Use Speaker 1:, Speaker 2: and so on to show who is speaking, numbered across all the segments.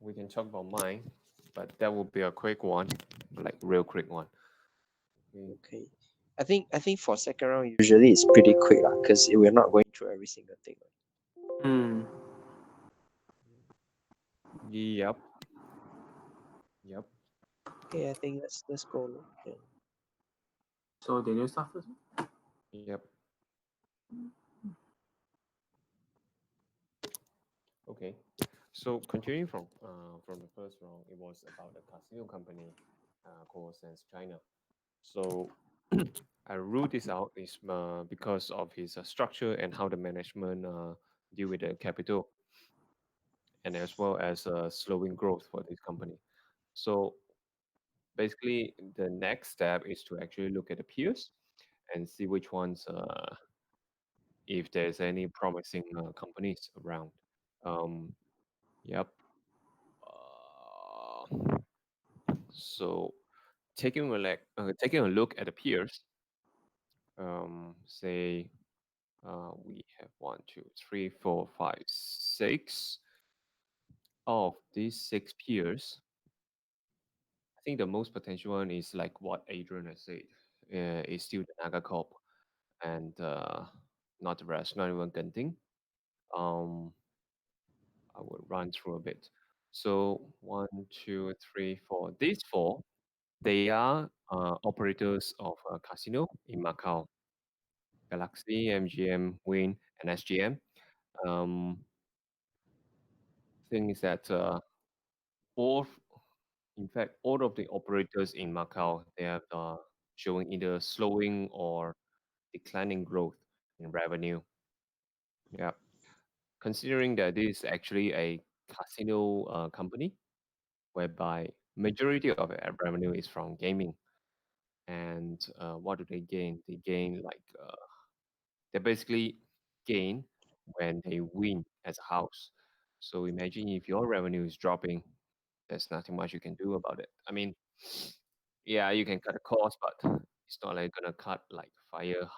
Speaker 1: we can talk about mine, but that will be a quick one, like real quick one. Okay.
Speaker 2: Okay. I think for second round usually it's pretty quick lah, because we're not going through every single thing.
Speaker 3: Hmm.
Speaker 1: Yep. Yep.
Speaker 2: Okay, I think let's go. Yeah.
Speaker 3: So did you start first?
Speaker 1: Yep. Okay. So continuing from the first round, it was about a casino company called Sense China. So I ruled this out is because of his structure and how the management deal with the capital, and as well as slowing growth for this company. So basically, the next step is to actually look at the peers and see which ones, if there's any promising companies around. Um, yep. So taking a look at the peers, say we have one, two, three, four, five, six. Of these six peers, I think the most potential one is like what Adrian has said. Is still the Naga Corp and not the rest, not even Genting. Um, I will run through a bit. So one, two, three, four. These four, they are operators of a casino in Macau: Galaxy, MGM, Win, and SGM. Um, thing is that all, in fact, all of the operators in Macau, they are showing either slowing or declining growth in revenue. Yeah, considering that this is actually a casino company, whereby majority of their revenue is from gaming, and what do they gain? They gain like they basically gain when they win as a house. So imagine if your revenue is dropping, there's nothing much you can do about it. I mean, yeah, you can cut the cost, but it's not like gonna cut like fire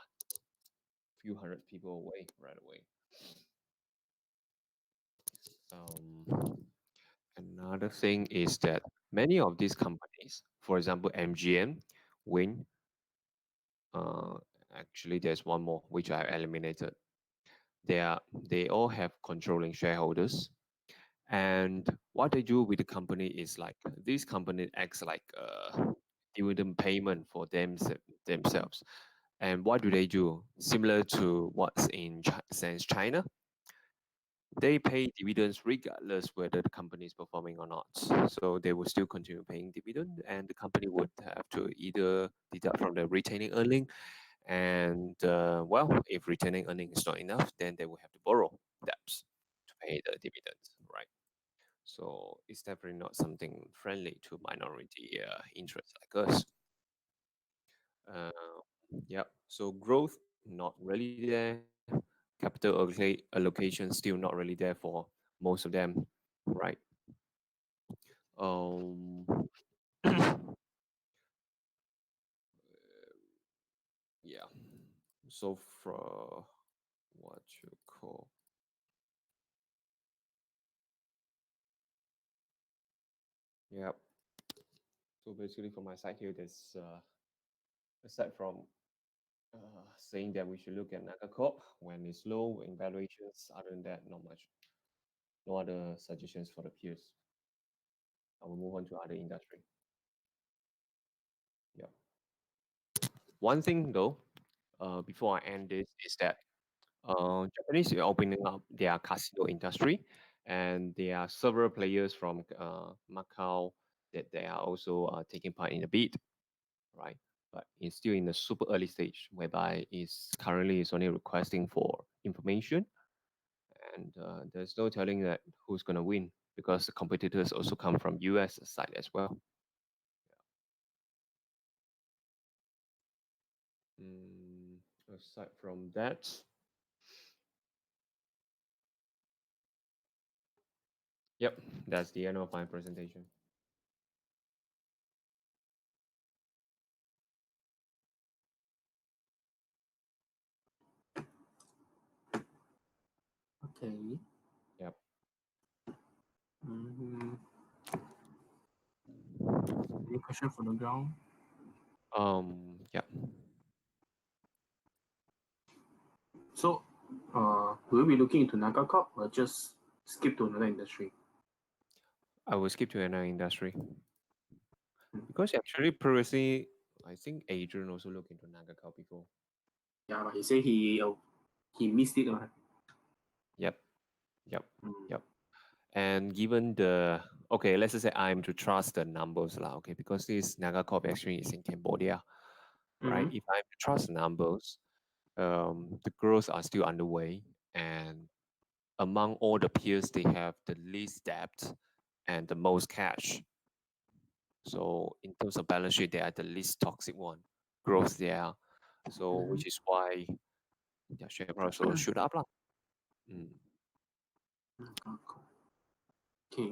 Speaker 1: few hundred people away right away. Um, Another thing is that many of these companies, for example, MGM, Win, uh, actually there's one more which I eliminated. They all have controlling shareholders, and what they do with the company is like this company acts like a dividend payment for themselves. And what do they do? Similar to what's in Sense China, they pay dividends regardless whether the company is performing or not. So they will still continue paying dividend, and the company would have to either deduct from the retaining earning, and well, if retaining earning is not enough, then they will have to borrow debts to pay the dividends, right? So it's definitely not something friendly to minority interests like us. Uh, yeah. So growth not really there. Capital allocation still not really there for most of them, right? Um, yeah. So for what you call, yeah. So basically, from my side here, there's aside from saying that we should look at Naga Corp when it's low in valuations. Other than that, not much. No other suggestions for the peers. I will move on to other industry. Yeah. One thing though, before I end this, is that Japanese are opening up their casino industry, and there are several players from Macau that they are also taking part in the bid, right? But it's still in the super early stage, whereby it's currently is only requesting for information, and there's no telling that who's gonna win because the competitors also come from US side as well. Mm, aside from that, yep, that's the end of my presentation.
Speaker 3: Okay.
Speaker 1: Yep.
Speaker 3: Mm-hmm. question from the ground.
Speaker 1: Yeah.
Speaker 3: So, will we be looking into Naga Corp or just skip to another industry?
Speaker 1: I will skip to another industry
Speaker 3: Hmm.
Speaker 1: because actually previously I think Adrian also looked into Nagakao before.
Speaker 3: Yeah, but he said he missed it.
Speaker 1: Yep. Yep.
Speaker 3: Mm.
Speaker 1: Yep. And given the okay, let's just say I'm to trust the numbers lah, okay, because this Nagacorp actually is in Cambodia, right?
Speaker 3: Mm-hmm.
Speaker 1: If I'm to trust the numbers, the growth are still underway, and among all the peers, they have the least debt and the most cash. So in terms of balance sheet, they are the least toxic one. Growth there, so
Speaker 3: Mm-hmm.
Speaker 1: which is why their share price also shoot up lah. Mm.
Speaker 3: Naga Corp. Okay.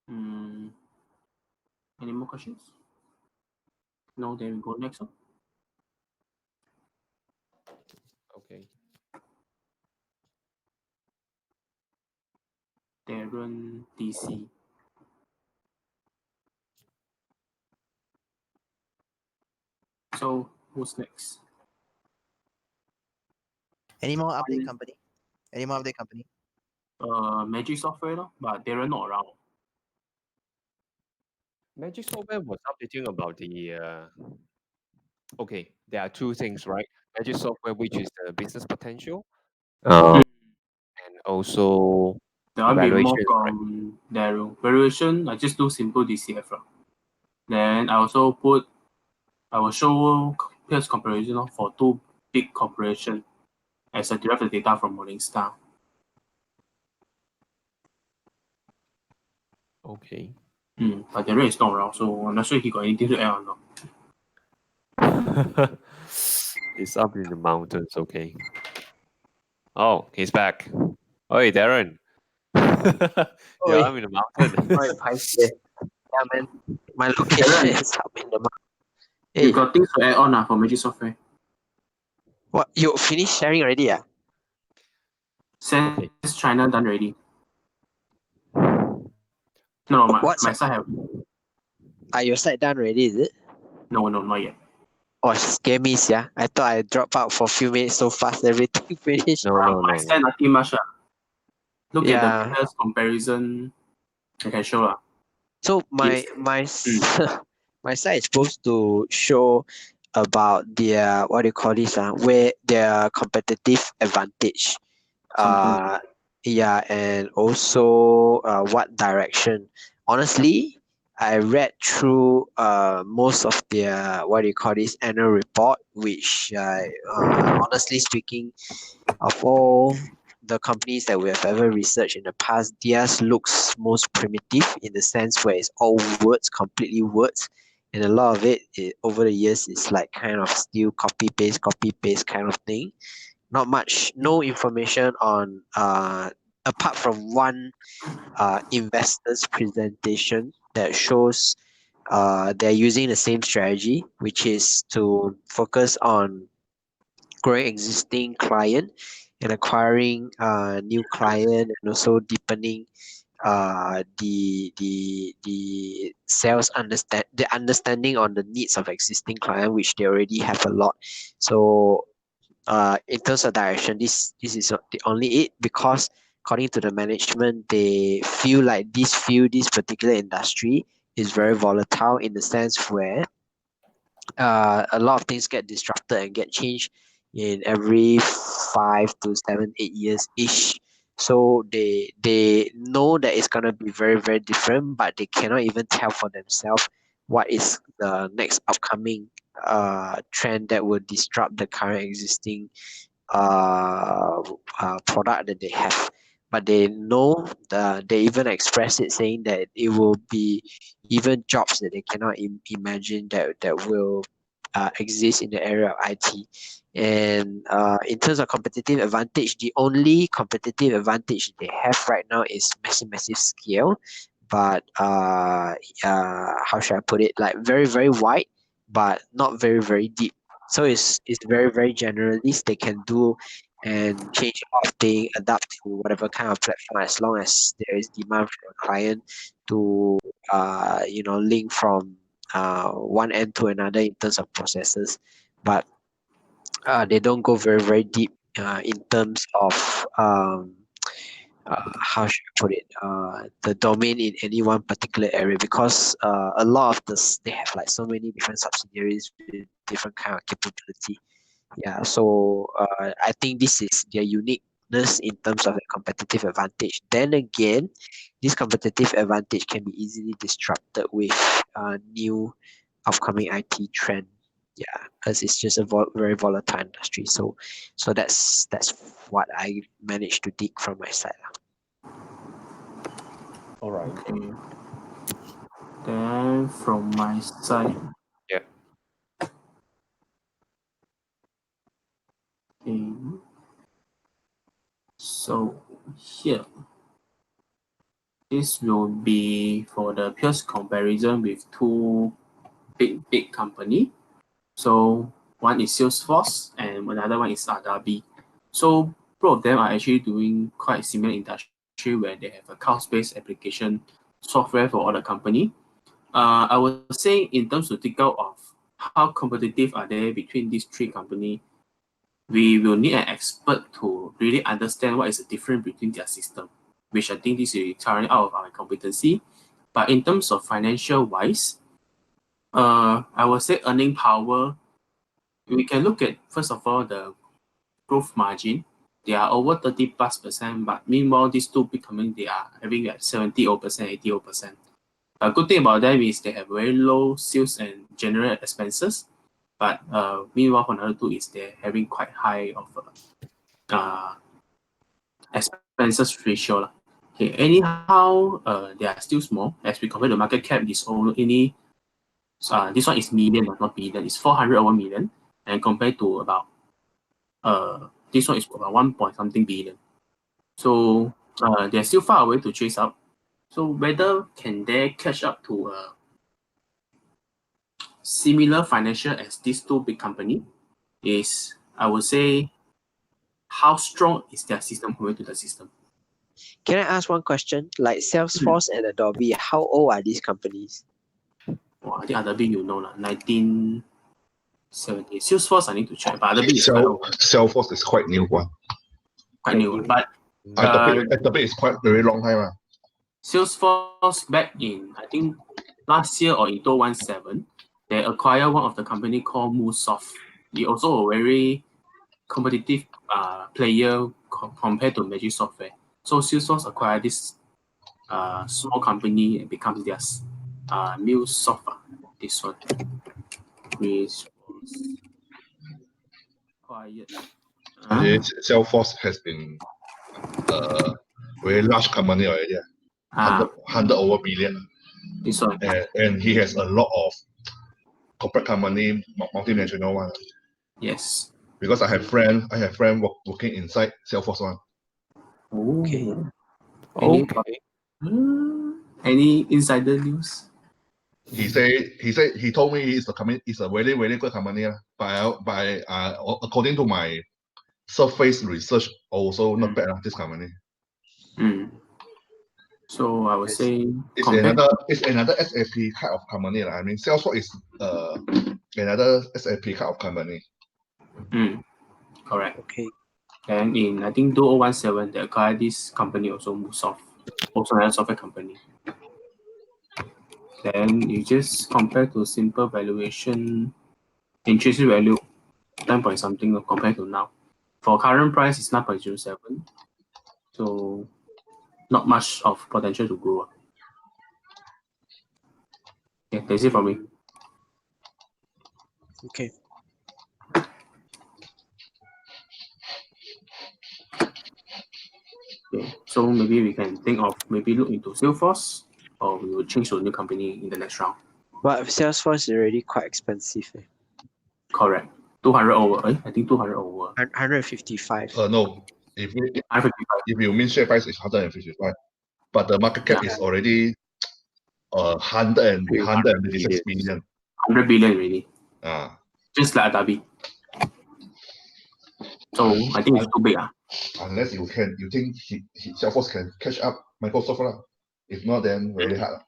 Speaker 3: Mm. Any more questions? No, then we go next one.
Speaker 1: Okay.
Speaker 3: Darren DC. So who's next?
Speaker 2: Any more update
Speaker 3: One,
Speaker 2: company? Any more update company?
Speaker 3: Magic Software, but Darren not around.
Speaker 1: Magic Software was updating about the okay, there are two things, right? Magic software, which is the business potential,
Speaker 3: Mm.
Speaker 1: and also
Speaker 3: There
Speaker 1: the
Speaker 3: will be more
Speaker 1: valuations, right?
Speaker 3: from Darren. Valuation, I just do simple DCF. Then I will show peers comparison for two big corporations as I derive the data from Morningstar.
Speaker 1: Okay.
Speaker 3: But Darren is not around, so I'm not sure he got anything to add or not.
Speaker 1: It's up in the mountains, okay. Oh, he's back. Hey, Darren. Yeah,
Speaker 2: Oi,
Speaker 1: I'm in the mountain.
Speaker 2: oi, Pais there. Yeah, man. My location
Speaker 3: Darren,
Speaker 2: is up in the mountain.
Speaker 3: you
Speaker 2: Hey,
Speaker 3: got things to add on for Magic Software.
Speaker 2: what? You finished sharing already?
Speaker 1: Okay.
Speaker 3: Says China done already. No,
Speaker 2: What's
Speaker 3: my side have
Speaker 2: are your side done already? Is it?
Speaker 3: no, not yet.
Speaker 2: Oh, scare me, yeah. I thought I dropped out for a few minutes so fast. Everything finished.
Speaker 1: No, no,
Speaker 3: My
Speaker 1: no,
Speaker 3: side
Speaker 1: no.
Speaker 3: nothing much. Look at the
Speaker 2: Yeah.
Speaker 3: peers comparison. I can show.
Speaker 2: So
Speaker 3: It's
Speaker 2: my site is supposed to show about their what do you call this where their competitive advantage.
Speaker 3: something like
Speaker 2: Uh yeah, and also what direction. Honestly, I read through most of their what do you call this annual report, which honestly speaking, of all the companies that we have ever researched in the past, theirs looks most primitive in the sense where it's all words, completely words. And a lot of it over the years is like kind of still copy paste kind of thing. Not much, no information on apart from one investor's presentation that shows they're using the same strategy, which is to focus on growing existing client and acquiring new client, and also deepening the sales understanding on the needs of existing client, which they already have a lot. So in terms of direction, this is not the only it, because according to the management, they feel like this particular industry is very volatile in the sense where a lot of things get disrupted and get changed in every 5 to 7, 8 years ish. So they know that it's gonna be very very different, but they cannot even tell for themselves what is the next upcoming trend that will disrupt the current existing uh, product that they have. But they know they even express it saying that it will be even jobs that they cannot imagine that will exist in the area of IT. And in terms of competitive advantage, the only competitive advantage they have right now is massive scale. But how should I put it? Like very very wide, but not very very deep. So it's very very generalist. They can do and change a lot of things, adapt to whatever kind of platform as long as there is demand from a client to link from one end to another in terms of processes. But they don't go very, very deep in terms of how should I put it, the domain in any one particular area, because a lot of this they have like so many different subsidiaries with different kind of capability. Yeah, so I think this is their uniqueness in terms of a competitive advantage. Then again, this competitive advantage can be easily disrupted with new upcoming IT trend. Yeah, because it's just a very volatile industry. So that's what I managed to dig from my side.
Speaker 1: All right.
Speaker 3: Okay. Then from my side,
Speaker 1: Yeah.
Speaker 3: okay. So here, this will be for the peers comparison with two big company. So one is Salesforce and another one is Adobe. So both of them are actually doing quite similar industry where they have a cloud-based application software for all the company. I would say in terms to take out of how competitive are they between these three companies, we will need an expert to really understand what is the difference between their system, which I think this is currently out of our competency. But in terms of financial wise, I would say earning power, we can look at first of all the growth margin. They are over 30+%, but meanwhile these two big companies they are having like 70%, 80%. A good thing about them is they have very low sales and general expenses. But meanwhile, for another two is they're having quite high of uh, expenses ratio. Lah. Okay, anyhow, they are still small as we compare the market cap is only this one is million, not billion. It's 400 over million, and compared to about this one is about 1 point something billion. So they're still far away to chase up. So whether can they catch up to similar financial as these two big company is, I would say, how strong is their system compared to the system.
Speaker 2: Can I ask one question? Like Salesforce and Adobe, how old are these companies?
Speaker 3: Well, I think Adobe you know lah, 1970. Salesforce I need to check, but Adobe is quite old.
Speaker 4: Salesforce is quite new one.
Speaker 3: Quite new. But
Speaker 4: Adobe is quite very long time.
Speaker 3: Salesforce back in, I think, last year or in 2017, they acquired one of the company called MuleSoft. They also a very competitive player compared to Magic Software. So Salesforce acquired this small company and becomes their MuleSoft. This one. Which was acquired.
Speaker 4: Salesforce has been a very large company already. 100 over billion.
Speaker 3: This one.
Speaker 4: And he has a lot of corporate company, multinational one.
Speaker 3: Yes.
Speaker 4: Because I have friend working inside Salesforce one.
Speaker 3: Okay.
Speaker 1: Okay.
Speaker 3: Any insider news?
Speaker 4: He told me it's a very, very good company. But according to my surface research, also not bad this company.
Speaker 3: So I would say
Speaker 4: it's another SAP kind of company. I mean, Salesforce is another SAP kind of company.
Speaker 3: Correct.
Speaker 2: Okay.
Speaker 3: And in I think 2017, they acquired this company also MuleSoft, also another software company. Then you just compare to simple valuation, intrinsic value, 10 point something compared to now. For current price, it's 9.07. So not much of potential to grow. Yeah, that's it for me.
Speaker 2: Okay.
Speaker 3: Okay, so maybe we can think of maybe look into Salesforce, or we will change to a new company in the next round.
Speaker 2: But Salesforce is already quite expensive.
Speaker 3: Correct. 200 over. I think 200 over.
Speaker 2: 155.
Speaker 4: No. If you mean share price is 155, but the market cap is already 156 billion.
Speaker 3: 100 billion already.
Speaker 4: Ah.
Speaker 3: Just like Adobe. So I think it's too big.
Speaker 4: Unless you think Salesforce can catch up Microsoft lah. If not, then very hard.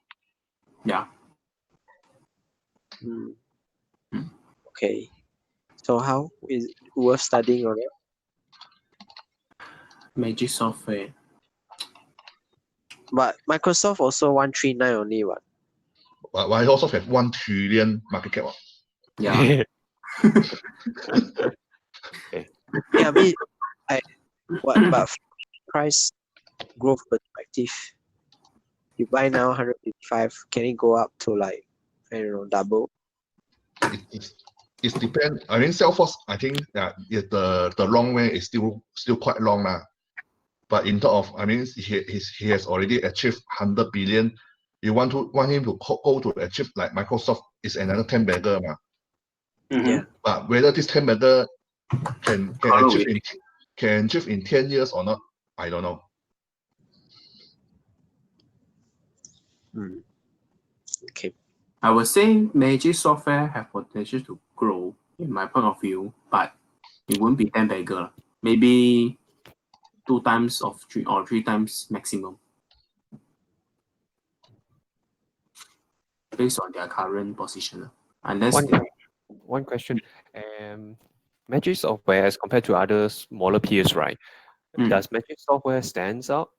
Speaker 3: Yeah.
Speaker 2: Okay. So how is it worth studying or not?
Speaker 3: Magic Software.
Speaker 2: But Microsoft also 139 only what?
Speaker 4: But Microsoft have 1 trillion market cap.
Speaker 3: Yeah.
Speaker 2: Yeah, I mean, but price growth perspective, you buy now 155, can it go up to like, I don't know, double?
Speaker 4: It depends. I mean, Salesforce, I think that the long way is still quite long now. But in terms of, I mean, he has already achieved 100 billion. You want him to go to achieve like Microsoft is another 10 bagger.
Speaker 2: Yeah.
Speaker 4: But whether this 10 bagger can achieve in 10 years or not, I don't know.
Speaker 2: Okay.
Speaker 3: I would say Magic Software have potential to grow in my point of view, but it won't be 10 bagger. Maybe 2 times of 3 or 3 times maximum. Based on their current position. Unless
Speaker 1: one question. Magic Software as compared to other smaller peers, right? Does Magic Software stands out?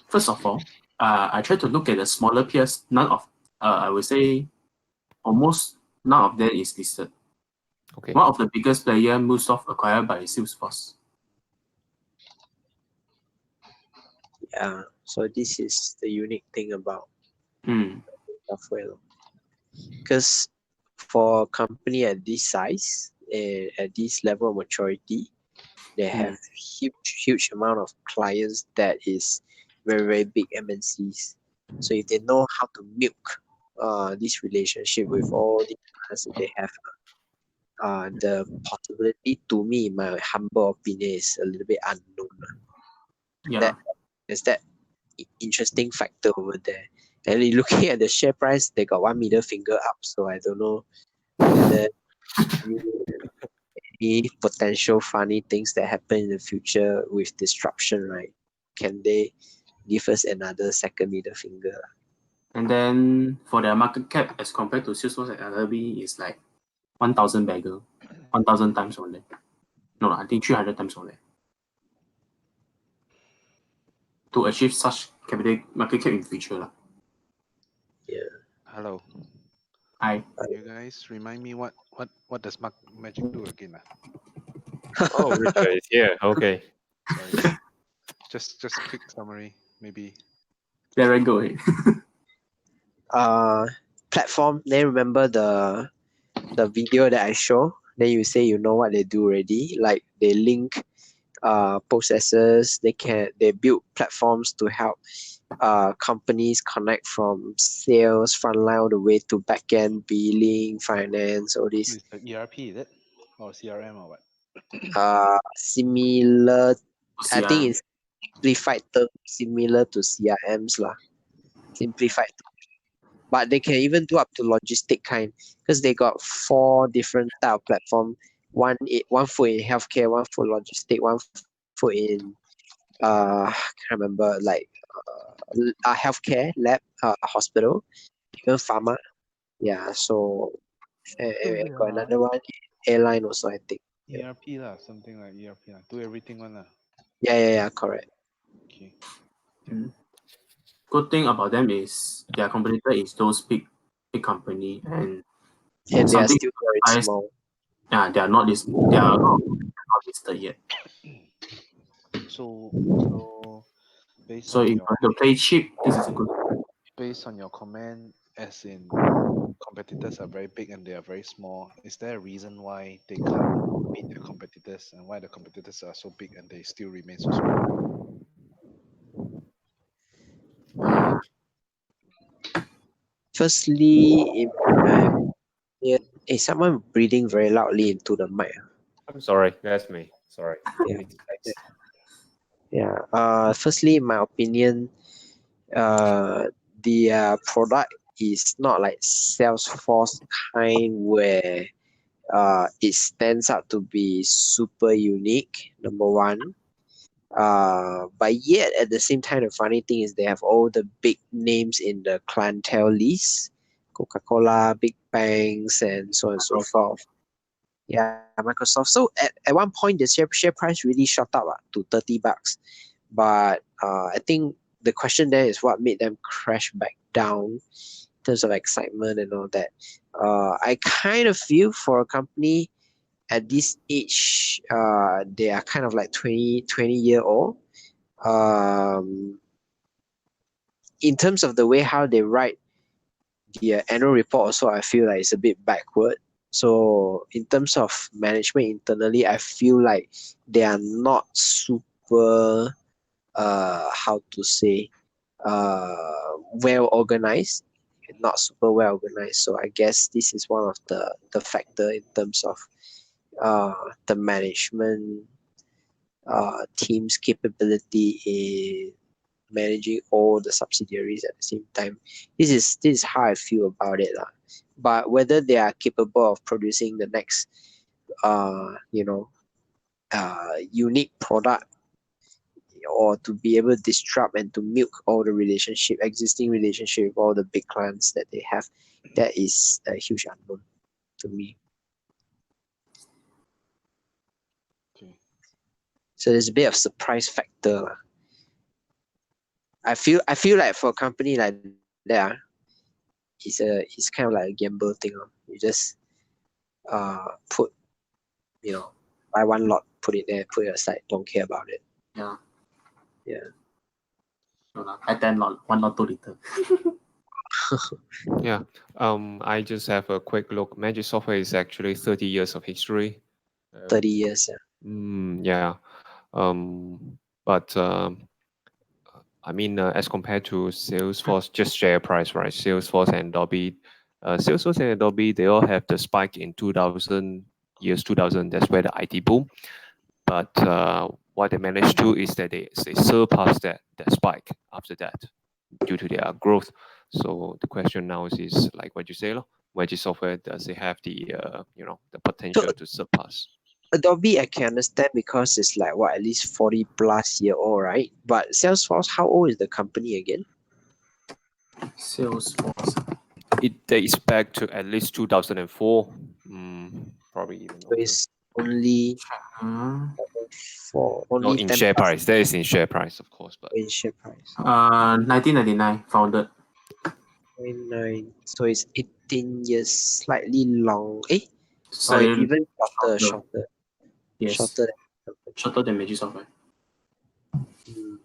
Speaker 3: First of all, I try to look at the smaller peers. None of, I would say, almost none of them is listed.
Speaker 1: Okay.
Speaker 3: One of the biggest player, MuleSoft, acquired by Salesforce.
Speaker 2: Yeah. So this is the unique thing about software. Because for a company at this size and at this level of maturity, they have huge amount of clients that is very big MNCs. So if they know how to milk this relationship with all the clients that they have, the possibility, to me, in my humble opinion, is a little bit unknown.
Speaker 3: Yeah.
Speaker 2: There's that interesting factor over there. And looking at the share price, they got 1 middle finger up. So I don't know whether any potential funny things that happen in the future with disruption, right? Can they give us another second middle finger?
Speaker 3: And then for their market cap as compared to Salesforce and Adobe is like 1,000 bagger, 1,000 times only. No, I think 300 times only. To achieve such capital market cap in future.
Speaker 2: Yeah.
Speaker 5: Hello.
Speaker 3: Hi.
Speaker 5: You guys remind me what does Magic do again?
Speaker 1: Oh, Richard is here. Okay.
Speaker 5: Sorry. just quick summary, maybe.
Speaker 3: There I go.
Speaker 2: Platform. Then remember the video that I show. Then you say you know what they do already. Like they link processes. They build platforms to help companies connect from sales frontline all the way to backend billing, finance, all this.
Speaker 5: Is the ERP, is it? Or CRM or what?
Speaker 2: Similar. I think
Speaker 3: CRM.
Speaker 2: it's simplified term, similar to CRMs lah. Simplified term. But they can even do up to logistic kind, because they got 4 different type of platform. One foot in healthcare, one foot logistic, one foot in I can't remember, like healthcare lab, hospital, even pharma. Yeah, so got another one, airline also, I think.
Speaker 5: ERP lah, something like ERP lah. Do everything one lah.
Speaker 2: Yeah, correct.
Speaker 5: Okay.
Speaker 3: Good thing about them is their competitor is those big company and
Speaker 2: they are
Speaker 3: something
Speaker 2: still very small.
Speaker 3: Yeah, they are not listed yet.
Speaker 5: So based
Speaker 3: So
Speaker 5: on
Speaker 3: if you
Speaker 5: your
Speaker 3: want to play cheap, this is a good.
Speaker 5: based on your comment, as in competitors are very big and they are very small, is there a reason why they can't beat their competitors and why the competitors are so big and they still remain so small?
Speaker 2: Firstly, someone breathing very loudly into the mic.
Speaker 1: I'm sorry, that's me. Sorry.
Speaker 2: Yeah. Firstly, in my opinion, the product is not like Salesforce kind where It stands out to be super unique, number one. But yet at the same time, the funny thing is they have all the big names in the clientele list, Coca-Cola, big banks, and so on and so forth. Yeah, Microsoft. So at one point, the share price really shot up to $30. But I think the question there is what made them crash back down in terms of excitement and all that. I kind of feel for a company at this age, they are kind of like 20 year old. Um, in terms of the way how they write the annual report, also I feel like it's a bit backward. So in terms of management internally, I feel like they are not super how to say well organized, not super well organized. So I guess this is one of the factor in terms of the management team's capability in managing all the subsidiaries at the same time. This is how I feel about it lah. But whether they are capable of producing the next you know unique product, or to be able to disrupt and to milk all the existing relationship with all the big clients that they have, that is a huge unknown to me.
Speaker 5: Okay.
Speaker 2: So there's a bit of surprise factor lah. I feel like for a company like that, it's kind of like a gamble thing. You just put, buy one lot, put it there, put it aside, don't care about it.
Speaker 3: Yeah.
Speaker 2: Yeah.
Speaker 3: No lah, I 10 lot, 1 lot 2 liter.
Speaker 1: Yeah. I just have a quick look. Magic Software is actually 30 years of history.
Speaker 2: 30 years.
Speaker 1: Yeah. But I mean, as compared to Salesforce, just share price, right? Salesforce and Adobe, Salesforce and Adobe, they all have the spike in 2000. That's where the IT boom. But what they managed to is that they surpassed that spike after that due to their growth. So the question now is like what you say, Magic Software, does it have the the potential to surpass?
Speaker 2: Adobe I can understand because it's like what, at least 40 plus year old, right? But Salesforce, how old is the company again?
Speaker 3: Salesforce.
Speaker 1: It dates back to at least 2004, probably even
Speaker 2: So
Speaker 1: older.
Speaker 2: it's only
Speaker 3: Uh,
Speaker 2: for
Speaker 1: Not
Speaker 2: only
Speaker 1: in
Speaker 2: 10
Speaker 1: share
Speaker 2: plus
Speaker 1: price. That is in share price, of course. But
Speaker 2: in share price.
Speaker 3: 1999 founded.
Speaker 2: 29. So it's 18 years, slightly long. Or
Speaker 3: Slightly
Speaker 2: even shorter,
Speaker 3: shorter.
Speaker 2: shorter,
Speaker 3: Yes.
Speaker 2: shorter than
Speaker 3: Shorter than Magic Software.
Speaker 2: Mm.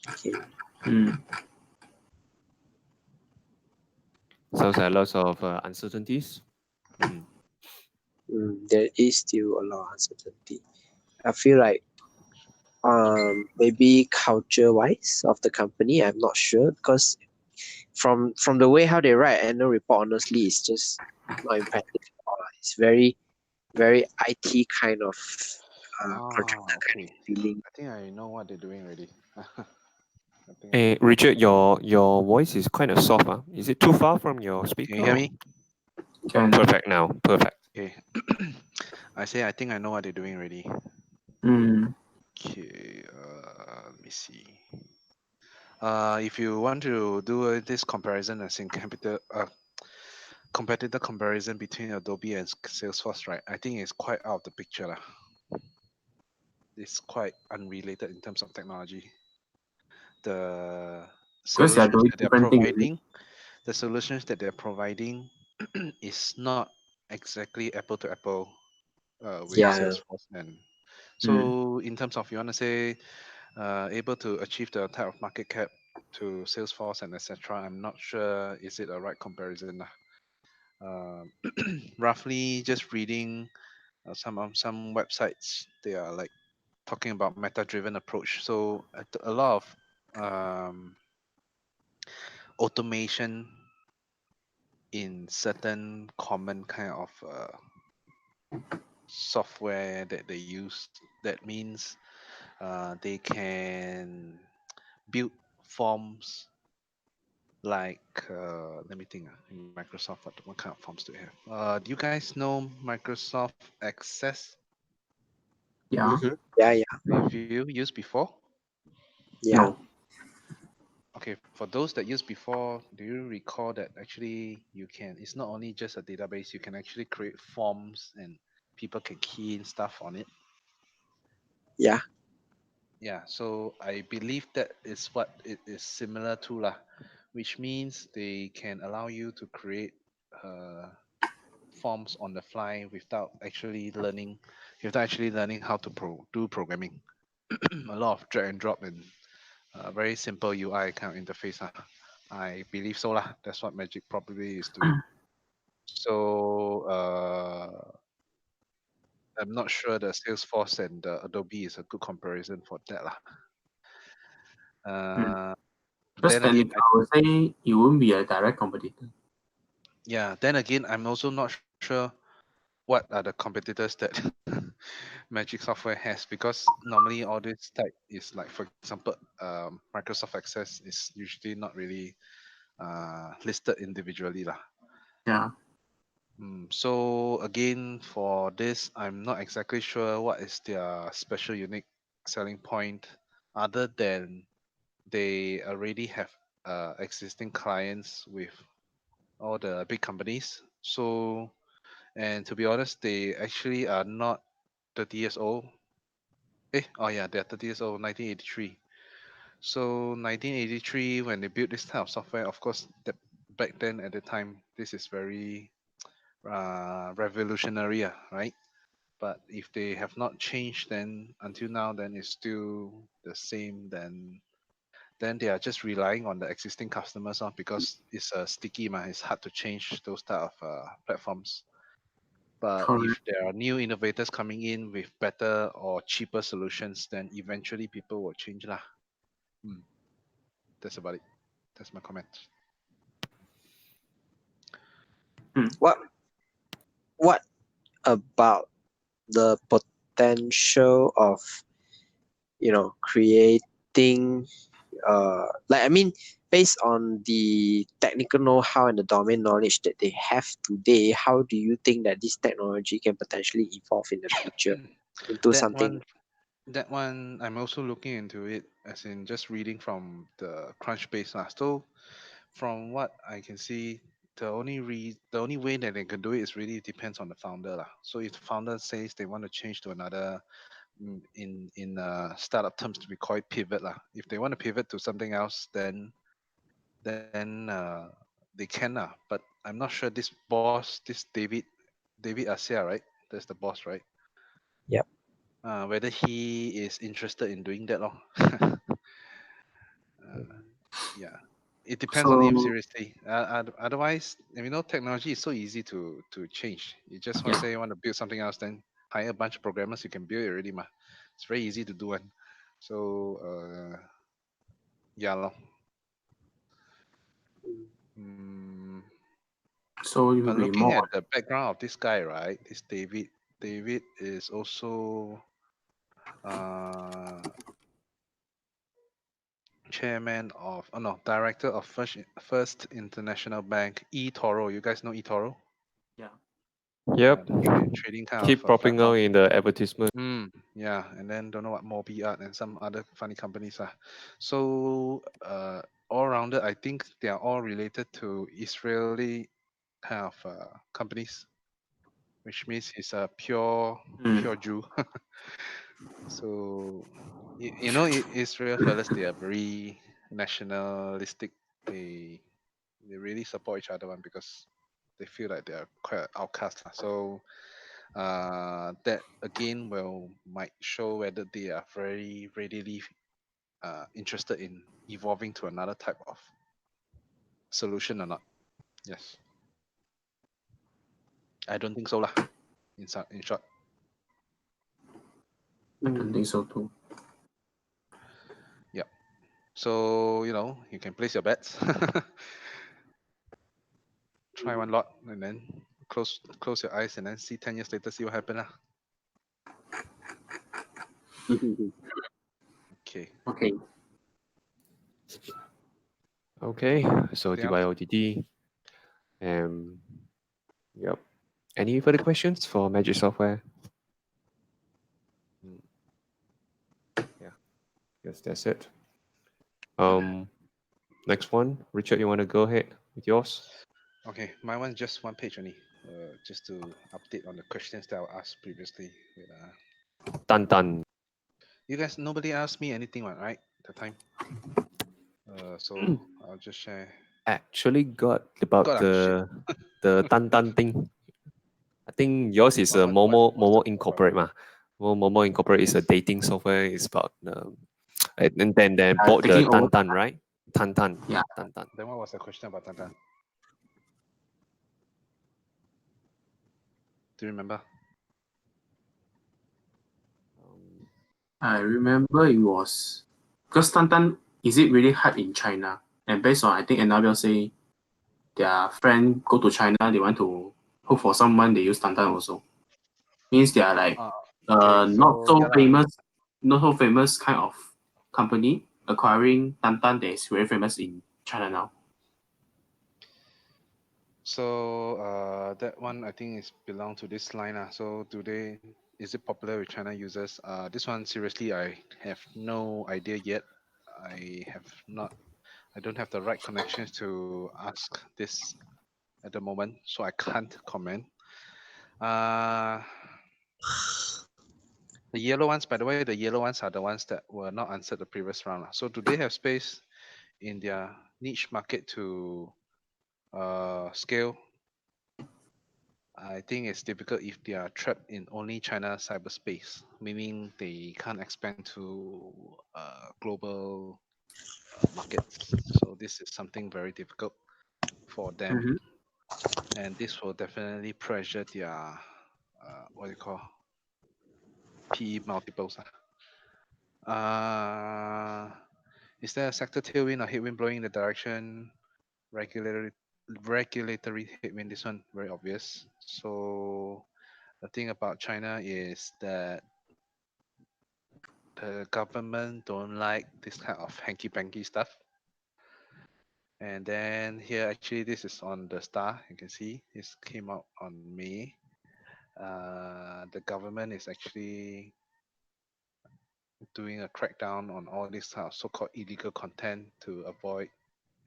Speaker 2: Okay.
Speaker 3: Mm.
Speaker 1: sounds like lots of uncertainties.
Speaker 2: There is still a lot of uncertainty. I feel like maybe culture wise of the company, I'm not sure, because from the way how they write annual report, honestly, it's just not impressive at all lah. It's very very IT kind of contractor kind of
Speaker 5: Okay.
Speaker 2: feeling.
Speaker 5: I think I know what they're doing already. I think I
Speaker 1: Hey,
Speaker 5: know.
Speaker 1: Richard, your voice is kind of soft. Is it too far from your speaker?
Speaker 5: Can you hear me?
Speaker 3: Can.
Speaker 1: Perfect now. Perfect.
Speaker 5: Okay. I say I think I know what they're doing already.
Speaker 3: Mm.
Speaker 5: Okay. Let me see. If you want to do this comparison as in competitor comparison between Adobe and Salesforce, right? I think it's quite out of the picture lah. It's quite unrelated in terms of technology. The
Speaker 3: Because they are
Speaker 5: solutions
Speaker 3: doing
Speaker 5: that they're
Speaker 3: different things.
Speaker 5: providing, the solutions that they're providing is not exactly apple to apple with
Speaker 2: Yeah.
Speaker 5: Salesforce. And so in terms of, you want to say, able to achieve the type of market cap to Salesforce and etc., I'm not sure is it a right comparison lah. Roughly just reading some websites, they are like talking about meta driven approach. So a lot of automation in certain common kind of software that they use. That means they can build forms Like, let me think. In Microsoft, what kind of forms do you have? Do you guys know Microsoft Access?
Speaker 3: Yeah.
Speaker 2: Mm-hmm. Yeah, yeah,
Speaker 5: Have you used before?
Speaker 2: yeah,
Speaker 3: No.
Speaker 5: Okay, for those that used before, do you recall that actually you can, it's not only just a database, you can actually create forms and people can key in stuff on it?
Speaker 2: yeah.
Speaker 5: Yeah, so I believe that is what it is similar to lah, which means they can allow you to create forms on the fly without actually learning how to do programming. A lot of drag and drop and very simple UI kind of interface. I believe so lah. That's what Magic probably is doing. So I'm not sure the Salesforce and the Adobe is a good comparison for that lah.
Speaker 3: Mm.
Speaker 5: Uh,
Speaker 3: Because
Speaker 5: then again,
Speaker 3: technically, I would say it won't be a direct competitor.
Speaker 5: yeah. Then again, I'm also not sure what are the competitors that Magic Software has, because normally all this type is like, for example, Microsoft Access is usually not really listed individually lah.
Speaker 3: Yeah.
Speaker 5: So again, for this, I'm not exactly sure what is their special unique selling point, other than they already have existing clients with all the big companies. So, and to be honest, they actually are not 30 years old. Oh yeah, they're 30 years old, 1983. So 1983, when they built this type of software, of course, that back then at the time, this is very revolutionary, right? But if they have not changed, then until now, then it's still the same. Then they are just relying on the existing customers, because it's sticky, man. It's hard to change those type of platforms. But if
Speaker 3: Correct.
Speaker 5: there are new innovators coming in with better or cheaper solutions, then eventually people will change lah. Hmm, that's about it. That's my comment.
Speaker 2: What what about the potential of creating like I mean based on the technical know-how and the domain knowledge that they have today, how do you think that this technology can potentially evolve in the future into
Speaker 5: That
Speaker 2: something?
Speaker 5: one, that one, I'm also looking into it, as in just reading from the Crunchbase lah. So from what I can see, the only way that they can do it is really depends on the founder lah. So if the founder says they want to change to another, in startup terms we call it pivot lah. If they want to pivot to something else, then they can lah. But I'm not sure this boss, this David Asia, right? That's the boss, right?
Speaker 2: Yep.
Speaker 5: Whether he is interested in doing that lor. Yeah, it depends on him,
Speaker 3: So
Speaker 5: seriously. Otherwise, technology is so easy to change. You just want to
Speaker 3: yeah.
Speaker 5: say you want to build something else, then hire a bunch of programmers, you can build it already ma. It's very easy to do one. So yeah lor. Mm,
Speaker 3: So it will
Speaker 5: but
Speaker 3: be
Speaker 5: looking
Speaker 3: more.
Speaker 5: at the background of this guy, right? This David is also uh chairman of, oh no, director of First International Bank, eToro. You guys know eToro?
Speaker 3: Yeah.
Speaker 5: Yeah,
Speaker 1: Yep.
Speaker 5: the trading kind of
Speaker 1: Keep popping out
Speaker 5: platform.
Speaker 1: in the advertisement.
Speaker 5: Yeah, and then don't know what Mobi Art and some other funny companies are. So all rounded, I think they are all related to Israeli kind of companies, which means he's a pure Jew. So Israel fellas, they are very nationalistic. They they really support each other one, because they feel like they are quite outcast lah. So that again will might show whether they are very readily interested in evolving to another type of solution or not. Yes, I don't think so lah. In short,
Speaker 3: I don't think so too.
Speaker 5: yeah. So you can place your bets. Try one lot and then close your eyes and then see 10 years later, see what happen lah. Okay.
Speaker 3: Okay.
Speaker 1: Okay, so
Speaker 5: Anything else?
Speaker 1: DYODD. Um, yep. Any further questions for Magic Software? Mm, yeah, guess that's it. Um, Next one, Richard, you want to go ahead with yours?
Speaker 5: Okay, my one's just one page only. Just to update on the questions that I asked previously. Wait,
Speaker 1: Done, done.
Speaker 5: you guys, nobody asked me anything, right? The time. So I'll just share.
Speaker 1: Actually, got about
Speaker 5: God, ah, shit.
Speaker 1: the done done thing. I think yours is a
Speaker 5: What's the
Speaker 1: Momo
Speaker 5: talk about?
Speaker 1: Incorporate, ma. Momo Incorporate is a dating software. It's about and then bought the
Speaker 3: Taking over.
Speaker 1: Tan Tan, right? Tan Tan,
Speaker 3: Yeah.
Speaker 1: Tan Tan.
Speaker 5: Then what was the question about Tata? Do you remember?
Speaker 1: Um,
Speaker 3: I remember it was because Tantan is it really hard in China? And based on I think Annabelle say their friend go to China, they want to hope for someone they use Tantan also. Means they are like
Speaker 5: Ah, okay.
Speaker 3: not
Speaker 5: So
Speaker 3: so
Speaker 5: yeah lah.
Speaker 3: famous, not so famous kind of company acquiring Tantan that is very famous in China now.
Speaker 5: So that one I think is belong to this line lah. So is it popular with China users? This one seriously I have no idea yet. I have not. I don't have the right connections to ask this at the moment, so I can't comment. Uh, the yellow ones, by the way, the yellow ones are the ones that were not answered the previous round lah. So do they have space in their niche market to scale? I think it's difficult if they are trapped in only China cyberspace, meaning they can't expand to global markets. So this is something very difficult for them,
Speaker 3: Mm-hmm.
Speaker 5: and this will definitely pressure their what do you call PE multiples. Is there a sector tailwind or headwind blowing in the direction? Regulatory regulatory headwind. This one very obvious. So the thing about China is that the government don't like this kind of hanky panky stuff. And then here, actually, this is on the star. You can see this came out on May. The government is actually doing a crackdown on all this kind of so-called illegal content to avoid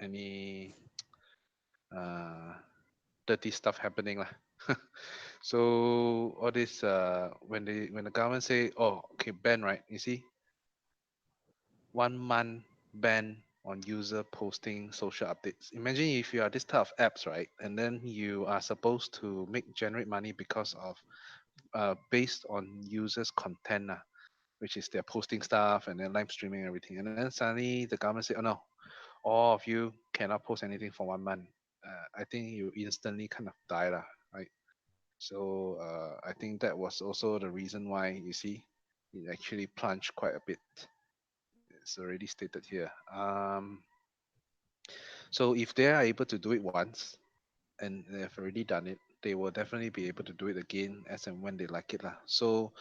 Speaker 5: any uh, dirty stuff happening lah. So all this when the government say, oh, okay, ban, right, you see 1 month ban on user posting social updates. Imagine if you are this type of apps, right, and then you are supposed to generate money because of based on users content, which is their posting stuff and then live streaming and everything, and then suddenly the government say, oh no, all of you cannot post anything for 1 month. I think you instantly kind of die lah, right? So I think that was also the reason why you see it actually plunged quite a bit. It's already stated here. So if they are able to do it once and they have already done it, they will definitely be able to do it again as and when they like it lah. So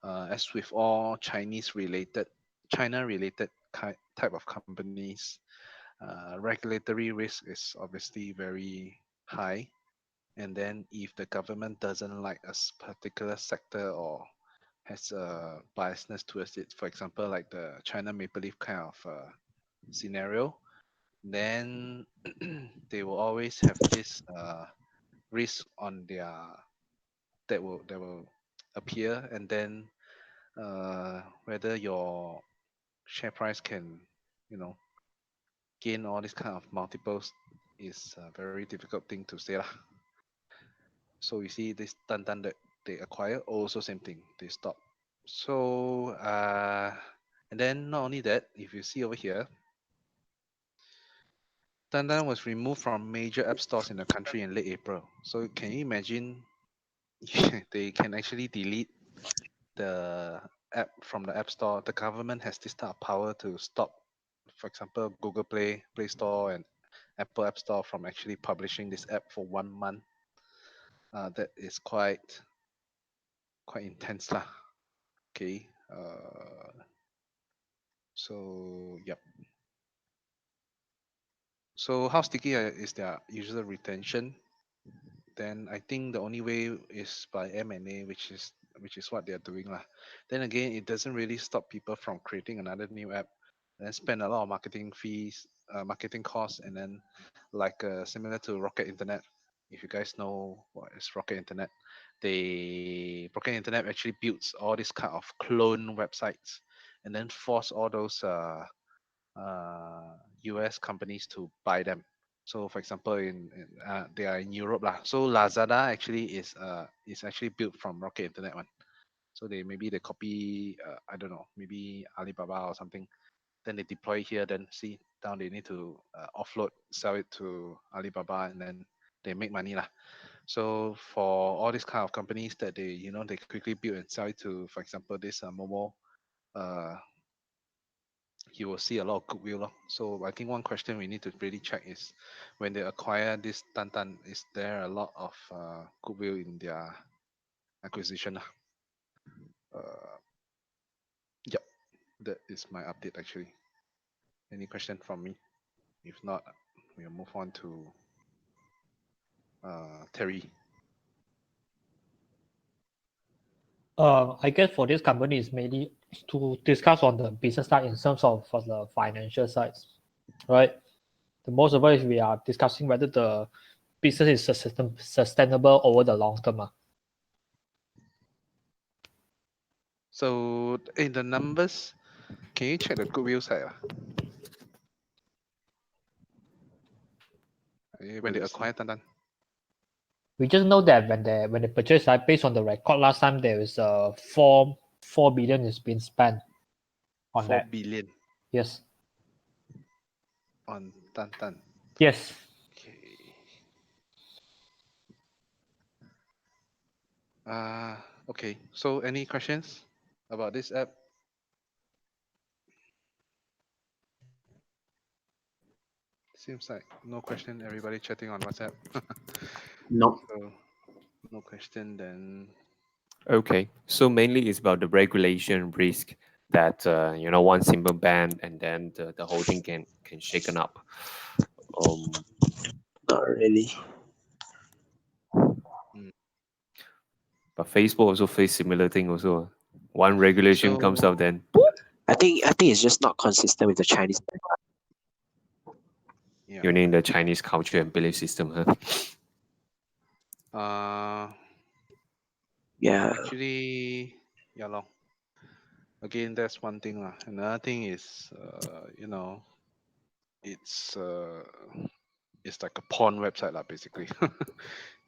Speaker 5: as with all China related type of companies, regulatory risk is obviously very high. And then if the government doesn't like a particular sector or has a biasness towards it, for example, like the China Maple Leaf kind of scenario, then they will always have this risk on their that will appear, and then whether your share price can, you know, gain all this kind of multiples is a very difficult thing to say lah. So you see this Tantan that they acquire, also same thing, they stop. So and then not only that, if you see over here, Tantan was removed from major app stores in the country in late April. So can you imagine they can actually delete the app from the app store? The government has this type of power to stop, for example, Google Play Store and Apple App Store from actually publishing this app for 1 month. That is quite intense lah. Okay. So yep. So how sticky is their user retention? Then I think the only way is by M&A, which is what they're doing lah. Then again, it doesn't really stop people from creating another new app and spend a lot of marketing fees, marketing costs, and then like similar to Rocket Internet. If you guys know what is Rocket Internet, Rocket Internet actually builds all this kind of clone websites and then force all those US companies to buy them. So, for example, they are in Europe lah. So Lazada actually is actually built from Rocket Internet one. So they copy I don't know, maybe Alibaba or something. Then they deploy here. Then see down they need to offload, sell it to Alibaba, and then they make money lah. So for all these kind of companies that they quickly build and sell it to, for example, this Momo, uh, you will see a lot of goodwill lor. So I think one question we need to really check is when they acquire this Tantan, is there a lot of goodwill in their acquisition? Uh, yep, that is my update actually. Any question from me? If not, we'll move on to Terry.
Speaker 6: I guess for this company is mainly to discuss on the business side in terms of for the financial sides, right? The most of it is we are discussing whether the business is sustainable over the long term.
Speaker 5: So in the numbers, can you check the goodwill side? When they acquire Tantan?
Speaker 6: We just know that when they purchase, based on the record last time, there is a 4 billion is being spent on
Speaker 5: 4
Speaker 6: that.
Speaker 5: billion
Speaker 6: Yes.
Speaker 5: on Tantan.
Speaker 6: Yes.
Speaker 5: Okay. Okay. So any questions about this app? Seems like no question. Everybody chatting on WhatsApp.
Speaker 3: No.
Speaker 5: So no question then.
Speaker 1: Okay, so mainly it's about the regulation risk that one simple ban and then the whole thing can shaken up.
Speaker 2: Not really.
Speaker 1: But Facebook also face similar thing also. One regulation comes
Speaker 5: So
Speaker 1: out, then
Speaker 2: I think it's just not consistent with the Chinese.
Speaker 5: yeah.
Speaker 1: you need the Chinese culture and belief system, huh?
Speaker 2: Yeah.
Speaker 5: Actually, yeah, lor. Again, that's one thing lah. Another thing is, it's it's like a porn website lah, basically.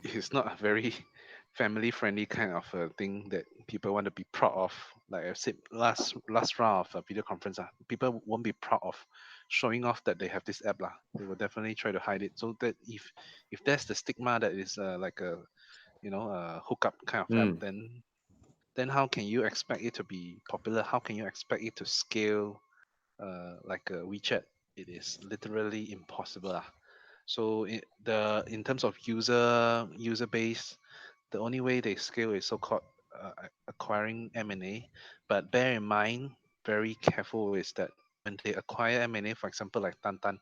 Speaker 5: It's not a very family friendly kind of a thing that people want to be proud of. Like I said last round of a video conference, people won't be proud of showing off that they have this app lah. They will definitely try to hide it. So that if there's the stigma that is like a a hookup kind of app,
Speaker 1: Mm.
Speaker 5: then how can you expect it to be popular? How can you expect it to scale like a WeChat? It is literally impossible. So in terms of user base, the only way they scale is so-called acquiring M&A. But bear in mind, very careful is that when they acquire M&A, for example, like Tantan,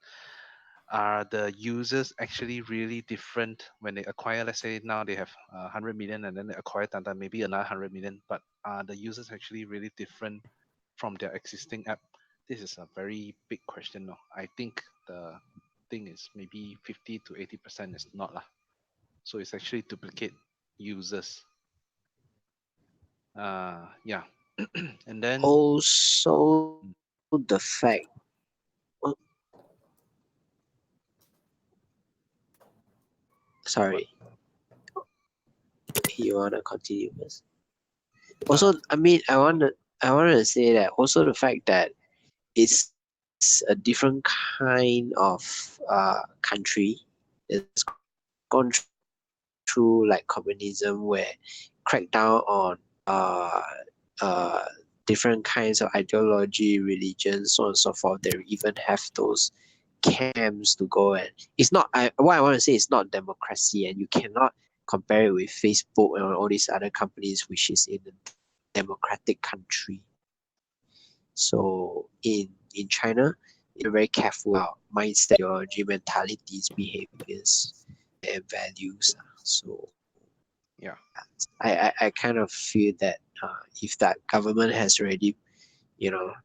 Speaker 5: are the users actually really different when they acquire? Let's say now they have 100 million and then they acquire Tantan, maybe another 100 million. But are the users actually really different from their existing app? This is a very big question. No, I think the thing is maybe 50 to 80% is not lah. So it's actually duplicate users. Yeah. And then
Speaker 2: Also, the fact. Oh, sorry,
Speaker 5: what?
Speaker 2: you wanna continue first?
Speaker 5: Uh,
Speaker 2: Also, I wanna say that also the fact that it's a different kind of country that's gone through like communism where crackdown on uh different kinds of ideology, religion, so on and so forth. They even have those camps to go and it's not what I want to say is not democracy, and you cannot compare it with Facebook and all these other companies which is in a democratic country. So in China, it's you're very careful about mindset, your mentalities, behaviors, and values. So
Speaker 5: Yeah.
Speaker 2: I kind of feel that if that government has already,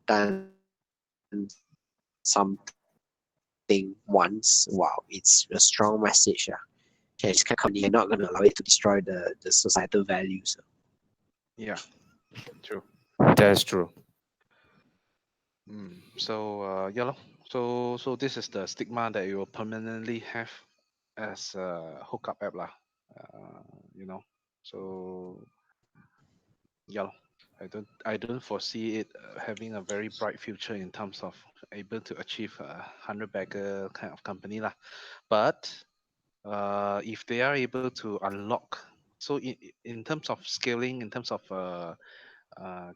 Speaker 2: done something once, wow, it's a strong message. This kind of company, you're not going to allow it to destroy the societal values.
Speaker 5: Yeah. True.
Speaker 1: That's true.
Speaker 5: So yeah, lor. So this is the stigma that you will permanently have as a hookup app lah. You know. So yeah, lor. I don't foresee it having a very bright future in terms of able to achieve a 100-bagger kind of company lah. But if they are able to unlock, so in terms of scaling, in terms of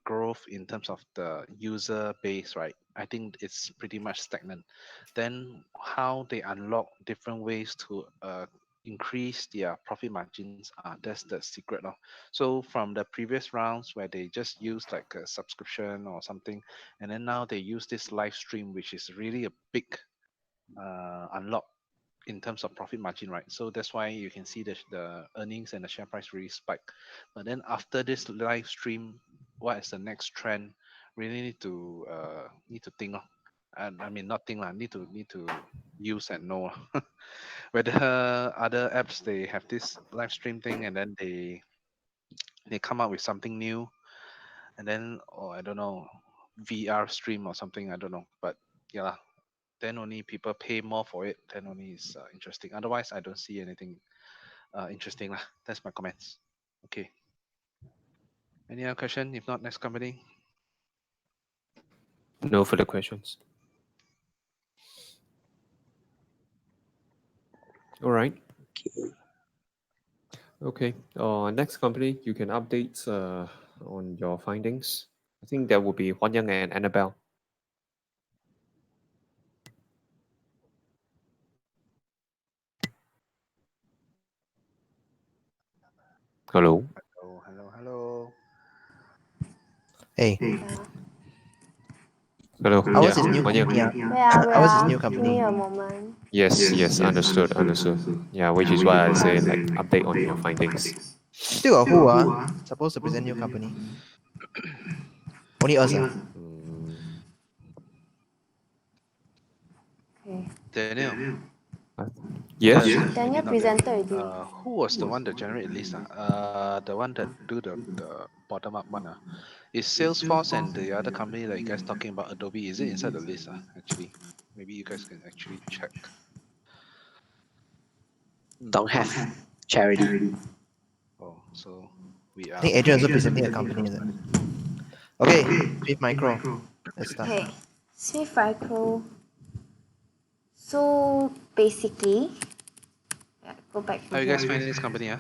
Speaker 5: growth, in terms of the user base, right? I think it's pretty much stagnant. Then how they unlock different ways to increase their profit margins, that's the secret. So from the previous rounds where they just use like a subscription or something, and then now they use this live stream, which is really a big unlock in terms of profit margin, right? So that's why you can see the earnings and the share price really spike. But then after this live stream, what is the next trend? Really need to think. And I mean not think lah, need to use and know whether other apps they have this live stream thing and then they come up with something new and then or I don't know VR stream or something, I don't know. But yeah lah, then only people pay more for it, then only it's interesting. Otherwise, I don't see anything interesting lah. That's my comments. Okay. Any other question? If not, next company.
Speaker 1: No further questions. All right. Okay. Next company, you can update on your findings. I think that would be Huan Yang and Annabelle. Hello.
Speaker 5: Hello.
Speaker 7: Hey,
Speaker 1: Hello.
Speaker 7: ours is
Speaker 1: Yeah,
Speaker 7: new
Speaker 1: Huan Yang.
Speaker 7: company.
Speaker 8: Ours
Speaker 7: Ours is new
Speaker 8: Give
Speaker 7: company.
Speaker 8: me a moment.
Speaker 1: Yes, understood. Yeah, which is why I say like update on your findings.
Speaker 7: Still got who supposed to present new company? Only us
Speaker 1: Mm,
Speaker 8: Okay.
Speaker 5: Daniel.
Speaker 1: yes.
Speaker 8: Daniel
Speaker 5: maybe not
Speaker 8: presented already.
Speaker 5: Who was the one that generate list? The one that do the bottom up one. Is Salesforce and the other company that you guys talking about, Adobe, is it inside the list? Actually, maybe you guys can actually check.
Speaker 2: Don't have charity.
Speaker 5: Oh, so we
Speaker 7: I
Speaker 5: are.
Speaker 7: think Adrian also presenting a company, is it? Okay, Swift Micro. Let's start.
Speaker 8: Okay. Smith Micro. So basically, go back to
Speaker 5: How you
Speaker 8: here.
Speaker 5: guys finding this company?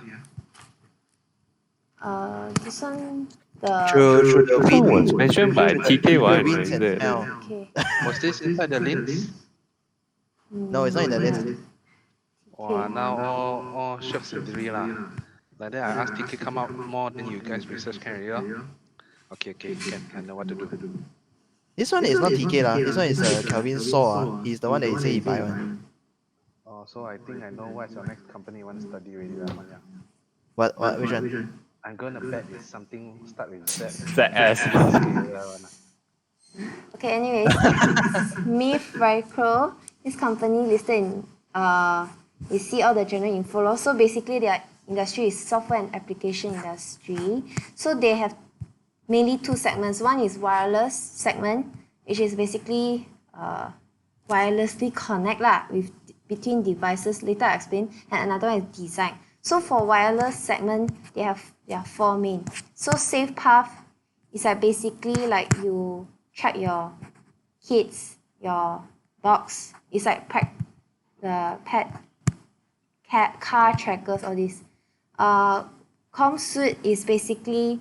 Speaker 8: This one, the
Speaker 7: Through the
Speaker 1: This one was
Speaker 7: wind,
Speaker 1: mentioned by TK1,
Speaker 7: winds and
Speaker 1: isn't it?
Speaker 7: smell.
Speaker 8: okay.
Speaker 5: Was this inside the links?
Speaker 7: No, it's not in the list.
Speaker 5: Wow, now all shucks and dairy lah. Like that, I asked TK come out more, then you guys research can already. Okay, can. I know what to do.
Speaker 7: This one is not TK lah. This one is Calvin Saw. He's the one that he say he buy one.
Speaker 5: Oh, so I think I know what's your next company you want to study already lah, Huan Yang.
Speaker 7: What? Which one?
Speaker 5: I'm gonna bet it's something start with Z.
Speaker 1: ZS.
Speaker 8: Okay, anyways, Smith Micro, this company listed in you see all the general info lor. So basically their industry is software and application industry. So they have mainly two segments. One is wireless segment, which is basically wirelessly connect with between devices. Later I'll explain. And another one is design. So for wireless segment, there are four main. So SafePath is like basically like you track your kids, your dogs. It's like the pet, cat, car trackers, all this. ComSuite is basically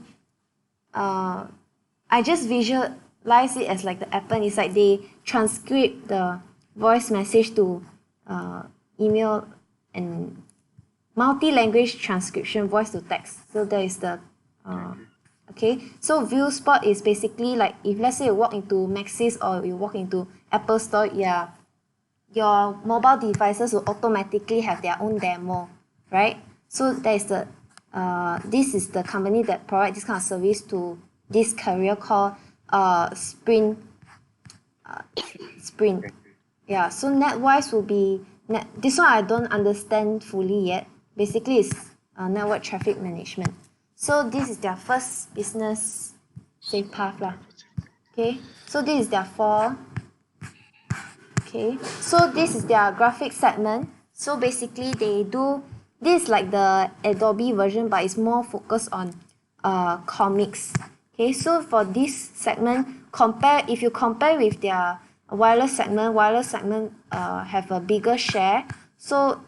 Speaker 8: I just visualize it as like the appen. It's like they transcribe the voice message to email and multi-language transcription, voice to text. So that is the Okay, so view spot is basically like if let's say you walk into Maxis or you walk into Apple Store, yeah, your mobile devices will automatically have their own demo, right? So that is the this is the company that provide this kind of service to this carrier called Sprint. Sprint. Yeah, so NetWise will be this one I don't understand fully yet. Basically, it's network traffic management. So this is their first business safe path lah. Okay, so this is their four. Okay, so this is their graphic segment. So basically, they do this is like the Adobe version, but it's more focused on comics. Okay, so for this segment, if you compare with their wireless segment have a bigger share. So,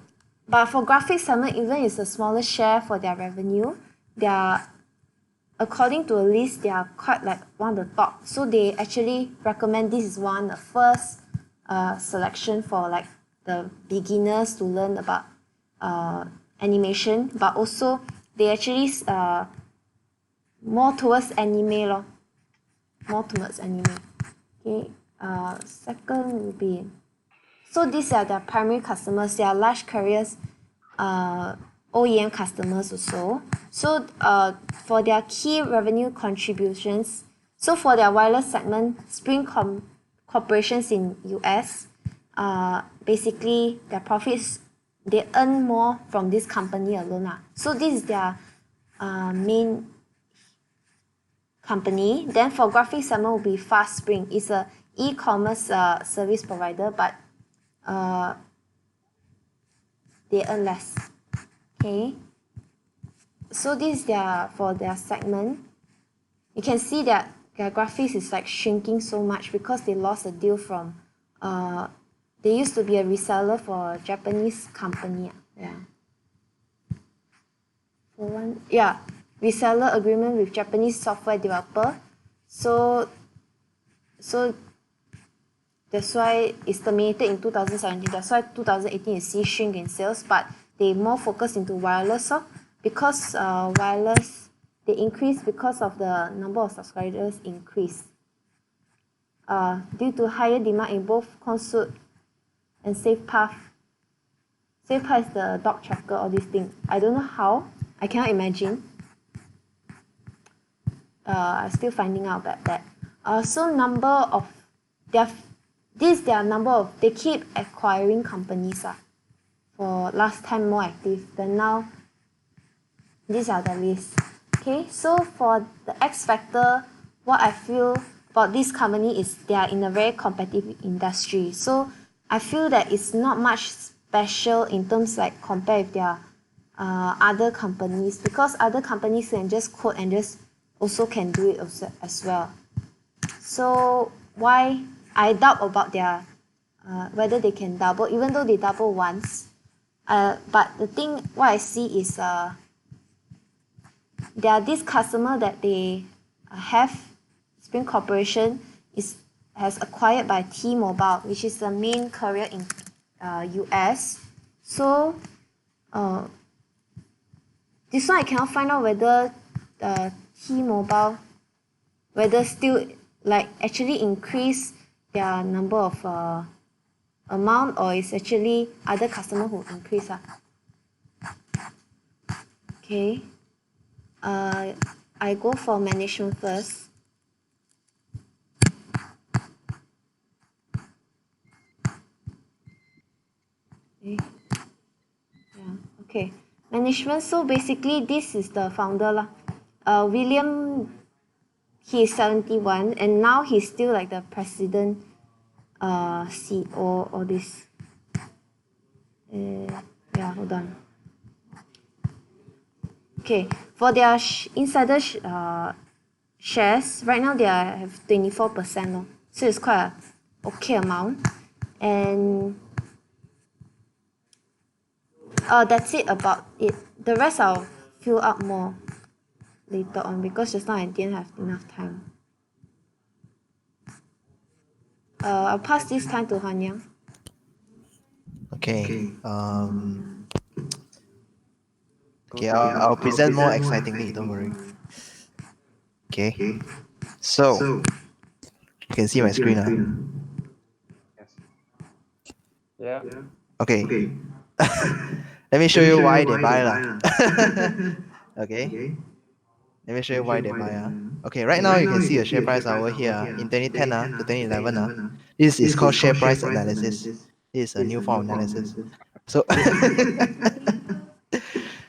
Speaker 8: but for graphic segment, even it's a smaller share for their revenue, their according to a list, they are quite like one of the top. So they actually recommend this is one the first selection for like the beginners to learn about animation, but also they actually more towards anime lor. More towards anime. Okay. Second will be so these are their primary customers. They are large carriers, OEM customers also. So for their key revenue contributions, so for their wireless segment, corporations in US, basically their profits, they earn more from this company alone lah. So this is their main company. Then for graphic segment will be FastSpring. It's a e-commerce service provider, but they earn less. Okay. So this is for their segment. You can see that their graphics is like shrinking so much because they lost a deal from they used to be a reseller for a Japanese company. Yeah. Reseller agreement with Japanese software developer. So that's why it's terminated in 2017. That's why 2018 you see shrink in sales, but they more focus into wireless. Because wireless, they increase because of the number of subscribers increase. Due to higher demand in both console and SafePath. SafePath is the dog tracker, all these things. I don't know how. I cannot imagine. I'm still finding out about that. So number of their number of they keep acquiring companies for last time more active than now. These are the lists. Okay, so for the X factor, what I feel about this company is they are in a very competitive industry. So I feel that it's not much special in terms like compare with their other companies, because other companies can just code and just also can do it also as well. So why I doubt about their whether they can double, even though they double once. But the thing what I see is there are this customer that they have. Spring Corporation has acquired by T-Mobile, which is the main carrier in US. So this one I cannot find out whether T-Mobile whether still like actually increase their number of amount, or is actually other customer who increase. Okay. I go for management first. Okay. Yeah. Okay. Management. So basically, this is the founder lah. William. He is 71, and now he's still like the president, CEO, all this. Yeah. Hold on. Okay. For their insider shares, right now they have 24%. So it's quite a okay amount. And that's it about it. The rest I'll fill up more later on because just now I didn't have enough time. I'll pass this time to Han Yang.
Speaker 7: Okay. Okay, I'll present more excitingly, don't worry. Okay. So you can see my screen.
Speaker 5: Yes.
Speaker 6: Yeah.
Speaker 7: Okay. Let me show you why they buy lah. Okay. Let me show you why they buy. Okay, right now you can see the share price over here in 2010 to 2011. This is called share price analysis. This is a new form of analysis. So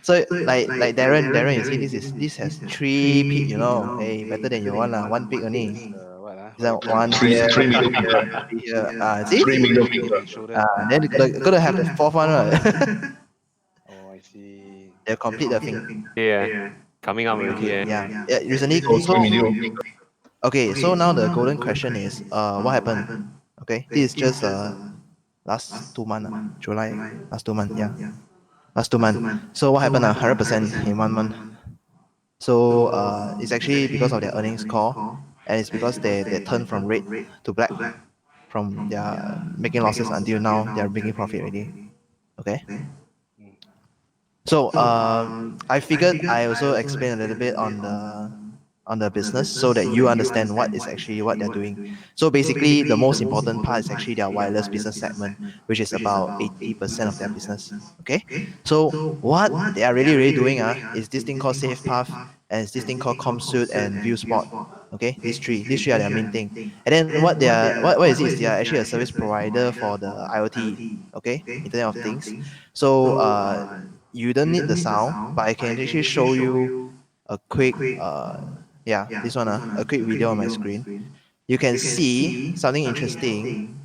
Speaker 7: so like Darren, you see this has three peak, you know. Hey, better than your one lah. One peak only.
Speaker 5: What
Speaker 7: Is that
Speaker 5: you try
Speaker 7: one
Speaker 5: to
Speaker 4: Three
Speaker 7: here,
Speaker 4: three
Speaker 5: say?
Speaker 4: middle
Speaker 7: three here,
Speaker 4: finger.
Speaker 7: three here. See?
Speaker 4: Three middle finger.
Speaker 5: They show that.
Speaker 7: Then gotta have the fourth one, right?
Speaker 5: Oh, I see.
Speaker 7: They complete the thing.
Speaker 1: Yeah, coming up already.
Speaker 7: Yeah. Yeah. Recently,
Speaker 4: Oh,
Speaker 7: so
Speaker 4: three middle finger.
Speaker 7: okay. So now the golden question is, what happened? Okay, this is just last 2 months, July, last 2 months, yeah, last 2 months. So what happened? 100% in 1 month. So it's actually because of their earnings call, and it's because they turned from red to black, from their making losses until now they are making profit already. Okay.
Speaker 5: Mm.
Speaker 7: So I figured I also explain a little bit on the business so that you understand what is actually what they're doing. So basically, the most important part is actually their wireless business segment, which is about 80% of their business. Okay, so what they are really doing is this thing called SafePath, and it's this thing called ComSuite and ViewSpot. Okay, these three are their main thing. And then what is this? They are actually a service provider for the IoT. Okay, Internet of Things. So you don't need the sound, but I can actually show you a quick yeah, this one a quick video on my screen. You can see something interesting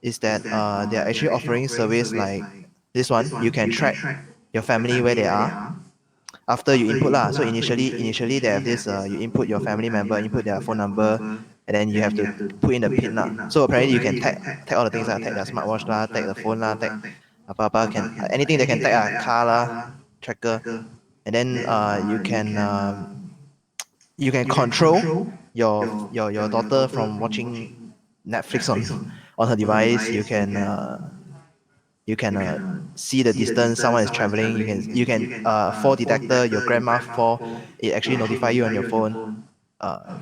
Speaker 7: is that they are actually offering service like this one. You can track your family where they are after you input lah. So initially they have this you input your family member, input their phone number, and then you have to put in the pin lah. So apparently you can tag all the things lah, tag their smartwatch lah, tag the phone lah, tag apa can anything they can tag car lah, tracker, and then you can control your daughter from watching Netflix on her device. You can see the distance someone is traveling. You can fall detector your grandma fall. It actually notify you on your phone.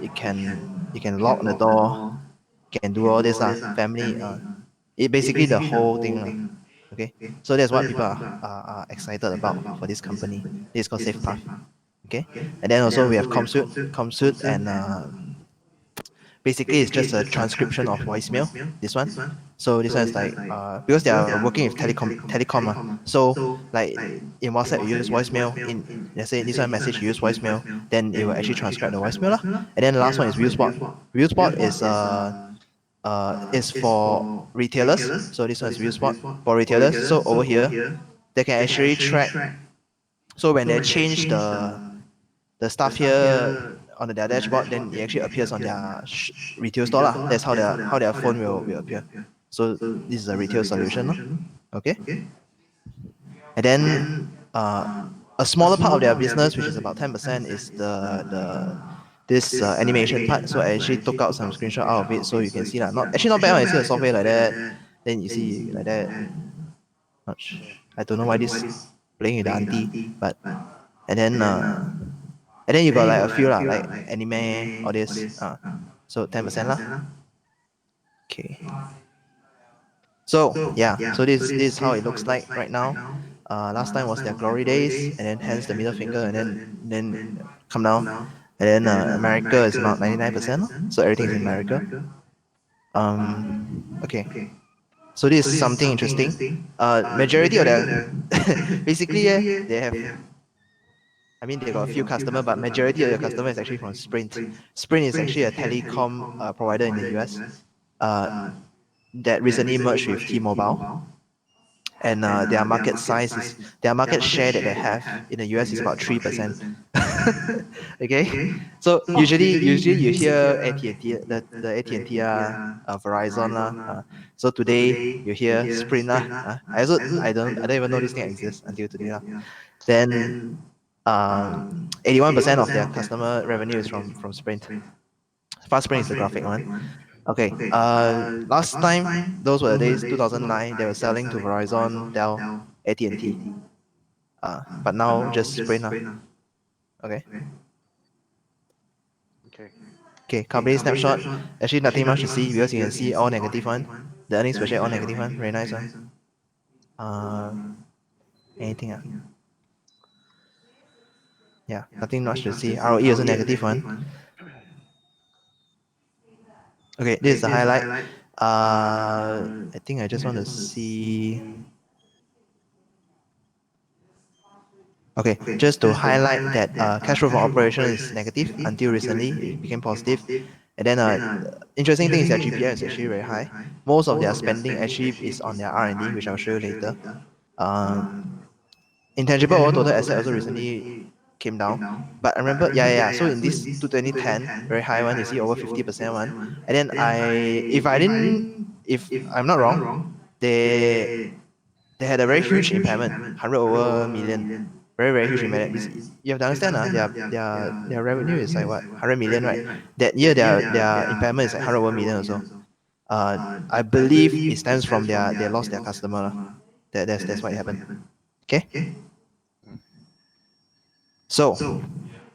Speaker 7: You can lock the door. Can do all this family. It basically the whole thing Okay, so that's what people are excited about for this company. This is called SafePath. Okay, and then also we have ComSuite, and basically it's just a transcription of voicemail. This one, so this one is like because they are working with telecom so like in WhatsApp you use voicemail, in let's say this one message you use voicemail, then it will actually transcribe the voicemail lah. And then the last one is ViewSpot. ViewSpot is for retailers. So this one is ViewSpot for retailers. So over here they can actually track. So when they change the stuff here on their dashboard, then it actually appears on their retail store lah. That's how their phone will appear. So this is a retail solution lah. Okay. And then a smaller part of their business, which is about 10%, is the this animation part. So I actually took out some screenshot out of it so you can see that. Not actually not bad when I see the software like that. Then you see like that. I don't know why this playing with the auntie, but and then you got like a few lah, like anime, all this. So 10% lah. Okay. So yeah, so this is how it looks like right now. Last time was their glory days, and then hence the middle finger, and then come down, and then America is about 99%. So everything is in America. Okay. So this is something interesting. Majority of their basically they have. I mean, they got a few customers, but majority of their customer is actually from Sprint. Sprint is actually a telecom provider in the US that recently merged with T-Mobile, and their market share that they have in the US is about 3%. Okay, so usually you hear AT&T, the AT&T Verizon so today you hear Sprint I don't even know this thing exists until today Then 81% of their customer revenue is from Sprint. Fast Sprint is the graphic one. Okay. Last time, those were the days 2009. They were selling to Verizon, Dell, AT&T. But now just Sprint. Okay.
Speaker 5: Okay.
Speaker 7: Okay, company snapshot. Actually, nothing much to see because you can see all negative one. The earnings per share all negative one. Very nice one. Anything? Yeah, nothing much to see. ROE also negative one. Okay, this is the highlight. I think I just want to see. Okay, just to highlight that cash flow from operation is negative until recently it became positive. And then interesting thing is that GPM is actually very high. Most of their spending actually is on their R&D, which I'll show you later. Intangible or total asset also recently came down. But I remember, yeah. So in this 2010, very high one, you see over 50% one. And then if I'm not wrong, they they had a very huge impairment, 100 over million. Very huge impairment. You have to understand, their revenue is like what, 100 million, right? That year their impairment is like 100 over million also. I believe it stems from they lost their customer. That's what happened. Okay. So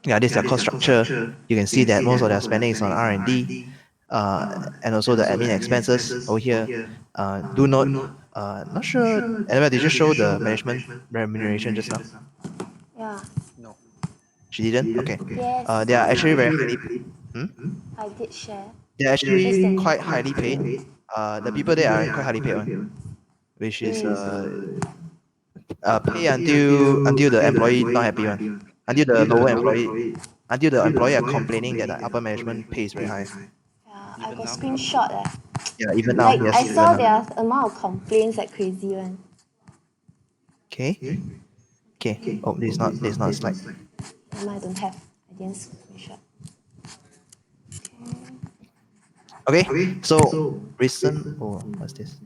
Speaker 7: yeah, this is their cost structure. You can see that most of their spending is on R&D, and also the admin expenses over here. Do note, not sure. Anyway, did you show the management remuneration just now?
Speaker 8: Yeah.
Speaker 5: No.
Speaker 7: She didn't. Okay.
Speaker 8: Yes.
Speaker 7: They are actually very highly.
Speaker 8: I did share.
Speaker 7: They're actually
Speaker 8: Listen.
Speaker 7: quite highly paid. The people there are quite highly paid one, which is pay until the employee not happy one, until the lower employee, until the employee are complaining that the upper management pays very high.
Speaker 8: Yeah, I
Speaker 5: Even
Speaker 8: got
Speaker 5: now?
Speaker 8: screenshot.
Speaker 7: Yeah, even now,
Speaker 8: Like
Speaker 7: yes,
Speaker 8: I
Speaker 7: even
Speaker 8: saw
Speaker 7: now.
Speaker 8: their amount of complaints like crazy one.
Speaker 7: Okay. Oh, this is not a slide.
Speaker 8: I don't have. I didn't screenshot.
Speaker 7: Okay. So recent. Oh, what's this?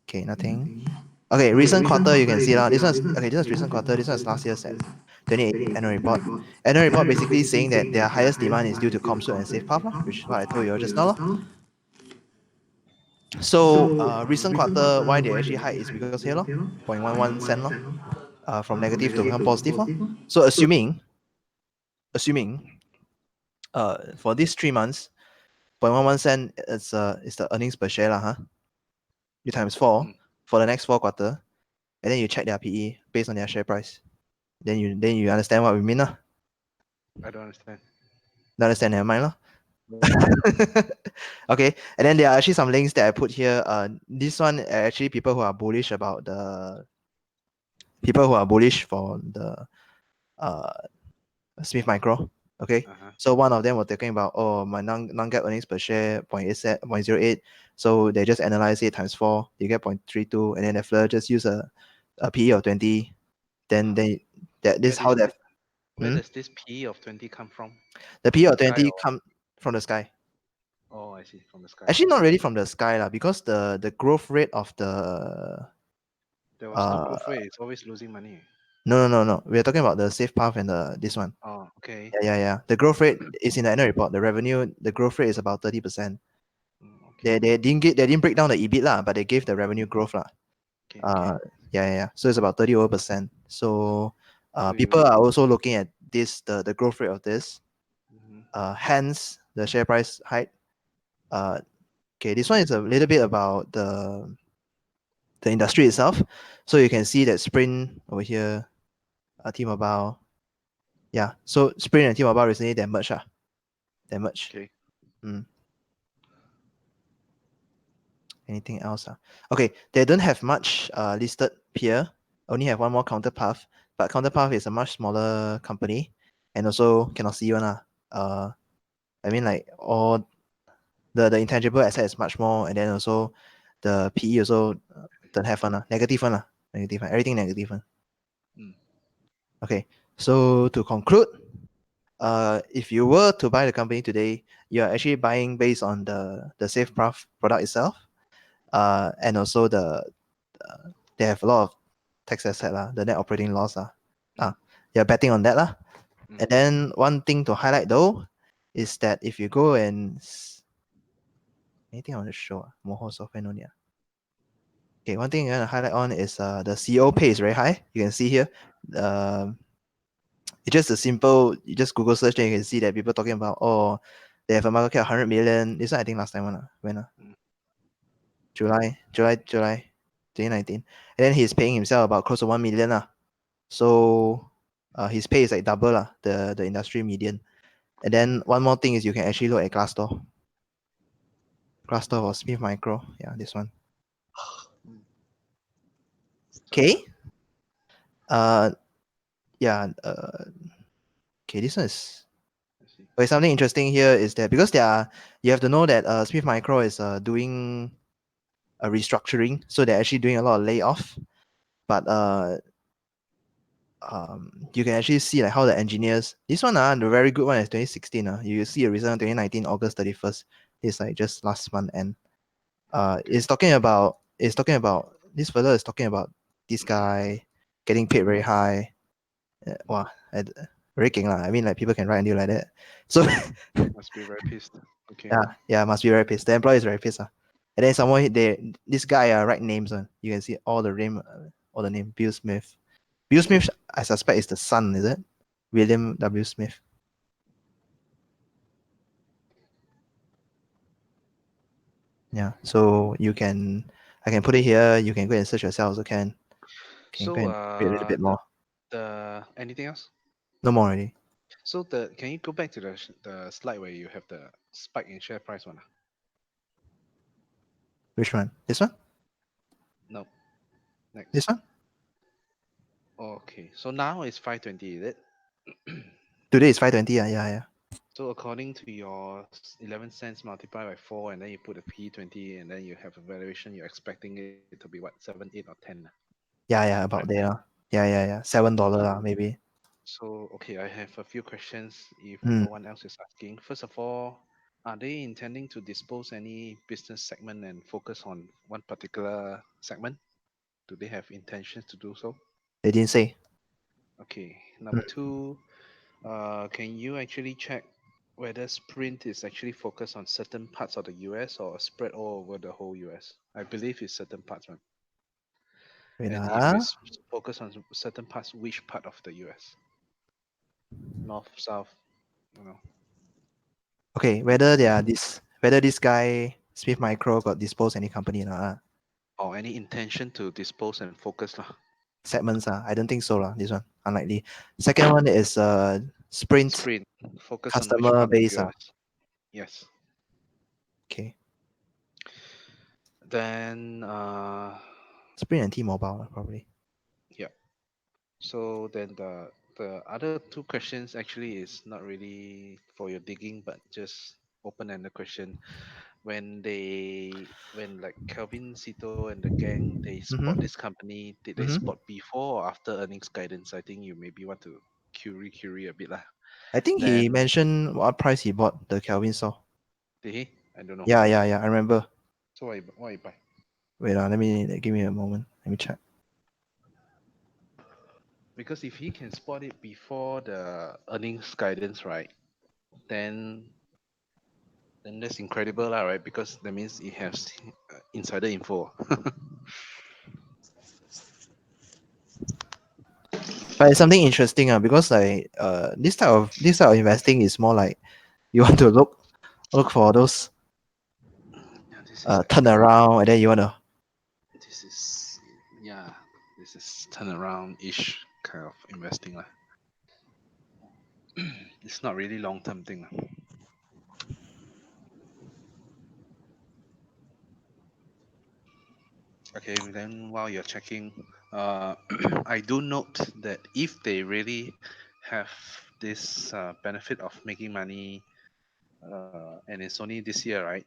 Speaker 7: Okay, nothing. Okay, recent quarter you can see now. This one's okay. This one's recent quarter. This one's last year's at 28 annual report. Annual report basically saying that their highest demand is due to ComSuite and SafePath, which is what I told you just now. So recent quarter, why they actually hike is because here, 0.11 cent, from negative to become positive. So assuming for these 3 months, 0.11 cent is the earnings per share, huh? You times 4 for the next 4 quarter, and then you check their PE based on their share price. Then you understand what we mean, lah.
Speaker 5: I don't understand.
Speaker 7: Don't understand, never mind, lah. Okay, and then there are actually some links that I put here. This one are actually people who are bullish about the people who are bullish for the uh Smith Micro. Okay, so one of them was talking about, oh, my non-GAAP earnings per share 0.08. So they just analyze it times 4, you get 0.32, and then after just use a PE of 20. Then this is how that.
Speaker 5: Where does this PE of 20 come from?
Speaker 7: The PE
Speaker 5: From
Speaker 7: of
Speaker 5: the sky
Speaker 7: 20
Speaker 5: or-
Speaker 7: come from the sky.
Speaker 5: Oh, I see. From the sky.
Speaker 7: Actually, not really from the sky, lah, because the growth rate of the
Speaker 5: There was no growth rate. It's always losing money.
Speaker 7: no. We're talking about the safe path and this one.
Speaker 5: Oh, okay.
Speaker 7: Yeah. The growth rate is in the annual report. The revenue, the growth rate is about 30%.
Speaker 5: Okay.
Speaker 7: They didn't break down the EBIT lah, but they gave the revenue growth lah.
Speaker 5: Okay.
Speaker 7: Yeah. So it's about 30%. So
Speaker 5: So
Speaker 7: people
Speaker 5: you-
Speaker 7: are also looking at this the growth rate of this. Hence the share price hike. Okay, this one is a little bit about the industry itself. So you can see that Sprint over here, T-Mobile. Yeah, so Sprint and T-Mobile recently they merged. They merged.
Speaker 5: Okay.
Speaker 7: Anything else? Okay, they don't have much listed peer. Only have one more Counterpath, but Counterpath is a much smaller company, and also cannot see one. I mean, like, all the intangible asset is much more, and then also the PE also don't have one. Negative one. Negative one. Everything negative one. Okay, so to conclude, if you were to buy the company today, you are actually buying based on the SafePath product itself, and also they have a lot of tax asset the net operating loss you're betting on that And then one thing to highlight though is that if you go and anything I want to show Moho software no need. Okay, one thing I want to highlight on is the CO pay is very high. You can see here, It's just a simple, you just Google search, then you can see that people talking about, oh, they have a market cap of 100 million. This one I think last time one, when July 2019. And then he's paying himself about close to 1 million. So his pay is like double the industry median. And then one more thing is you can actually look at Glassdoor. Glassdoor or Smith Micro. Yeah, this one. Okay. Yeah. Okay, this one is.
Speaker 5: I see.
Speaker 7: Okay, something interesting here is that because you have to know that Smith Micro is doing a restructuring, so they're actually doing a lot of layoff. But you can actually see like how the engineers. This one the very good one is 2016. You see a result 2019 August 31st. It's like just last month, and it's talking about this fella is talking about this guy getting paid very high. Wow, very king lah. I mean, like people can write until like that. So
Speaker 5: Must be very pissed. Okay.
Speaker 7: yeah, must be very pissed. The employee is very pissed. And then someone this guy write names on. You can see all the name. Bill Smith. Bill Smith, I suspect is the son, is it? William W. Smith. Yeah. So I can put it here. You can go and search yourself also can. Can go
Speaker 5: So
Speaker 7: and read a little bit more.
Speaker 5: the anything else?
Speaker 7: No more already.
Speaker 5: So can you go back to the slide where you have the spike in share price one?
Speaker 7: Which one? This one?
Speaker 5: No. Next.
Speaker 7: This one?
Speaker 5: Okay. So now it's 520, is it?
Speaker 7: Today is 520. Yeah.
Speaker 5: So according to your 11 cents multiplied by 4, and then you put a P20, and then you have a valuation, you're expecting it to be what, 7, 8, or 10?
Speaker 7: Yeah, about there. Yeah. $7 maybe.
Speaker 5: So, okay, I have a few questions if
Speaker 7: Mm.
Speaker 5: no one else is asking. First of all, are they intending to dispose any business segment and focus on one particular segment? Do they have intentions to do so?
Speaker 7: They didn't say.
Speaker 5: Okay, number two, can you actually check whether Sprint is actually focused on certain parts of the US or spread all over the whole US? I believe it's certain parts, man.
Speaker 7: Wait,
Speaker 5: And if it's focused on certain parts, which part of the US? North, south, you know.
Speaker 7: Okay, whether this guy Smith Micro got disposed any company or not.
Speaker 5: Or any intention to dispose and focus lah.
Speaker 7: Segments I don't think so this one unlikely. Second one is Sprint
Speaker 5: Sprint focus on which
Speaker 7: customer
Speaker 5: part of
Speaker 7: base
Speaker 5: US? Yes.
Speaker 7: Okay,
Speaker 5: Then
Speaker 7: Sprint and T-Mobile probably.
Speaker 5: yeah. So then the other two questions actually is not really for your digging, but just open-ended question. When like Kelvin Sito and the gang they spot this company, did they spot before or after earnings guidance? I think you maybe want to query a bit lah.
Speaker 7: I think he
Speaker 5: Then
Speaker 7: mentioned what price he bought the Kelvin saw.
Speaker 5: did he? I don't know.
Speaker 7: Yeah, I remember.
Speaker 5: So what you buy?
Speaker 7: Wait, give me a moment. Let me check.
Speaker 5: Because if he can spot it before the earnings guidance, right, then that's incredible, lah, right? Because that means he has insider info.
Speaker 7: But it's something interesting because like this type of investing is more like you want to look for those
Speaker 5: Yeah, this is
Speaker 7: turn
Speaker 5: actually,
Speaker 7: around and then you want to
Speaker 5: this is yeah, this is turnaround ish kind of investing, lah. It's not really long term thing, lah. Okay, then while you're checking, I do note that if they really have this benefit of making money, and it's only this year, right?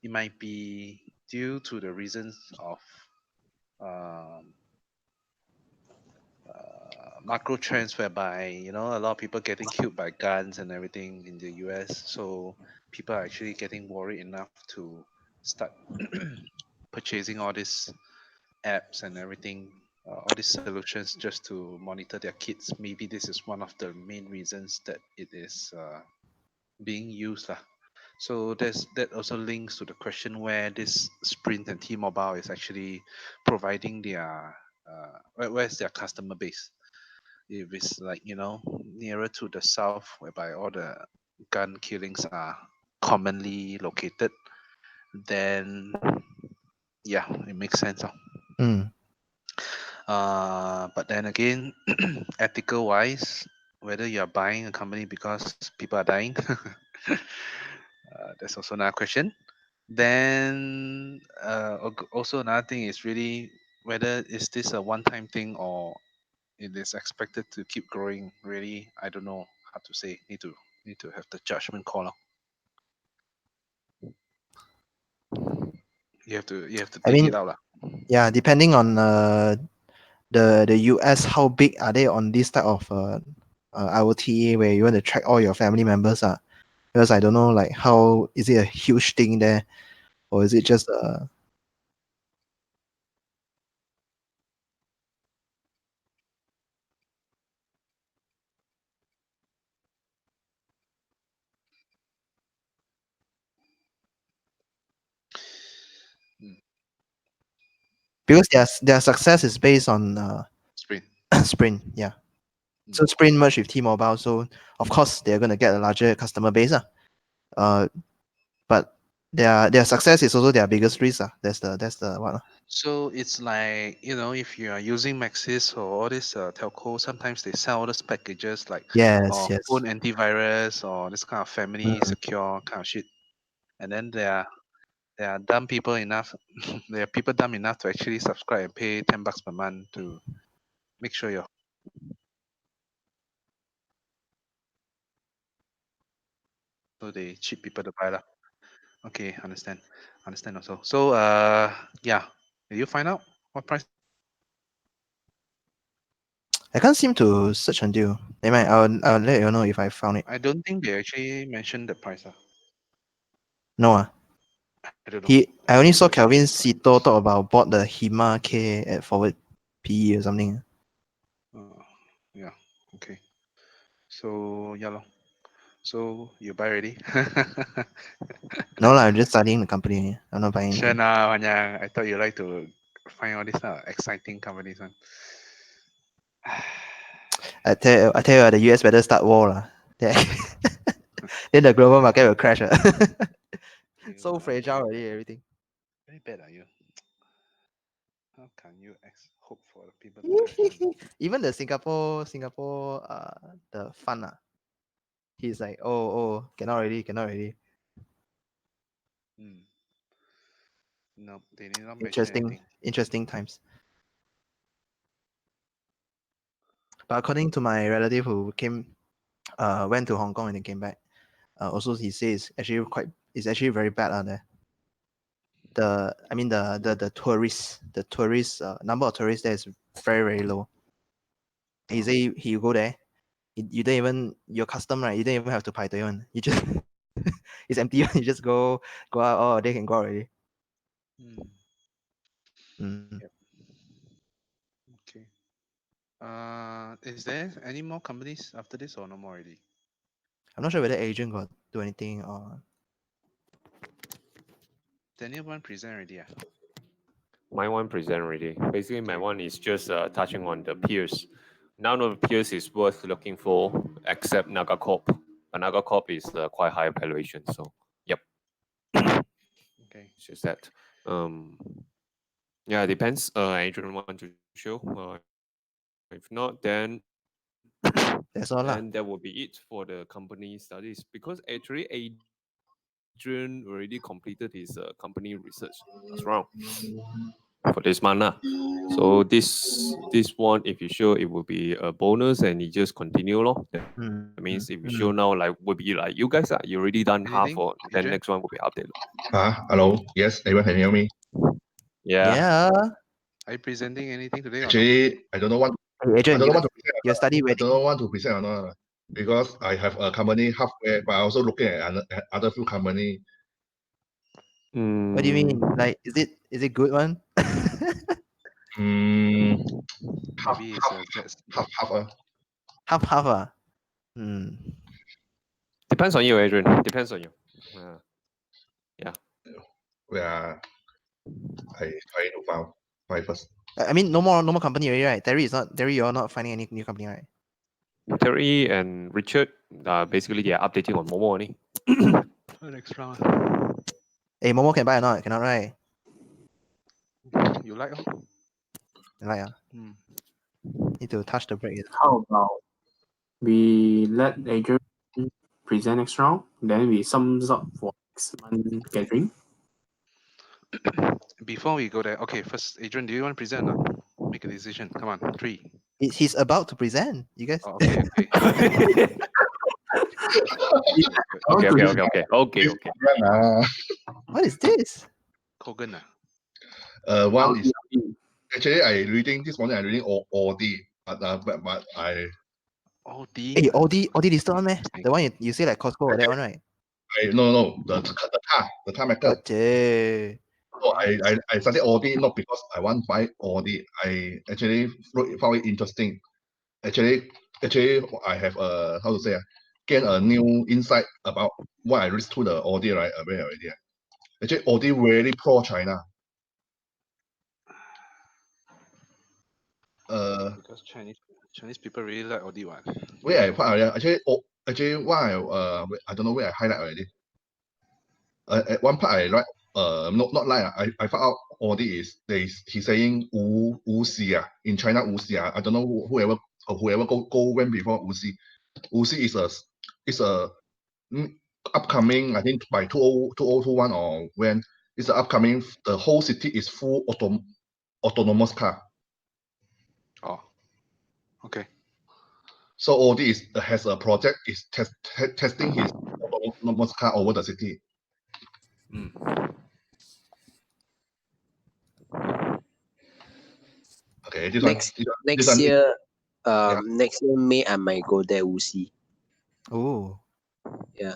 Speaker 5: It might be due to the reasons of um, macro trends whereby a lot of people getting killed by guns and everything in the US. So people are actually getting worried enough to start purchasing all these apps and everything, all these solutions just to monitor their kids. Maybe this is one of the main reasons that it is being used. So that also links to the question where this Sprint and T-Mobile is actually providing their where's their customer base. if it's like nearer to the south, whereby all the gun killings are commonly located, then yeah, it makes sense.
Speaker 7: Mm.
Speaker 5: But then again, ethical wise, whether you are buying a company because people are dying, that's also another question. Then also another thing is really whether is this a one-time thing or it is expected to keep growing. Really, I don't know how to say. Need to have the judgment call. You have to
Speaker 7: I
Speaker 5: take
Speaker 7: mean,
Speaker 5: it out lah.
Speaker 7: yeah, depending on the US, how big are they on this type of IoT where you want to track all your family members? Because I don't know, like, how is it a huge thing there, or is it just
Speaker 5: Mm,
Speaker 7: because their success is based on
Speaker 5: Sprint.
Speaker 7: Sprint, yeah.
Speaker 5: Mm.
Speaker 7: So Sprint merged with T-Mobile, so of course they're gonna get a larger customer base. Uh, but their success is also their biggest risk. That's the what.
Speaker 5: So it's like if you are using Maxis or all these telco, sometimes they sell all these packages like
Speaker 7: Yes,
Speaker 5: phone
Speaker 7: yes.
Speaker 5: antivirus or this kind of family
Speaker 7: Mm.
Speaker 5: secure kind of shit. And then there are dumb people enough. There are people dumb enough to actually subscribe and pay $10 per month to make sure your so they cheat people to buy lah. Okay, understand also. So yeah, did you find out what price?
Speaker 7: I can't seem to search until. Never mind, I'll let you know if I found it.
Speaker 5: I don't think they actually mentioned the price.
Speaker 7: No,
Speaker 5: I don't know.
Speaker 7: I
Speaker 5: I
Speaker 7: only
Speaker 5: don't
Speaker 7: saw
Speaker 5: know if
Speaker 7: Kelvin Sito talk about bought the Hima K at forward PE or something.
Speaker 5: yeah. Okay. So yeah lor. So you buy already?
Speaker 7: No lah, I'm just studying the company. I'm not buying
Speaker 5: Sure
Speaker 7: anything.
Speaker 5: nah, Wanyang. I thought you like to find all these exciting companies one.
Speaker 7: I tell you, the US better start war lah. Then then the global market will crash.
Speaker 5: You
Speaker 7: So
Speaker 5: are
Speaker 7: fragile
Speaker 5: very
Speaker 7: already,
Speaker 5: bad.
Speaker 7: everything.
Speaker 5: Very bad are you? How can you hope for the people to crash one?
Speaker 7: Even the Singapore the fund he's like, oh, cannot already.
Speaker 5: Hmm. No, they did not mention
Speaker 7: Interesting
Speaker 5: anything.
Speaker 7: interesting times. But according to my relative who went to Hong Kong and then came back, also he says it's actually very bad there. I mean the tourists number of tourists there is very very low. He say he go there, you don't even your custom right. You don't even have to pay one. You just it's empty. You just go out. Oh, they can go already.
Speaker 5: Hmm.
Speaker 7: Mm.
Speaker 5: Yep. Okay. Is there any more companies after this or no more already?
Speaker 7: I'm not sure whether agent got do anything or
Speaker 5: Daniel one present already.
Speaker 1: My one present already. Basically, my
Speaker 5: Okay.
Speaker 1: one is just touching on the peers. None of the peers is worth looking for except Nagacorp. But Nagacorp is quite high valuation. So, yep,
Speaker 5: Okay.
Speaker 1: it's just that. Yeah, it depends. Adrian want to show. If not, then then
Speaker 7: that's
Speaker 1: that
Speaker 7: all
Speaker 1: will
Speaker 7: lah.
Speaker 1: be it for the company studies. Because actually, Adrian already completed his company research last round for this month. So this one, if you show, it will be a bonus, and you just continue lor. That means if you show now, like will be like you guys you already done half, or then next one
Speaker 5: Anything,
Speaker 1: will be updated.
Speaker 5: Adrian?
Speaker 4: Hello. Yes, everyone can hear me.
Speaker 1: Yeah.
Speaker 7: Yeah.
Speaker 5: Are you presenting anything today or not?
Speaker 4: Actually, I don't know what
Speaker 7: Hey,
Speaker 4: I
Speaker 7: Adrian,
Speaker 4: don't
Speaker 7: you
Speaker 4: know what to present.
Speaker 7: you study
Speaker 4: I don't
Speaker 7: wedding.
Speaker 4: know what to present or not because I have a company halfway, but I also looking at other few company.
Speaker 7: What do you
Speaker 1: Mm,
Speaker 7: mean? Like, is it good one?
Speaker 4: Mm, half
Speaker 5: Maybe it's
Speaker 4: half
Speaker 5: just
Speaker 4: half half.
Speaker 7: Half half Hmm.
Speaker 1: depends on you, Adrian. Depends on you. Yeah.
Speaker 4: Where I trying to find first.
Speaker 7: I mean, no more company already, right? Terry, you're not finding any new company, right?
Speaker 1: Terry and Richard, basically they are updating on Momo only.
Speaker 5: An extra.
Speaker 7: Hey, Momo can buy or not? Cannot, right?
Speaker 5: You like? Oh?
Speaker 7: Like,
Speaker 5: Hmm.
Speaker 7: need to touch the brake.
Speaker 3: How about we let Adrian present next round, then we sums up for next month gathering.
Speaker 5: Before we go there, okay, first, Adrian, do you want to present or not? Make a decision. Come on, 3.
Speaker 7: He's about to present. You guys.
Speaker 5: Oh, okay, okay.
Speaker 1: Okay.
Speaker 4: This one,
Speaker 7: What is this?
Speaker 5: Kogan.
Speaker 4: one is actually I reading this morning. I reading Audi, but I
Speaker 5: Oh, D.
Speaker 7: Hey, Audi listed one meh? The one you say like Costco or that one, right?
Speaker 4: no the car maker.
Speaker 7: Okay.
Speaker 4: So I started Audi not because I want to buy Audi. I actually found it interesting. Actually I have how to say gain a new insight about what I read through the Audi right away already. Actually Audi really pro China.
Speaker 5: Because Chinese people really like Audi one.
Speaker 4: Where I part actually why I don't know where I highlight already. At one part I like not like I found out Audi is he's saying Wu Xi in China Wu Xi I don't know whoever go went before Wu Xi. Wu Xi is a upcoming I think by 2021 or when it's the upcoming the whole city is full autonomous car.
Speaker 5: Oh, okay.
Speaker 4: So Audi has a project is testing his autonomous car over the city. Okay, this
Speaker 2: Next
Speaker 4: one,
Speaker 2: year,
Speaker 4: yeah.
Speaker 2: next year May I might go there. We'll see.
Speaker 7: Oh.
Speaker 2: Yeah.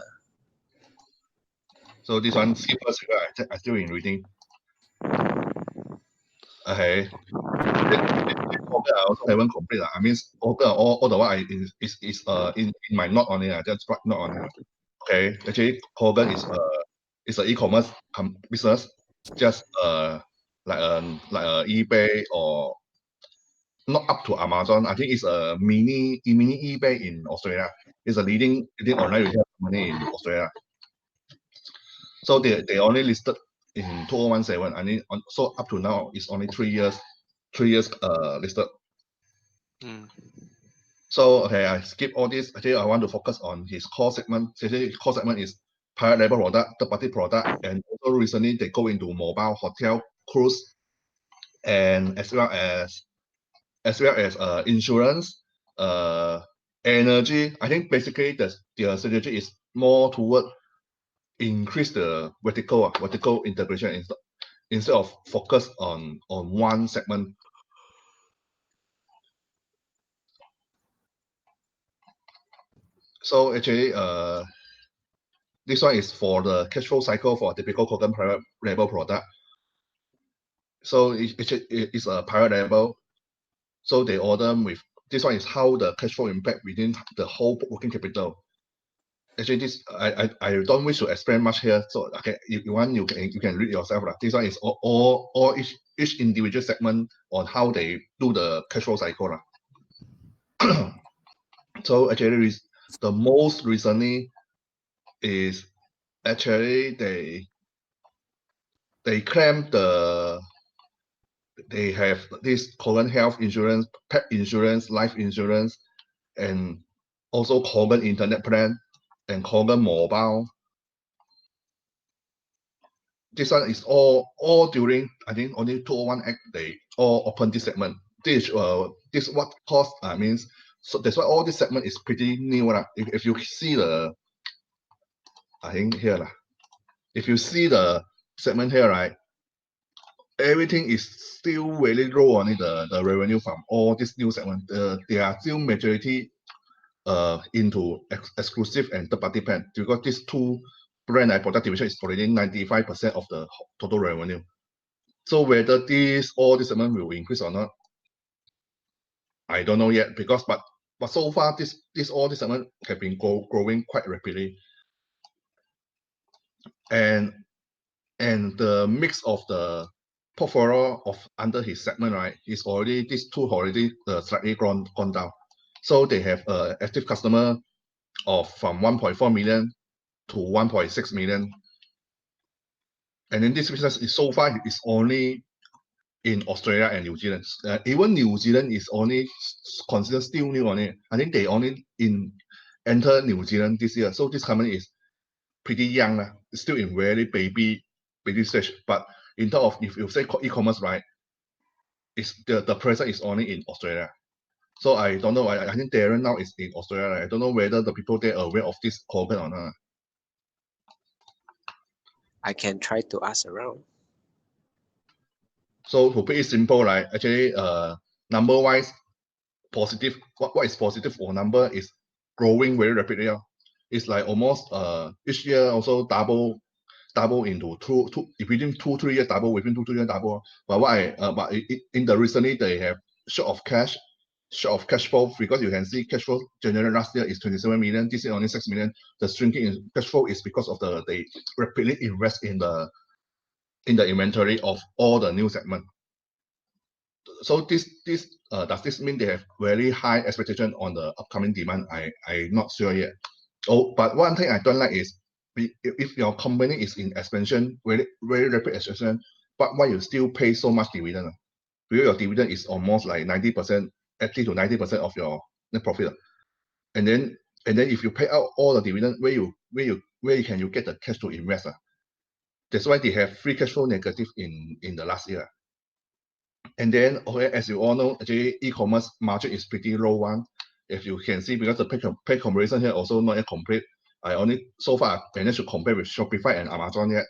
Speaker 4: So this one skip first. I still in reading. Okay. I also haven't complete. I mean, all the one is in my note on it. I just write note on it. Okay. Actually, Hogan is a e-commerce business, just like a eBay or not up to Amazon. I think it's a mini eBay in Australia. It's a leading online retail company in Australia. So they only listed in 2017. I mean, so up to now it's only 3 years listed. So okay, I skip all this. Actually, I want to focus on his core segment. His core segment is private label product, third-party product, and also recently they go into mobile, hotel, cruise, and as well as insurance, energy. I think basically their strategy is more toward increase the vertical integration instead of focus on one segment. So actually, this one is for the cash flow cycle for a typical Kogan private label product. So it's a private label. So they order with this one is how the cash flow impact within the whole working capital. Actually, this I don't wish to explain much here. So okay, if you want, you can read yourself. This one is all each individual segment on how they do the cash flow cycle. So actually, the most recently is actually they claim they have this Kogan health insurance, pet insurance, life insurance, and also Kogan internet plan and Kogan mobile. This one is all during I think only 201 Act they all open this segment. This what cost means. So that's why all this segment is pretty new. If you see the I think here if you see the segment here, right, everything is still very low on it, the revenue from all this new segment. They are still majority into exclusive and third-party plan because these two brand and product division is already 95% of the total revenue. So whether all this segment will increase or not, I don't know yet because but so far all this segment have been growing quite rapidly. And the mix of the portfolio of under his segment, right, is already these two already slightly gone down. So they have active customer of from 1.4 million to 1.6 million. And then this business is so far is only in Australia and New Zealand. Even New Zealand is only considered still new on it. I think they only enter New Zealand this year. So this company is pretty young, it's still in very baby stage. But in terms of if you say e-commerce, right, it's the presence is only in Australia. So I don't know. I think Darren now is in Australia. Right? I don't know whether the people there are aware of this Corbin or not.
Speaker 2: I can try to ask around.
Speaker 4: So to put it simple, right? Actually, number wise, positive. What is positive for number is growing very rapidly. It's like almost each year also double into two within 2-3 years double within 2-3 years double. But what I but in the recently they have short of cash flow because you can see cash flow generated last year is 27 million. This year only 6 million. The shrinking in cash flow is because of they rapidly invest in the inventory of all the new segment. So this does this mean they have very high expectation on the upcoming demand? I'm not sure yet. Oh, but one thing I don't like is if your company is in expansion, very rapid expansion, but why you still pay so much dividend? Because your dividend is almost like 90%, 80 to 90% of your net profit. And then if you pay out all the dividend, where can you get the cash to invest? That's why they have free cash flow negative in the last year. And then, okay, as you all know, actually e-commerce margin is pretty low one. If you can see, because the pay comparison here also not yet complete. I only so far managed to compare with Shopify and Amazon yet.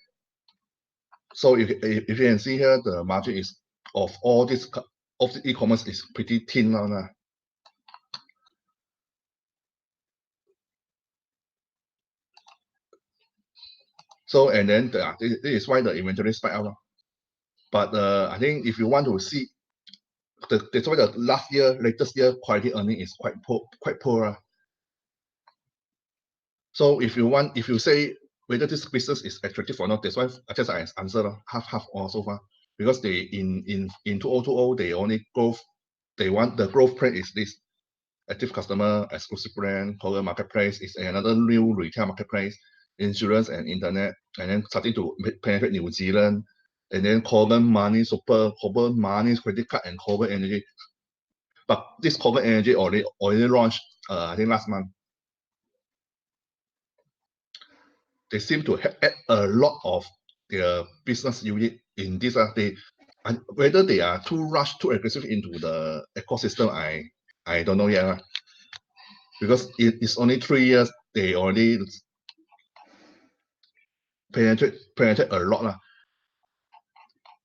Speaker 4: So if you can see here, the margin is of all this of the e-commerce is pretty thin now. So and then this is why the inventory spike out. But I think if you want to see that's why the latest year quality earning is quite poor. So if you say whether this business is attractive or not, that's why I answer half or so far. Because they in 2020 they only growth they want the growth plan is this active customer, exclusive brand, Korean marketplace is another new retail marketplace, insurance and internet, and then starting to penetrate New Zealand, and then Korean money, Korean money, credit card, and Korean energy. But this Korean energy already launched, I think last month. They seem to add a lot of their business unit in this. Whether they are too aggressive into the ecosystem, I don't know yet. Because it's only 3 years, they already penetrate a lot.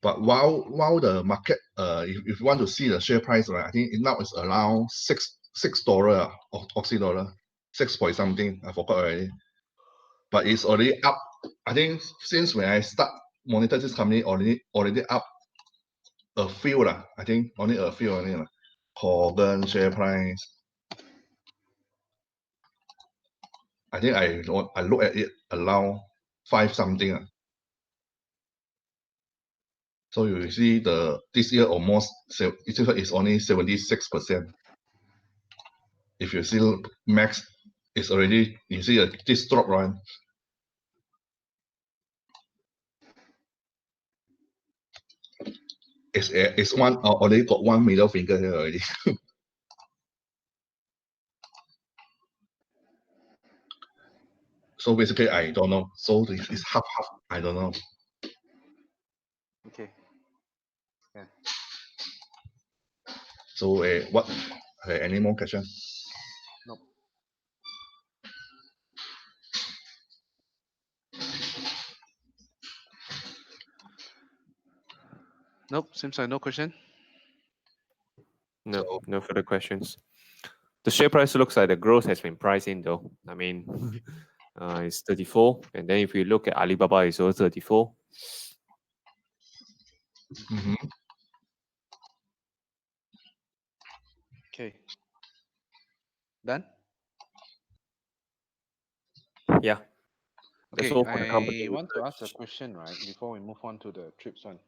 Speaker 4: But while the market, if you want to see the share price, right, I think now it's around $6 Aussie dollar, 6 point something. I forgot already. But it's already up. I think since when I start monitor this company, already up a few lah. I think only a few only lah. Kogan share price. I think I look at it around 5 something. So you see this year almost it's only 76%. If you see max, it's already you see this drop, right? It's one already got one middle finger here already. So basically, I don't know. So it's half. I don't know.
Speaker 5: Okay. Yeah.
Speaker 4: So what? Any more questions?
Speaker 5: Nope. Nope. Seems like no question.
Speaker 1: No,
Speaker 4: So-
Speaker 1: no further questions. The share price looks like the growth has been priced in though. I mean, it's 34, and then if you look at Alibaba, it's also 34.
Speaker 4: Mhm.
Speaker 5: Okay. Done?
Speaker 1: Yeah, that's
Speaker 5: Okay,
Speaker 1: all for the company
Speaker 5: I want to ask a
Speaker 1: research.
Speaker 5: question, right, before we move on to the trips one.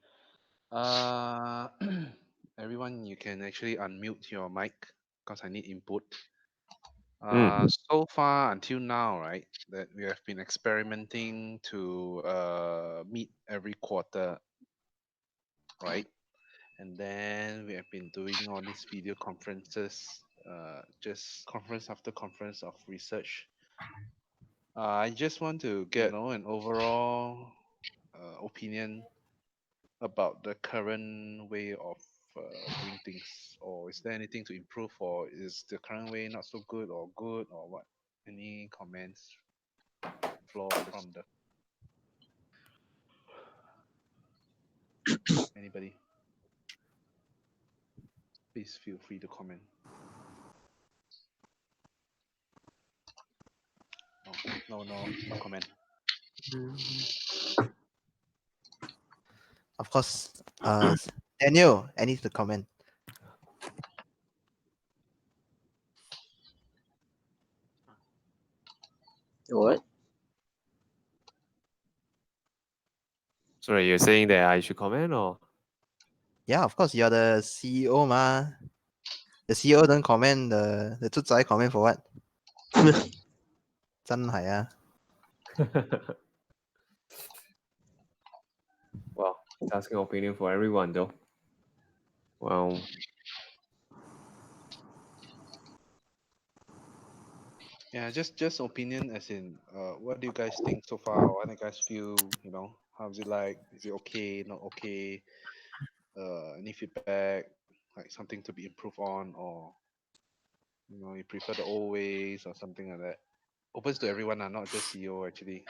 Speaker 5: Everyone, you can actually unmute your mic because I need input. So far until now, right, that we have been experimenting to meet every quarter, right? And then we have been doing all these video conferences, just conference after conference of research. I just want to get an overall opinion about the current way of doing things, or is there anything to improve, or is the current way not so good or what? Any comments floor from the anybody? Please feel free to comment. No comment.
Speaker 7: Of course, Daniel, I need to comment.
Speaker 2: What?
Speaker 1: Sorry, you're saying that I should comment or?
Speaker 7: Yeah, of course, you're the CEO, ma. The CEO don't comment, the 猪仔 comment for what? 真係啊.
Speaker 1: Well, it's asking opinion for everyone though. Well,
Speaker 5: Yeah, just opinion as in what do you guys think so far? What do you guys feel, how's it like? Is it okay, not okay? Any feedback, like something to be improved on, or you prefer the old ways or something like that? Opens to everyone, not just CEO actually.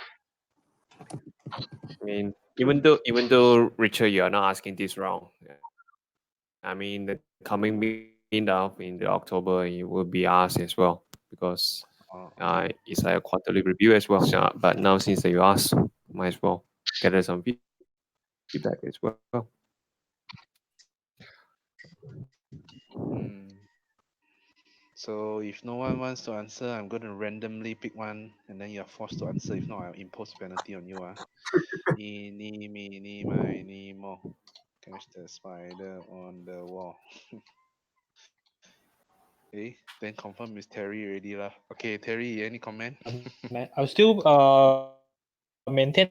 Speaker 1: I mean, even though Richard, you are not asking this wrong. I mean, the coming meetup in the October, it will be asked as well because
Speaker 5: Okay.
Speaker 1: it's like a quarterly review as well. So, but now since you asked, might as well get some feedback as well.
Speaker 5: So if no one wants to answer, I'm going to randomly pick one, and then you're forced to answer. If not, I'll impose penalty on you. Eeny, meeny, miny, mo. Catch the spider on the wall. Okay, then confirm is Terry already lah. Okay, Terry, any comment?
Speaker 6: I'll still maintain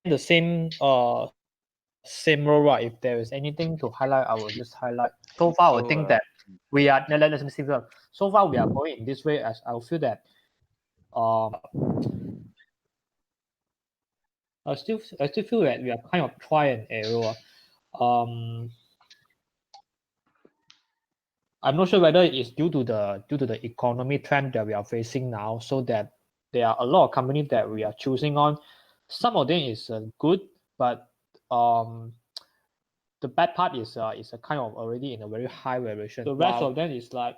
Speaker 6: the same role, right? If there is anything to highlight, I will just highlight. So far, I think that we are. Let me see. So far, we are going in this way. As I feel that, I still feel that we are kind of try and error. I'm not sure whether it's due to the economy trend that we are facing now, so that there are a lot of companies that we are choosing on. Some of them is good, but the bad part is a kind of already in a very high variation. The rest of them is like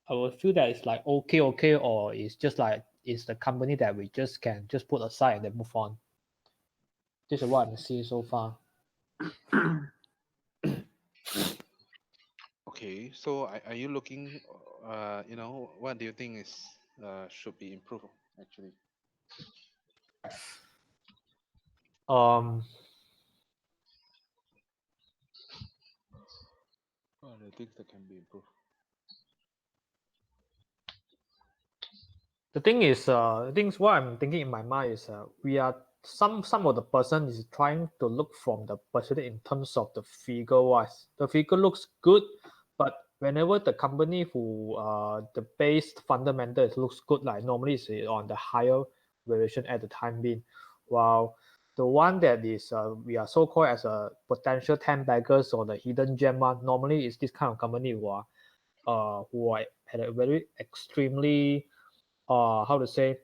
Speaker 6: I will feel that it's like okay, or it's just like it's the company that we just can just put aside and then move on. This is what I'm seeing so far.
Speaker 5: Okay, so are you looking? What do you think is should be improved actually? What are the things that can be improved?
Speaker 6: The thing is, what I'm thinking in my mind is, we are some of the person is trying to look from the percentage in terms of the figure wise. The figure looks good, but whenever the company who the base fundamentals looks good, like normally it's on the higher variation at the time being, while the one that is we are so called as a potential 10 baggers or the hidden gem one, normally is this kind of company who are at a very extremely how to say,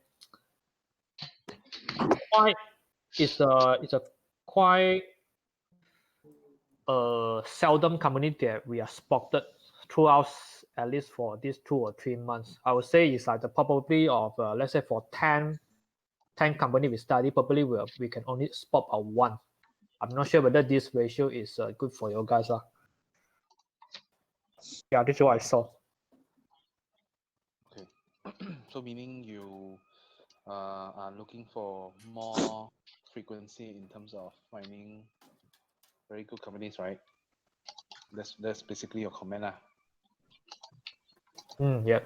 Speaker 6: quite it's a quite seldom company that we are spotted throughout, at least for these 2 or 3 months. I would say it's like the probability of let's say for 10 company we study, probably we can only spot a one. I'm not sure whether this ratio is good for you guys. Yeah, this is what I saw.
Speaker 5: Okay, so meaning you are looking for more frequency in terms of finding very good companies, right? That's basically your comment lah.
Speaker 6: Yeah.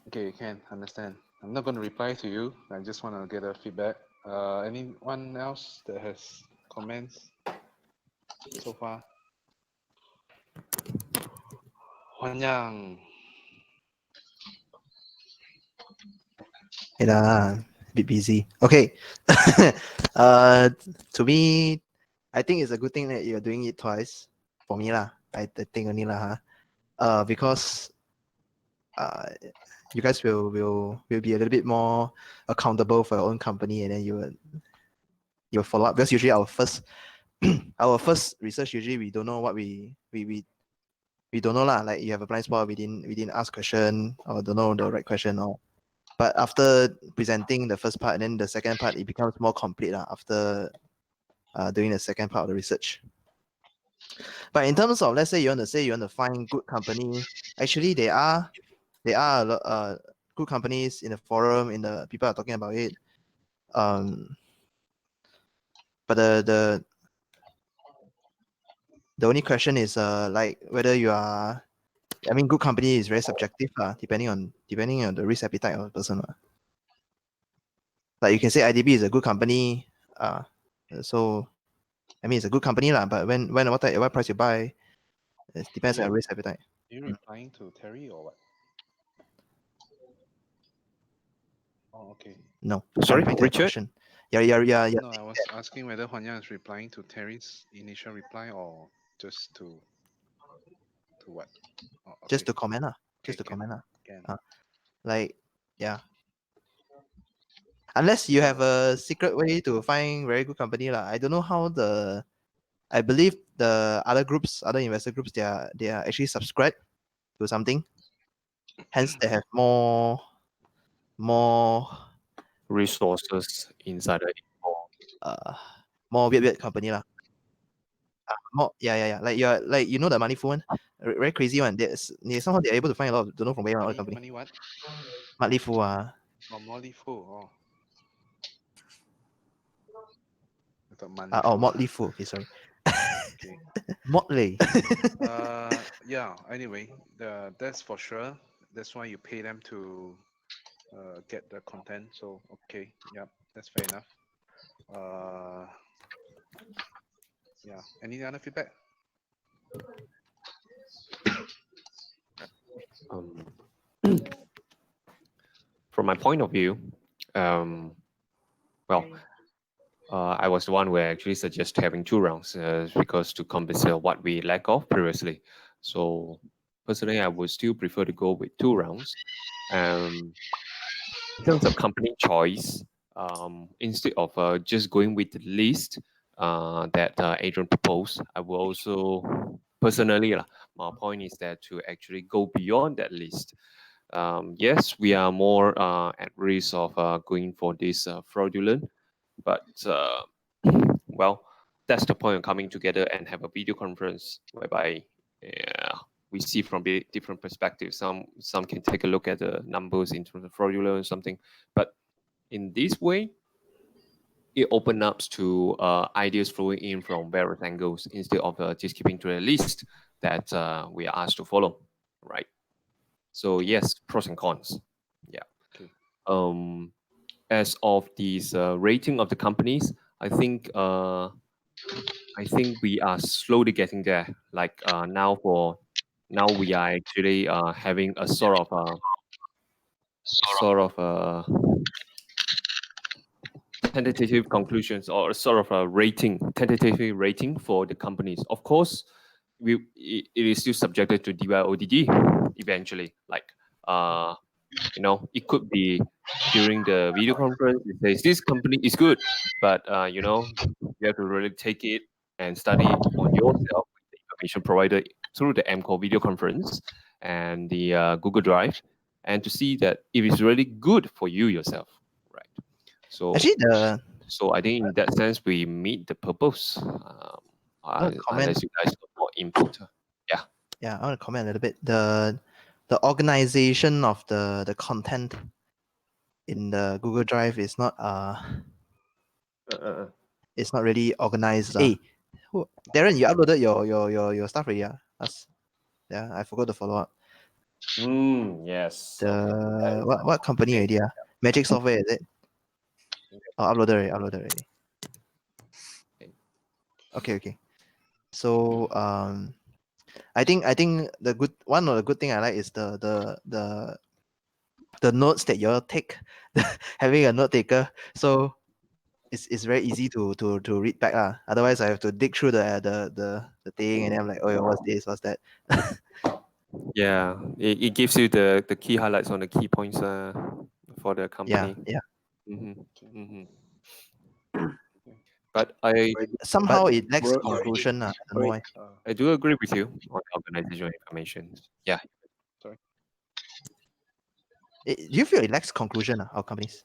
Speaker 5: Okay, can understand. I'm not going to reply to you. I just want to get a feedback. Anyone else that has comments so far? Huan Yang.
Speaker 7: Hey lah, bit busy. Okay. To me, I think it's a good thing that you're doing it twice. For me lah, I think only lah. Because you guys will be a little bit more accountable for your own company, and then you'll follow up. Because usually our first our first research, usually we don't know what we don't know lah. Like you have a blind spot, we didn't ask question or don't know the right question or. But after presenting the first part and then the second part, it becomes more complete after doing the second part of the research. But in terms of, let's say you want to find good company, actually there are a lot, good companies in the forum, in the people are talking about it. But the only question is like whether you are. I mean, good company is very subjective, depending on the risk appetite of the person. Like you can say IDB is a good company, so I mean it's a good company lah. But what price you buy, it depends on your risk appetite.
Speaker 5: Are you replying to Terry or what? Oh, okay.
Speaker 7: No,
Speaker 1: Sorry,
Speaker 7: I'm replying to the
Speaker 1: Richard?
Speaker 7: question. Yeah.
Speaker 5: No, I was asking whether Huan Yang is replying to Terry's initial reply or just to what? Oh, okay.
Speaker 7: Just to comment lah.
Speaker 5: Okay,
Speaker 7: Just to
Speaker 5: can.
Speaker 7: comment lah.
Speaker 5: Can.
Speaker 7: Like yeah. Unless you have a secret way to find very good company lah. I don't know how I believe the other groups, other investor groups, they are actually subscribed to something. Hence, they have more
Speaker 1: Resources, insider info.
Speaker 7: more weird company lah. More yeah. Like you know the money fool one, very crazy one. Somehow they're able to find a lot of don't know from where one company.
Speaker 5: Money what?
Speaker 7: Money fool
Speaker 5: Oh, Molly Fu. Oh. I thought Money
Speaker 7: oh
Speaker 5: Fu.
Speaker 7: Motley Fool. Okay, sorry.
Speaker 5: Okay.
Speaker 7: Motley.
Speaker 5: Yeah. Anyway, that's for sure. That's why you pay them to get the content. So okay, yeah, that's fair enough. Yeah. Any other feedback?
Speaker 1: Um, from my point of view, well, I was the one who actually suggest having 2 rounds because to compensate what we lack of previously. So personally, I would still prefer to go with 2 rounds. In terms of company choice, instead of just going with the list that Adrian proposed, I will also personally, my point is that to actually go beyond that list. Yes, we are more at risk of going for this fraudulent, but well, that's the point of coming together and have a video conference whereby we see from different perspectives. Some can take a look at the numbers in terms of fraudulent or something, but in this way, it opens up to ideas flowing in from various angles instead of just keeping to the list that we are asked to follow, right? So yes, pros and cons. Yeah.
Speaker 5: Okay.
Speaker 1: As of these rating of the companies, I think we are slowly getting there. Like now we are actually having a sort of tentative conclusions or a sort of a tentative rating for the companies. Of course, it is still subjected to DYODD eventually. Like it could be during the video conference, it says this company is good, but you have to really take it and study on yourself the information provided through the MCall video conference and the Google Drive, and to see that it is really good for you yourself, right? So
Speaker 7: Actually,
Speaker 1: I think in that sense we meet the purpose. Unless you guys got more input. Yeah.
Speaker 7: Yeah, I want to comment a little bit. The organization of the content in the Google Drive is not it's not really organized. Hey, Darren, you uploaded your stuff already? Yeah, I forgot to follow up.
Speaker 1: Yes.
Speaker 7: The
Speaker 1: That is
Speaker 7: what company
Speaker 1: okay.
Speaker 7: idea? Magic Software, is it? Oh, uploaded already. Okay. So I think the good one of the good thing I like is the notes that you all take, having a note taker. So it's very easy to read back. Otherwise I have to dig through the thing and then I'm like, oh, what's this? What's that?
Speaker 1: Yeah, it gives you the key highlights on the key points for the company.
Speaker 7: Yeah.
Speaker 1: Mm-hmm.
Speaker 5: Okay.
Speaker 1: Mm-hmm. But I
Speaker 7: Somehow
Speaker 1: but
Speaker 7: it lacks
Speaker 2: Work
Speaker 7: conclusion. I don't know
Speaker 2: already.
Speaker 7: why.
Speaker 1: I do agree with you on organizational information. Yeah.
Speaker 5: Sorry.
Speaker 7: Do you feel it lacks conclusion, our companies?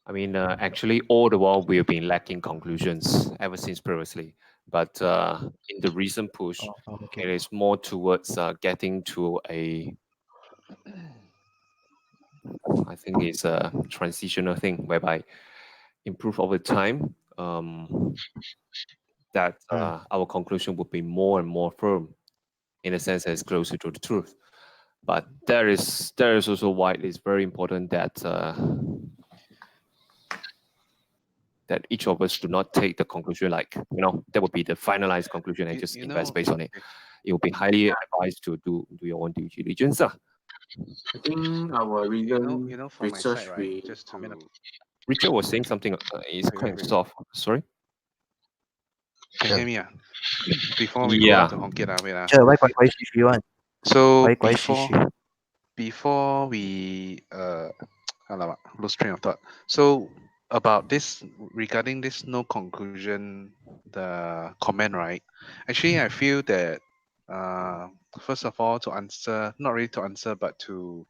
Speaker 1: I mean, actually, all the while we've been lacking conclusions ever since previously. But in the recent push,
Speaker 7: Okay.
Speaker 1: it is more towards getting to I think it's a transitional thing whereby improve over time. That our conclusion would be more and more firm, in a sense, as closer to the truth. But there is also why it is very important that each of us do not take the conclusion like, that would be the finalized conclusion and
Speaker 5: You,
Speaker 1: just
Speaker 5: you
Speaker 1: invest
Speaker 5: know,
Speaker 1: based on it.
Speaker 5: okay,
Speaker 1: It will be highly advised to do your own due diligence.
Speaker 3: I think our recent
Speaker 5: from my side,
Speaker 3: research
Speaker 5: right?
Speaker 3: we
Speaker 5: Just to
Speaker 1: Richard was saying something is
Speaker 5: wait, wait,
Speaker 1: quite
Speaker 5: wait.
Speaker 1: soft. Sorry.
Speaker 5: Can you hear me? Before we go on
Speaker 1: Yeah.
Speaker 5: to Hongkiet, wait.
Speaker 7: Sure, why she want?
Speaker 5: So
Speaker 7: Why she?
Speaker 5: before we alamak, lose train of thought. So about this regarding this no conclusion, the comment, right? Actually, I feel that first of all, to answer, not really to answer, but to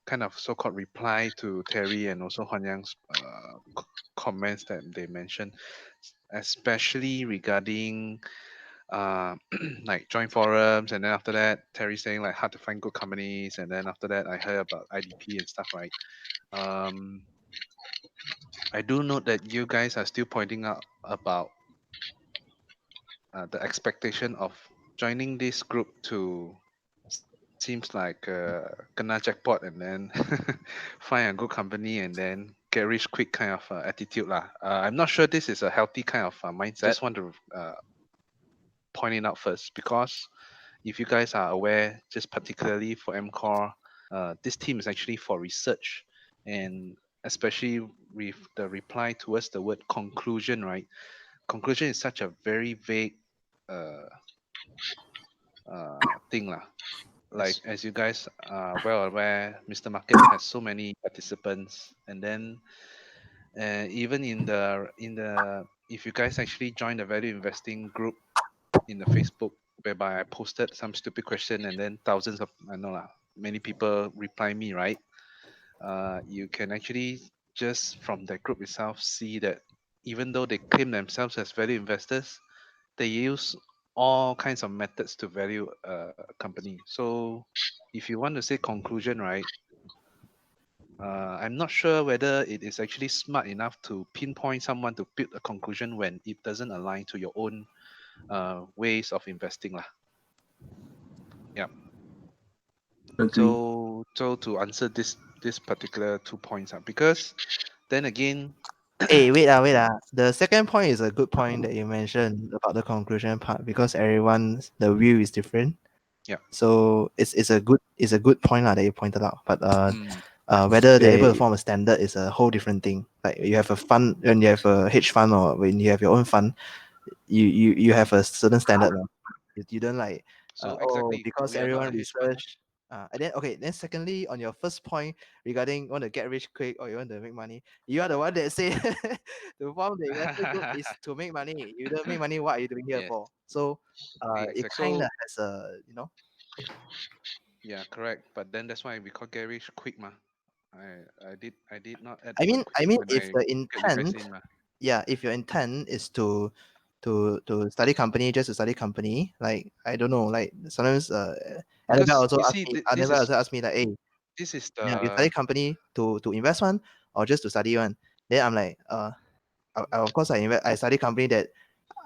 Speaker 5: kind of so-called reply to Terry and also Huan Yang's comments that they mentioned, especially regarding like join forums, and then after that Terry saying like hard to find good companies, and then after that I heard about IDP and stuff, right? um I do note that you guys are still pointing out about the expectation of joining this group to seems like kena jackpot and then find a good company and then get rich quick kind of attitude lah. I'm not sure this is a healthy kind of mindset. Just want to point it out first, because if you guys are aware, just particularly for MCore, this team is actually for research, and especially with the reply towards the word conclusion, right? Conclusion is such a very vague uh, thing lah. Like as you guys are well aware, Mr. Market has so many participants, and then even in the if you guys actually join the value investing group in the Facebook, whereby I posted some stupid question and then thousands of, I know lah, many people reply me, right? You can actually just from that group itself see that even though they claim themselves as value investors, they use all kinds of methods to value a company. So if you want to say conclusion, right? I'm not sure whether it is actually smart enough to pinpoint someone to build a conclusion when it doesn't align to your own ways of investing lah. Yeah.
Speaker 3: agree.
Speaker 5: So to answer this particular 2 points, because then again,
Speaker 7: Hey, wait. The second point is a good point that you mentioned about the conclusion part, because everyone's the view is different.
Speaker 5: yeah,
Speaker 7: So it's a good point that you pointed out. But
Speaker 5: mm,
Speaker 7: whether they're able to form a standard is a whole different thing. Like you have a fund, when you have a hedge fund or when you have your own fund, you have a certain standard. You don't like
Speaker 5: so exactly
Speaker 7: because
Speaker 5: we are not
Speaker 7: everyone
Speaker 5: a hedge fund.
Speaker 7: research. And then okay, then secondly, on your first point regarding want to get rich quick or you want to make money, you are the one that say to form the investor group is to make money. You don't make money, what are you doing here
Speaker 5: Yes,
Speaker 7: for? So it
Speaker 5: exactly.
Speaker 7: kind of
Speaker 5: So
Speaker 7: has a
Speaker 5: yeah, correct. But then that's why we call get rich quick, ma. I did not add
Speaker 7: I
Speaker 5: the word
Speaker 7: mean,
Speaker 5: quick when
Speaker 7: if
Speaker 5: I
Speaker 7: the
Speaker 5: get you guys
Speaker 7: intent,
Speaker 5: in, ma.
Speaker 7: yeah, if your intent is to study company just to study company, like I don't know, like sometimes
Speaker 5: Because you see,
Speaker 7: Annabelle also ask me like, hey,
Speaker 5: this is
Speaker 7: yeah, you study
Speaker 5: the
Speaker 7: company to invest one or just to study one? Then I'm like, of course I study company that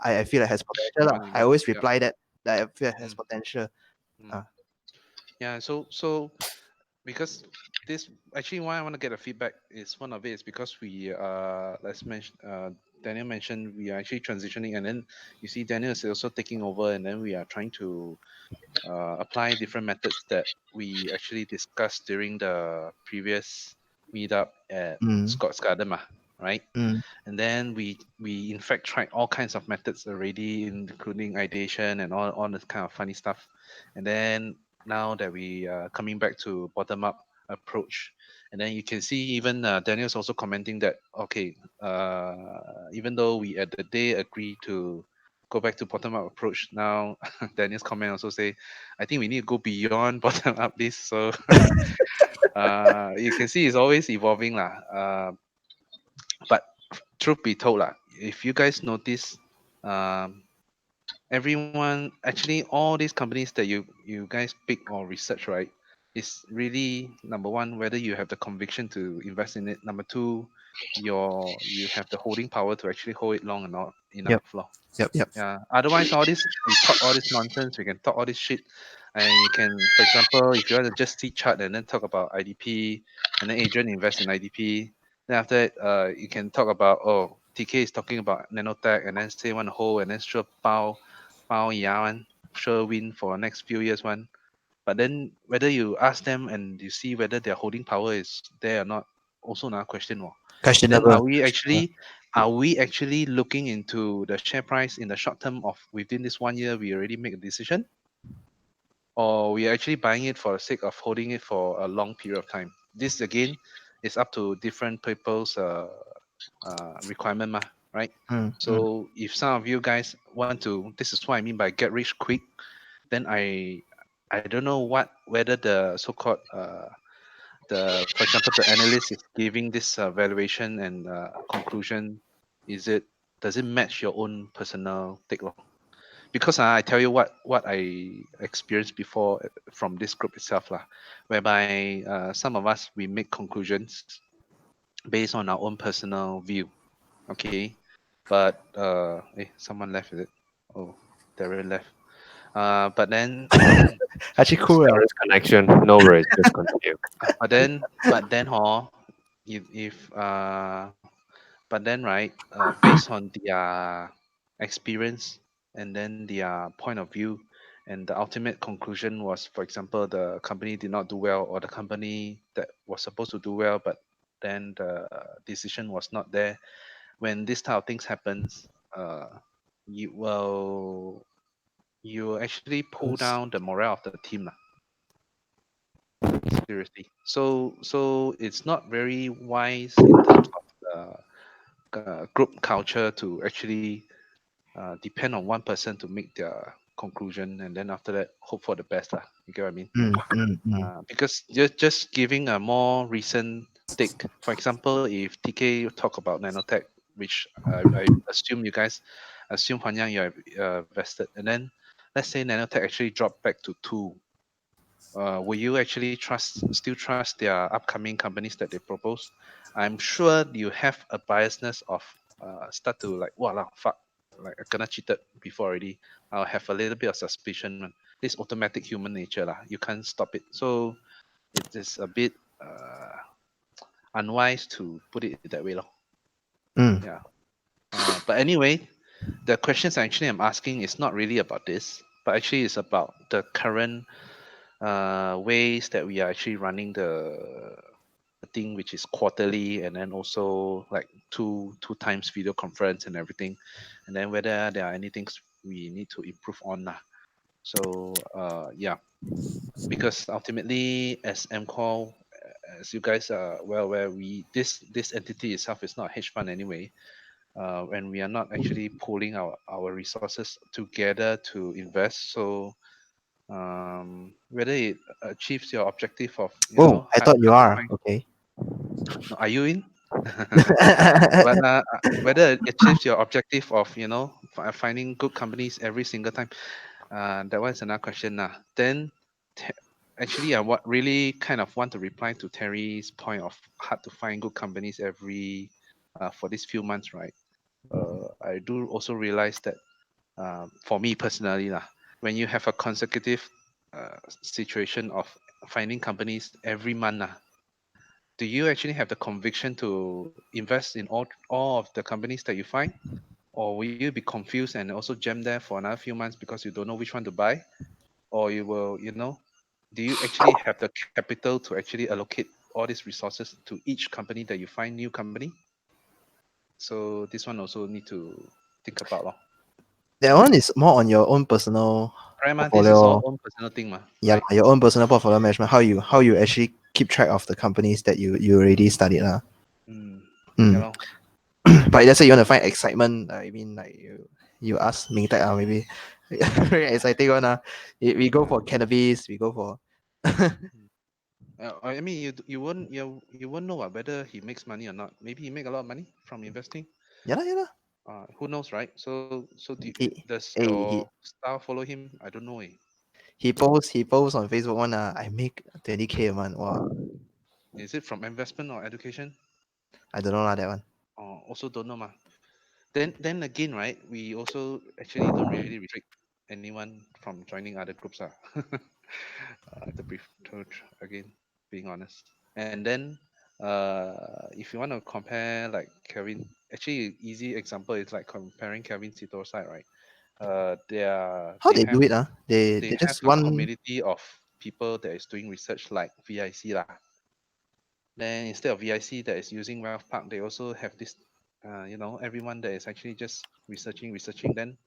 Speaker 7: I feel like has
Speaker 5: you
Speaker 7: potential lah.
Speaker 5: want to
Speaker 7: I
Speaker 5: invest.
Speaker 7: always
Speaker 5: Yeah.
Speaker 7: reply that I feel like has
Speaker 5: Mm.
Speaker 7: potential.
Speaker 5: Mm. Yeah, so because this actually why I want to get a feedback is one of it is because we let's mention Daniel mentioned we are actually transitioning, and then you see Daniel is also taking over, and then we are trying to apply different methods that we actually discussed during the previous meetup at
Speaker 7: Mm,
Speaker 5: Scott's Garden, right?
Speaker 7: mm,
Speaker 5: And then we in fact tried all kinds of methods already, including ideation and all this kind of funny stuff. And then now that we are coming back to bottom up approach, and then you can see even Daniel's also commenting that okay, even though we at the day agree to go back to bottom up approach, now Daniel's comment also say I think we need to go beyond bottom up this. So you can see it's always evolving lah. But truth be told, if you guys notice, um, everyone actually all these companies that you guys pick or research, right, is really number one whether you have the conviction to invest in it. Number two, you have the holding power to actually hold it long and not
Speaker 7: yep,
Speaker 5: enough, lor.
Speaker 7: yep.
Speaker 5: Yeah. Otherwise, all this we talk all this nonsense. We can talk all this shit, and you can, for example, if you want to just see chart and then talk about IDP, and then Adrian invest in IDP. Then after that, you can talk about oh TK is talking about nanotech, and then say one whole, and then sure bao ya one, sure win for next few years one. But then whether you ask them and you see whether their holding power is there or not, also another question. Then
Speaker 7: Questionable.
Speaker 5: are we actually looking into the share price in the short term of within this 1 year we already make a decision? Or we are actually buying it for the sake of holding it for a long period of time? This again is up to different people's requirement, right?
Speaker 7: Mm, mm.
Speaker 5: So if some of you guys want to, this is what I mean by get rich quick, then I don't know whether the so-called for example the analyst is giving this valuation and conclusion, does it match your own personal take long? Because I tell you what I experienced before from this group itself lah, whereby some of us we make conclusions based on our own personal view, okay, but someone left, is it? Oh, Darren left. But then
Speaker 7: Actually, cool.
Speaker 1: There is connection. No worries. Just continue.
Speaker 5: but then if but then right, based on their experience and then their point of view, and the ultimate conclusion was, for example, the company did not do well, or the company that was supposed to do well, but then the decision was not there. When this type of things happens, you will actually pull
Speaker 7: Yes.
Speaker 5: down the morale of the team lah. Seriously. So it's not very wise in terms of the group culture to actually depend on one person to make their conclusion, and then after that hope for the best lah. You get what I mean?
Speaker 7: Mm, mm, mm.
Speaker 5: Because just giving a more recent take. For example, if TK talk about nanotech, which I assume you guys assume Huan Yang you're vested, and then let's say nanotech actually dropped back to 2. Will you actually still trust their upcoming companies that they propose? I'm sure you have a biasness of start to like, wow, fuck, like I gonna cheated before already. I'll have a little bit of suspicion. Man. This automatic human nature lah. You can't stop it. So it is a bit unwise to put it that way, lor.
Speaker 7: Mm.
Speaker 5: Yeah. But anyway, the questions actually I'm asking is not really about this, but actually it's about the current ways that we are actually running the thing, which is quarterly, and then also like two times video conference and everything, and then whether there are any things we need to improve on lah. So yeah, because ultimately as MCall, as you guys are well aware, this entity itself is not a hedge fund anyway, and we are not actually pooling our resources together to invest. So whether it achieves your objective of
Speaker 7: Oh, I thought you
Speaker 5: hard to
Speaker 7: are.
Speaker 5: find.
Speaker 7: Okay.
Speaker 5: No, are you in? But whether it achieves your objective of finding good companies every single time, that one's another question now. Then actually I really kind of want to reply to Terry's point of hard to find good companies every for these few months, right? I do also realize that for me personally lah, when you have a consecutive situation of finding companies every month, do you actually have the conviction to invest in all of the companies that you find? Or will you be confused and also jam there for another few months because you don't know which one to buy? Or you will, do you actually have the capital to actually allocate all these resources to each company that you find new company? So this one also need to think about.
Speaker 7: That one is more on your own personal
Speaker 5: Right, this is all
Speaker 7: portfolio.
Speaker 5: own personal thing,
Speaker 7: Yeah,
Speaker 5: right?
Speaker 7: your own personal portfolio management. How you actually keep track of the companies that you already studied, lah.
Speaker 5: Mm.
Speaker 7: Mm.
Speaker 5: Yeah, lor.
Speaker 7: But let's say you want to find excitement. I mean, like you ask Ming Tak, maybe very exciting one. We go for cannabis. We go for
Speaker 5: I mean, you won't know whether he makes money or not. Maybe he make a lot of money from investing.
Speaker 7: yeah, yeah.
Speaker 5: Who knows, right? So does
Speaker 7: Hey,
Speaker 5: your staff follow him? I don't know.
Speaker 7: he posts on Facebook one. I make 20K a month. Wow,
Speaker 5: Is it from investment or education?
Speaker 7: I don't know lah that one.
Speaker 5: Also don't know, ma. Then again, right? We also actually don't really restrict anyone from joining other groups, again, being honest. And then, if you want to compare like Kevin, actually easy example is like comparing Kevin Sito's side, right?
Speaker 7: How
Speaker 5: They
Speaker 7: they
Speaker 5: have
Speaker 7: do it? They
Speaker 5: have
Speaker 7: just
Speaker 5: a
Speaker 7: one.
Speaker 5: community of people that is doing research like VIC lah. Then instead of VIC that is using Wealth Park, they also have this, everyone that is actually just researching. Then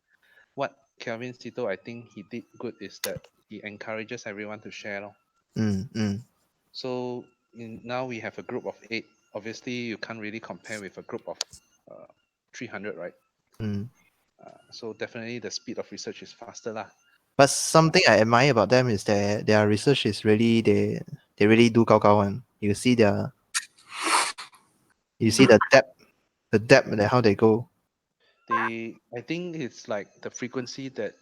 Speaker 5: what Kelvin Sito, I think he did good is that he encourages everyone to share. Lor.
Speaker 7: Mm.
Speaker 5: So now we have a group of 8. Obviously, you can't really compare with a group of 300, right?
Speaker 7: Mm.
Speaker 5: So definitely the speed of research is faster lah.
Speaker 7: But something I admire about them is that their research is really they really do gao one. You see the depth and how they go.
Speaker 5: I think it's like the frequency the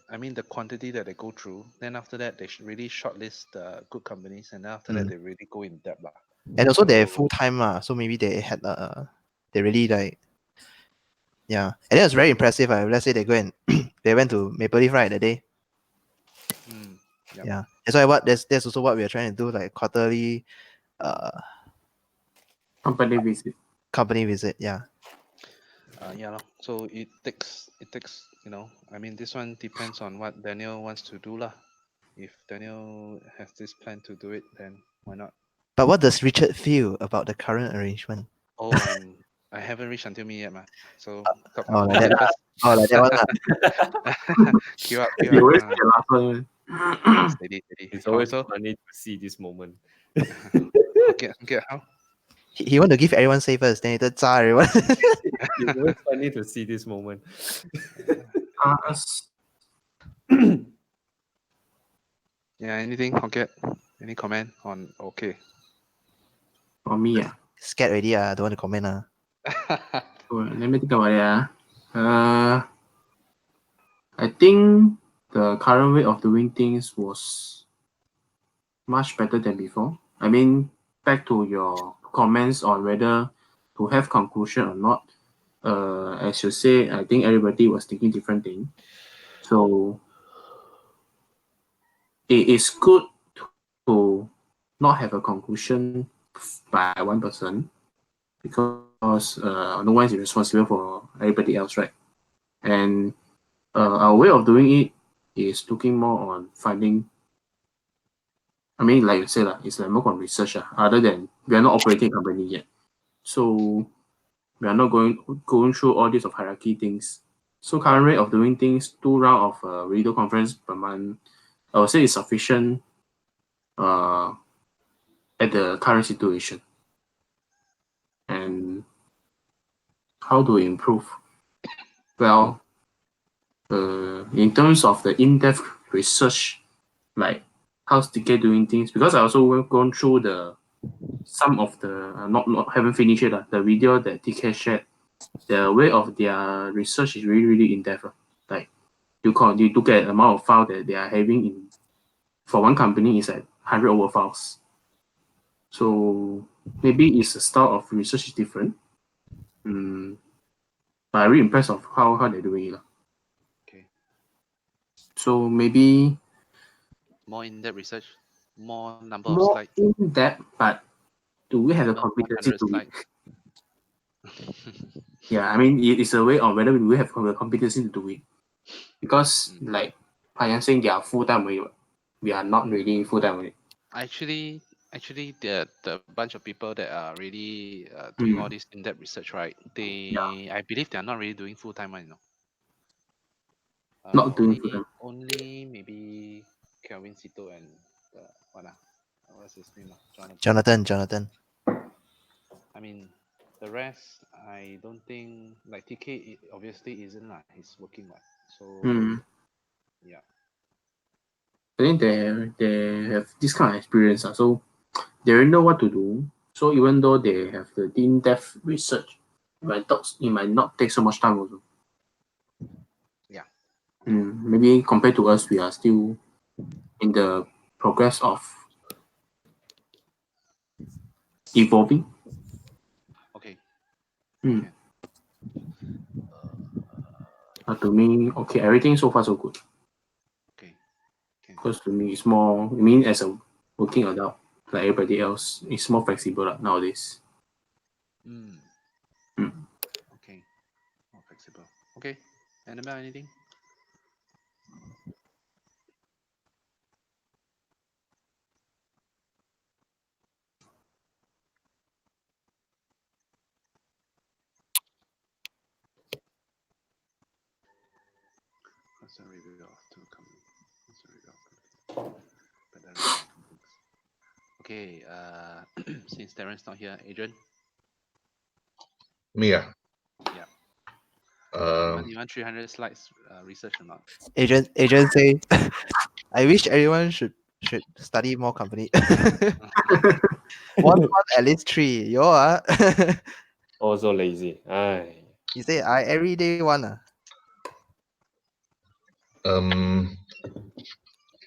Speaker 5: quantity that they go through. Then after that, they should really shortlist the good companies, and then after that,
Speaker 7: Mm.
Speaker 5: they really go in depth lah.
Speaker 7: And also they're
Speaker 5: So
Speaker 7: full time so maybe they had they really like yeah. And it was very impressive. Let's say they go and they went to Maple Leaf right that day.
Speaker 5: yep.
Speaker 7: Yeah. That's also what we are trying to do, like quarterly
Speaker 3: Company visit.
Speaker 7: company visit. Yeah.
Speaker 5: Yeah, lor. So it takes this one depends on what Daniel wants to do lah. If Daniel has this plan to do it, then why not?
Speaker 7: But what does Richard feel about the current arrangement?
Speaker 5: Oh, I haven't reached until me yet, ma. So talk
Speaker 7: Oh, like
Speaker 5: about
Speaker 7: that.
Speaker 5: it first.
Speaker 7: Oh, like that one. Lah.
Speaker 5: Queue up.
Speaker 3: You always be the last one.
Speaker 5: Steady.
Speaker 1: It's always
Speaker 5: So,
Speaker 1: funny to see this moment.
Speaker 5: get how?
Speaker 7: He want to give everyone say first, then later zah everyone.
Speaker 1: It's always funny to see this moment.
Speaker 5: Yeah, anything? Get any comment on okay?
Speaker 3: For me, yeah.
Speaker 7: Scared already. Don't want to comment.
Speaker 3: Let me think about it. I think the current way of doing things was much better than before. I mean, back to your comments on whether to have conclusion or not. As you say, I think everybody was thinking different thing. So it is good to not have a conclusion by one person because no one is responsible for everybody else, right? And our way of doing it is looking more on finding. I mean, like you said, it's like more on research. Other than we are not operating a company yet, so we are not going through all these of hierarchy things. So current rate of doing things, 2 round of video conference per month, I would say is sufficient at the current situation. And how to improve? Well, in terms of the in-depth research, like how's TK doing things, because I also gone through some of the not haven't finished it the video that TK shared. The way of their research is really in depth. Like you look at the amount of file that they are having in for one company is at 100 over files. So maybe it's a style of research is different. But I'm really impressed of how they're doing it.
Speaker 5: Okay.
Speaker 3: So maybe
Speaker 5: More in-depth research, more number of
Speaker 3: More
Speaker 5: slides,
Speaker 3: in depth, but do we have the
Speaker 5: not
Speaker 3: competency
Speaker 5: 100
Speaker 3: to
Speaker 5: slides.
Speaker 3: Yeah, I mean, it's a way on whether we have the competency to do it. Because, like, Payan saying they are full-time already, we are not really full-time already.
Speaker 5: Actually, the bunch of people that are really doing all this in-depth research, right? I believe they are not really doing full-time,
Speaker 3: Not doing
Speaker 5: only
Speaker 3: full-time.
Speaker 5: only maybe Kelvin Sito and what's his name?
Speaker 7: Jonathan.
Speaker 5: I mean, the rest, I don't think like TK obviously isn't lah. He's working lah. So yeah.
Speaker 3: I think they have this kind of experience, so they already know what to do. So even though they have the in-depth research, it might not take so much time also.
Speaker 5: Yeah.
Speaker 3: Maybe compared to us, we are still in the progress of evolving.
Speaker 5: Okay.
Speaker 3: To me, okay, everything so far so good.
Speaker 5: Okay.
Speaker 3: Because to me, it's more. I mean, as a working adult, like everybody else, it's more flexible nowadays.
Speaker 5: Okay. More flexible. Okay. Annabelle, anything? What's a review of two companies? What's a review of okay, since Terence not here, Adrian?
Speaker 4: Me,
Speaker 5: Yeah. You want 300 slides research or not?
Speaker 7: Agent say, I wish everyone should study more company. one at least 3. You are.
Speaker 1: Also lazy. Aye.
Speaker 7: You say I every day one.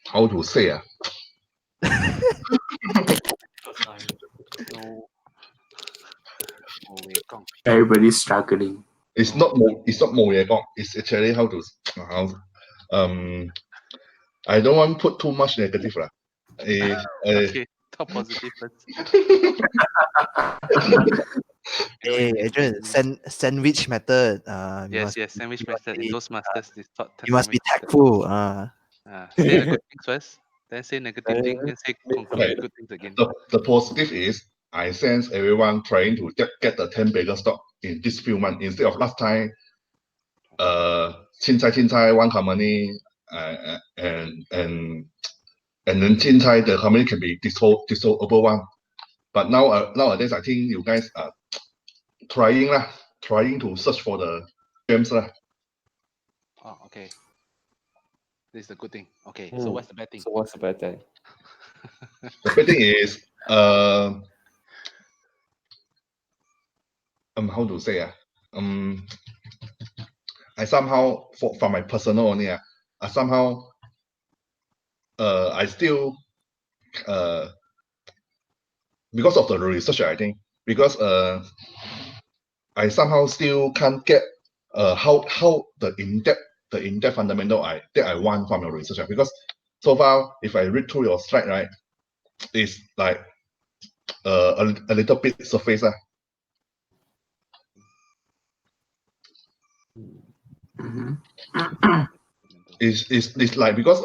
Speaker 4: How to say?
Speaker 5: No.
Speaker 3: Everybody's struggling.
Speaker 4: It's not mo it's actually how to I don't want to put too much negative lah.
Speaker 5: Okay, top positive first.
Speaker 7: Hey, Adrian, sandwich method.
Speaker 5: Yes, sandwich method. In those masters, it's taught
Speaker 7: you must be
Speaker 5: sandwich
Speaker 7: tactful.
Speaker 5: say the good things first, then say negative thing, then say conclude
Speaker 4: Right.
Speaker 5: with good things again.
Speaker 4: The positive is I sense everyone trying to get the 10 bigger stock in this few months instead of last time. Chincai one company, and then Chincai the company can be dissolvable one. But nowadays I think you guys are trying to search for the gems lah.
Speaker 5: Oh, okay. This is the good thing. Okay, so what's the bad thing?
Speaker 1: So what's the bad thing?
Speaker 4: The bad thing is how to say I somehow from my personal only I somehow I still because of the research I think because I somehow still can't get how the in-depth fundamental that I want from your research because so far if I read through your slide right it's like a little bit surface It's like because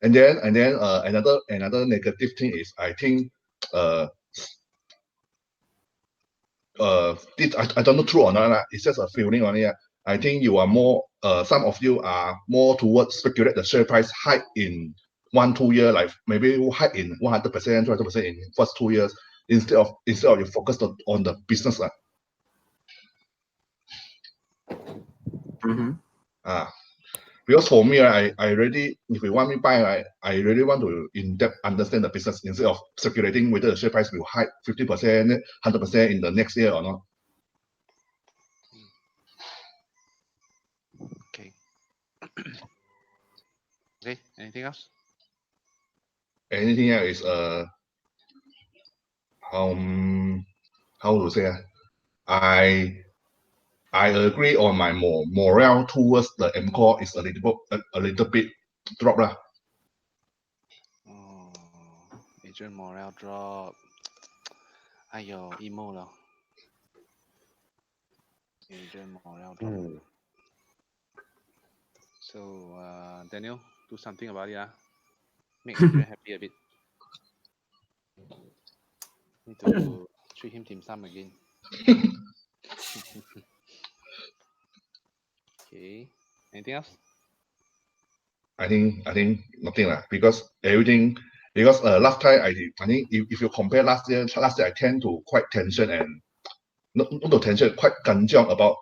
Speaker 4: and then another negative thing is I think this I don't know true or not it's just a feeling only I think you are more some of you are more towards speculate the share price hike in 1-2 year like maybe hike in 100% 200% in first 2 years instead of you focused on the business because for me, I really, if you want me buy, I really want to in-depth understand the business instead of speculating whether the share price will hike 50%, 100% in the next year or not.
Speaker 5: Okay. Okay, anything else?
Speaker 4: Anything else is how to say I agree on my morale towards the MCore is a little bit drop lah.
Speaker 5: Agent morale drop. Ayo, emo lah. Agent morale drop.
Speaker 1: Hmm.
Speaker 5: So, Daniel, do something about it. Make Adrian happy a bit. Need to treat him dim sum again. Okay. Anything else?
Speaker 4: I think nothing lah because everything because last time I think if you compare last year I tend to quite tension and not tension quite kanjiong about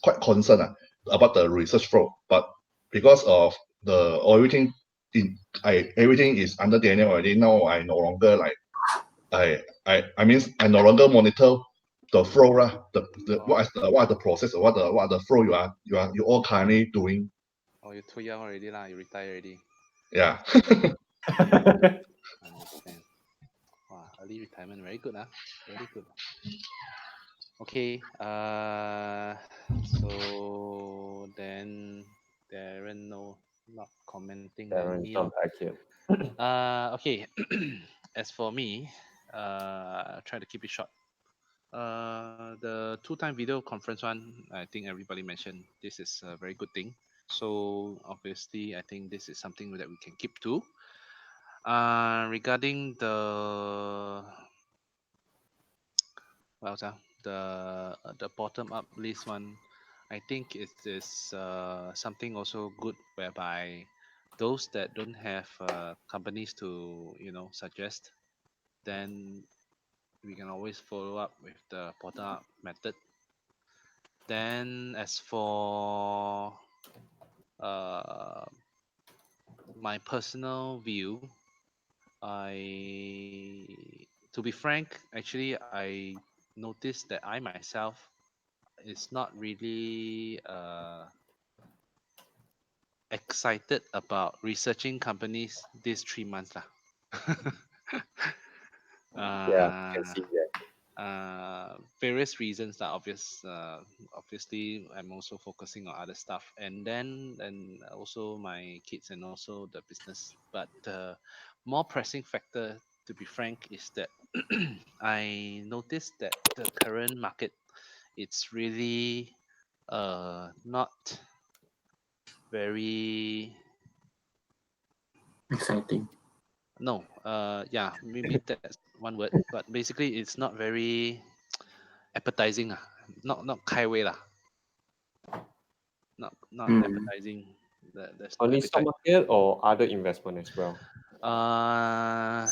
Speaker 4: quite concerned about the research flow, but because of the everything everything is under Daniel already. Now I no longer like I mean I no longer monitor the flow the what are the process or what are the flow you all currently doing.
Speaker 5: Oh, you're too young already lah. You retire already.
Speaker 4: Yeah.
Speaker 5: Understand. Wow, early retirement, very good very good. Okay. So then Darren not commenting on
Speaker 1: Darren's
Speaker 5: me.
Speaker 1: not back yet.
Speaker 5: Okay. As for me, try to keep it short. The 2-time video conference one, I think everybody mentioned this is a very good thing. So obviously, I think this is something that we can keep to. Regarding the the bottom up list one, I think it is something also good whereby those that don't have companies to suggest, then we can always follow up with the bottom up method. Then as for my personal view, to be frank, actually I noticed that I myself is not really excited about researching companies these 3 months lah.
Speaker 1: Yeah, I can
Speaker 5: uh,
Speaker 1: see that.
Speaker 5: Various reasons that obviously I'm also focusing on other stuff, and also my kids and also the business. But the more pressing factor, to be frank, is that I noticed that the current market, it's really not very
Speaker 3: Exciting.
Speaker 5: no yeah, maybe that's one word, but basically it's not very appetizing not highway lah, not appetizing. There's no
Speaker 1: Only stock
Speaker 5: appetite.
Speaker 1: market or other investment as well?
Speaker 5: uh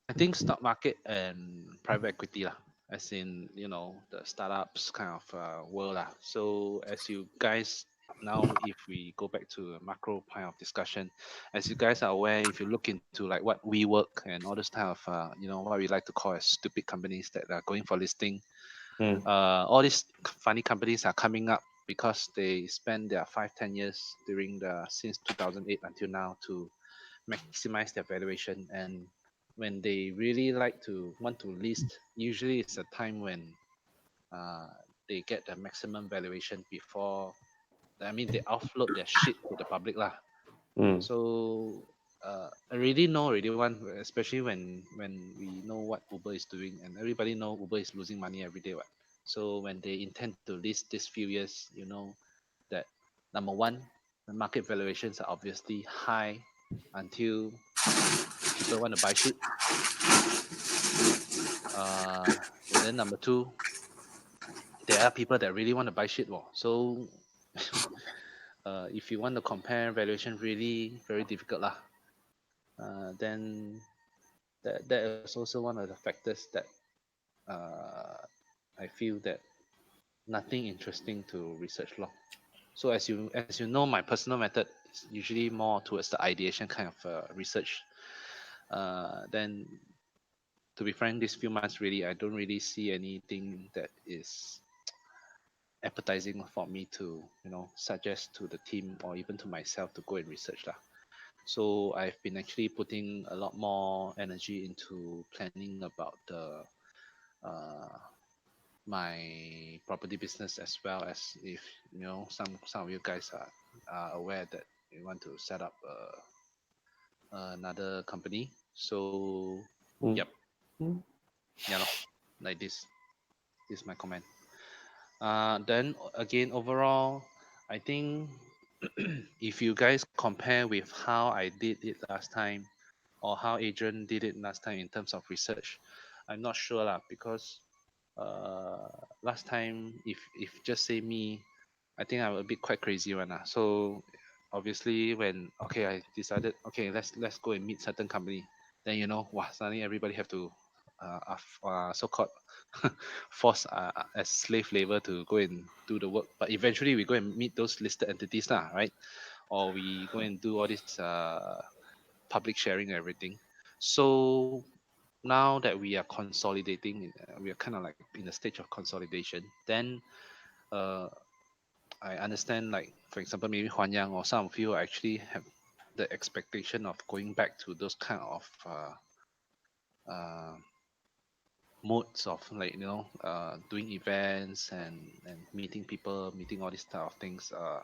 Speaker 5: I think stock market and private equity lah, as in the startups kind of world lah. So as you guys now, if we go back to a macro kind of discussion, as you guys are aware, if you look into like what we work and all this kind of what we like to call as stupid companies that are going for listing,
Speaker 1: Mm.
Speaker 5: all these funny companies are coming up because they spend their 5-10 years during the since 2008 until now to maximize their valuation. And when they really like to want to list, usually it's a time when uh, they get the maximum valuation before, I mean, they offload their shit to the public lah.
Speaker 1: Mm.
Speaker 5: So I really know already one, especially when we know what Uber is doing, and everybody know Uber is losing money every day. What? So when they intend to list this few years, that number one, the market valuations are obviously high until people want to buy shit. And then number two, there are people that really want to buy shit. So if you want to compare valuation, really very difficult lah. Then that is also one of the factors that I feel that nothing interesting to research law. So as you know, my personal method is usually more towards the ideation kind of research. Then to be frank, these few months really I don't really see anything that is appetizing for me to suggest to the team or even to myself to go and research lah. So I've been actually putting a lot more energy into planning about the my property business, as well as if some of you guys are aware that we want to set up another company. So,
Speaker 1: Mm.
Speaker 5: yep,
Speaker 1: Mm.
Speaker 5: yeah, lor, like this. This is my comment. Then again, overall, I think if you guys compare with how I did it last time or how Adrian did it last time in terms of research, I'm not sure lah because last time if just say me, I think I'm a bit quite crazy one lah. So obviously when okay I decided okay let's go and meet certain company, then wow, suddenly everybody have to so called force as slave labor to go and do the work. But eventually we go and meet those listed entities lah, right? Or we go and do all this public sharing and everything. So now that we are consolidating, we are kind of like in the stage of consolidation. Then uh, I understand, like for example, maybe Huan Yang or some of you actually have the expectation of going back to those kind of uh, modes of like doing events and meeting people, meeting all these type of things. Uh,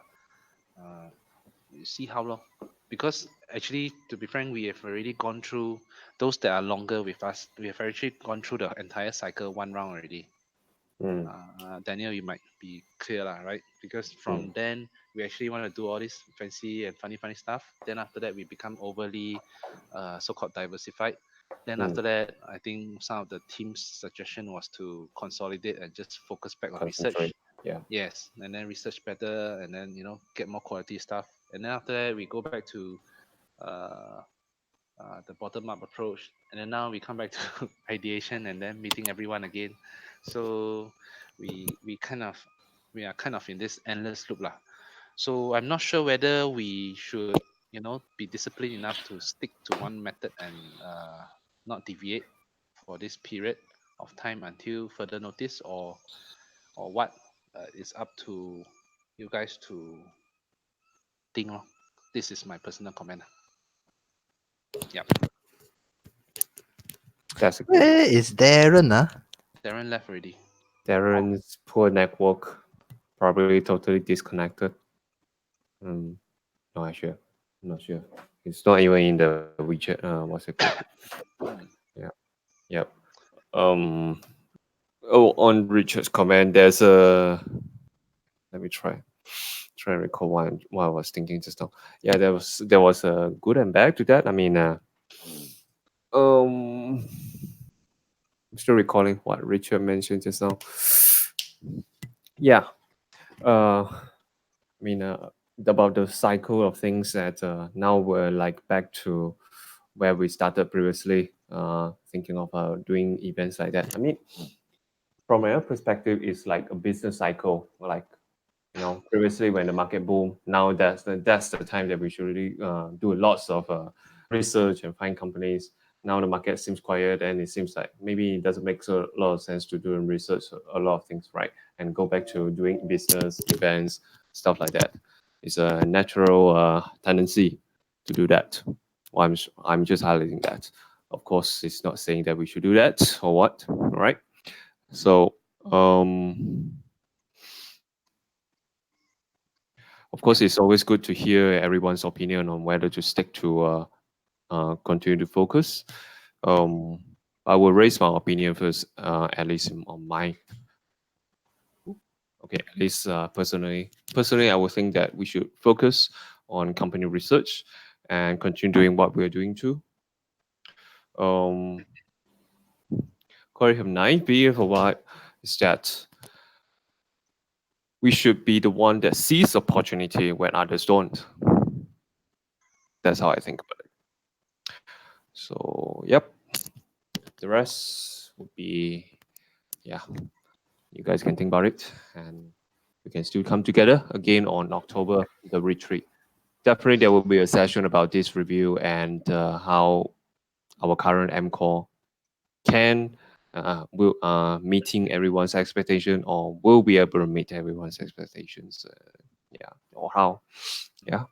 Speaker 5: you see how long, because actually to be frank, we have already gone through those that are longer with us. We have actually gone through the entire cycle one round already.
Speaker 1: Mm.
Speaker 5: Daniel, you might be clear lah, right? Because
Speaker 1: Mm.
Speaker 5: from then we actually want to do all this fancy and funny stuff. Then after that we become overly so-called diversified. Then
Speaker 1: Mm.
Speaker 5: after that, I think some of the team's suggestion was to consolidate and just focus back on research.
Speaker 1: Concentrate. Yeah.
Speaker 5: Yes, and then research better, and then get more quality stuff. And then after that, we go back to uh, the bottom up approach, and then now we come back to ideation and then meeting everyone again. So we kind of we are kind of in this endless loop lah. So I'm not sure whether we should be disciplined enough to stick to one method and not deviate for this period of time until further notice, or what is up to you guys to think lor. This is my personal comment. Yep.
Speaker 1: That's a good.
Speaker 7: Where is Darren?
Speaker 5: Darren left already.
Speaker 1: Darren's poor network, probably totally disconnected. Um, not sure. Not sure. It's not even in the WeChat. What's it called?
Speaker 5: Hmm.
Speaker 1: Yeah. Yep. Um. Oh, on Richard's comment, there's a. Let me try and recall what I was thinking just now. Yeah, there was a good and bad to that. I mean, um, I'm still recalling what Richard mentioned just now. Yeah. I mean, about the cycle of things that now we're like back to where we started previously, thinking of doing events like that. I mean, from my perspective, it's like a business cycle. Like, previously when the market boom, now that's the time that we should really do lots of research and find companies. Now the market seems quiet, and it seems like maybe it doesn't make a lot of sense to do research a lot of things, right? And go back to doing business events, stuff like that. It's a natural tendency to do that. Well, I'm just highlighting that. Of course, it's not saying that we should do that or what, right? So, of course, it's always good to hear everyone's opinion on whether to stick to continue to focus. Um, I will raise my opinion first, at least on my. Okay, at least personally. Personally, I would think that we should focus on company research and continue doing what we're doing too. Um, Corey have nine beer for what is that we should be the one that sees opportunity when others don't. That's how I think about it. So, yep. The rest would be, yeah, you guys can think about it, and we can still come together again on October, the retreat. Definitely, there will be a session about this review and how our current MCore can will meeting everyone's expectation, or will be able to meet everyone's expectations. Yeah, or how. Yeah,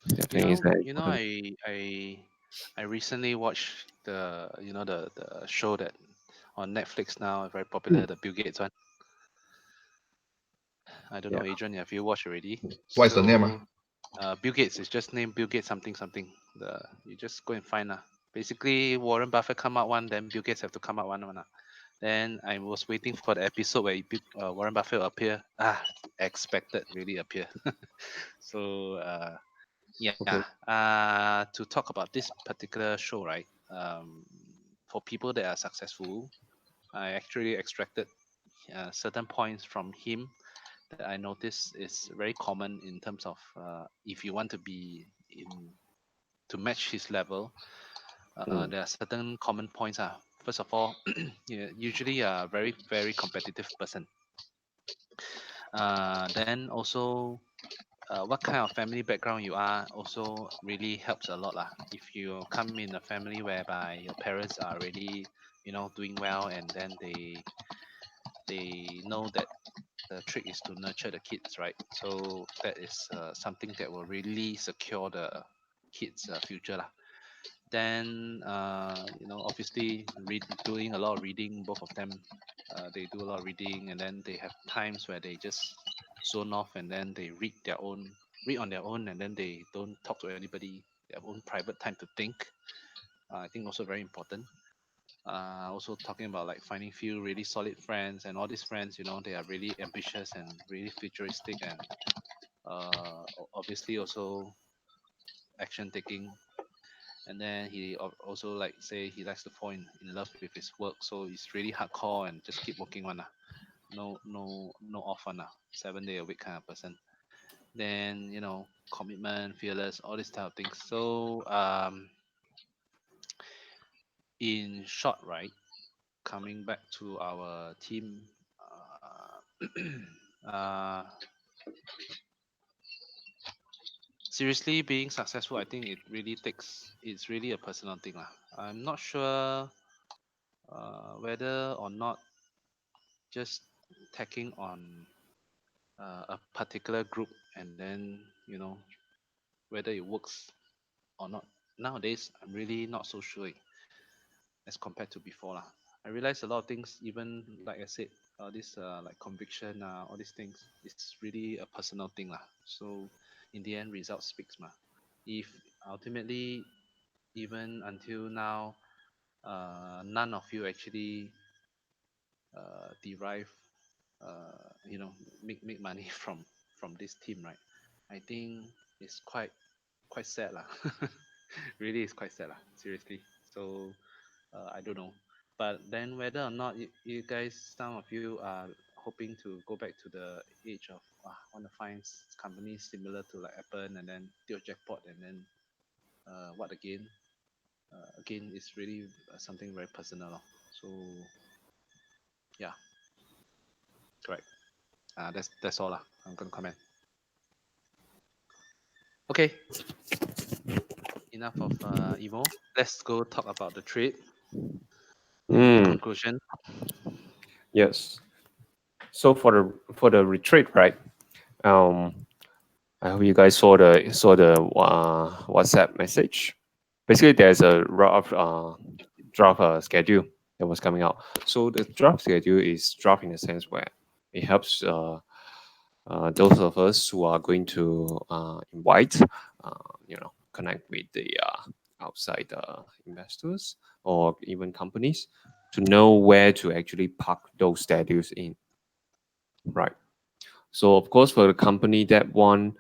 Speaker 1: definitely is that
Speaker 5: You know,
Speaker 1: important.
Speaker 5: I recently watched the show that on Netflix now very popular, the Bill Gates one. I don't
Speaker 1: Yeah.
Speaker 5: know, Adrian, have you watched already?
Speaker 4: What is the name?
Speaker 5: So Bill Gates is just named Bill Gates something something. You just go and find basically Warren Buffett come out one, then Bill Gates have to come out one. Then I was waiting for the episode where Warren Buffett will appear. Expected really appear. So yeah,
Speaker 1: Okay.
Speaker 5: to talk about this particular show, right? For people that are successful, I actually extracted certain points from him that I noticed is very common in terms of if you want to be in to match his level.
Speaker 1: Mm.
Speaker 5: There are certain common points. First of all, usually a very competitive person. Then also what kind of family background you are also really helps a lot lah. If you come in a family whereby your parents are already doing well, and then they know that the trick is to nurture the kids, right? So that is something that will really secure the kids future lah. Then obviously doing a lot of reading. Both of them they do a lot of reading, and then they have times where they just zone off, and then they read on their own, and then they don't talk to anybody. They have own private time to think. I think also very important. Also talking about like finding few really solid friends, and all these friends, they are really ambitious and really futuristic, and obviously also action taking. And then he also like say he likes to fall in love with his work, so he's really hardcore and just keep working one. No off one. 7 day a week kind of person. Then commitment, fearless, all these type of things. So in short, right, coming back to our team, uh, seriously being successful, I think it's really a personal thing lah. I'm not sure whether or not just tacking on a particular group, and then whether it works or not. Nowadays I'm really not so sure as compared to before lah. I realize a lot of things, even like I said, this like conviction, all these things, it's really a personal thing lah. So in the end, result speaks ma. If ultimately, even until now, none of you actually derive, make money from this team, right? I think it's quite sad lah. Really, it's quite sad lah. Seriously. So I don't know. But then whether or not you guys, some of you are hoping to go back to the age of want to find companies similar to like Apple, and then do a jackpot, and then what again? Again, it's really something very personal lor. So yeah, correct. That's all lah. I'm gonna comment. Okay, enough of emo. Let's go talk about the trade. Any
Speaker 1: Mm.
Speaker 5: conclusion?
Speaker 1: Yes. So for the retreat, right? Um, I hope you guys saw the WhatsApp message. Basically, there's a draft schedule that was coming out. So the draft schedule is draft in a sense where it helps those of us who are going to invite, connect with the outside investors or even companies to know where to actually park those schedules in. Right. So of course, for the company, that one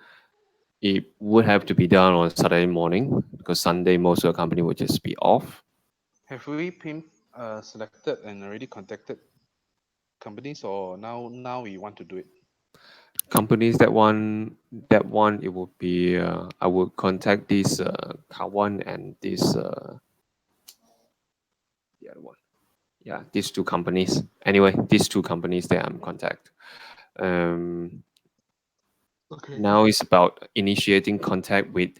Speaker 1: it would have to be done on Saturday morning because Sunday most of the company would just be off.
Speaker 5: Have we been selected and already contacted companies, or now we want to do it?
Speaker 1: Companies that one it would be I would contact this Kawan and this the other one. Yeah, these two companies. Anyway, these two companies that I'm contact. Um,
Speaker 5: Okay.
Speaker 1: Now it's about initiating contact with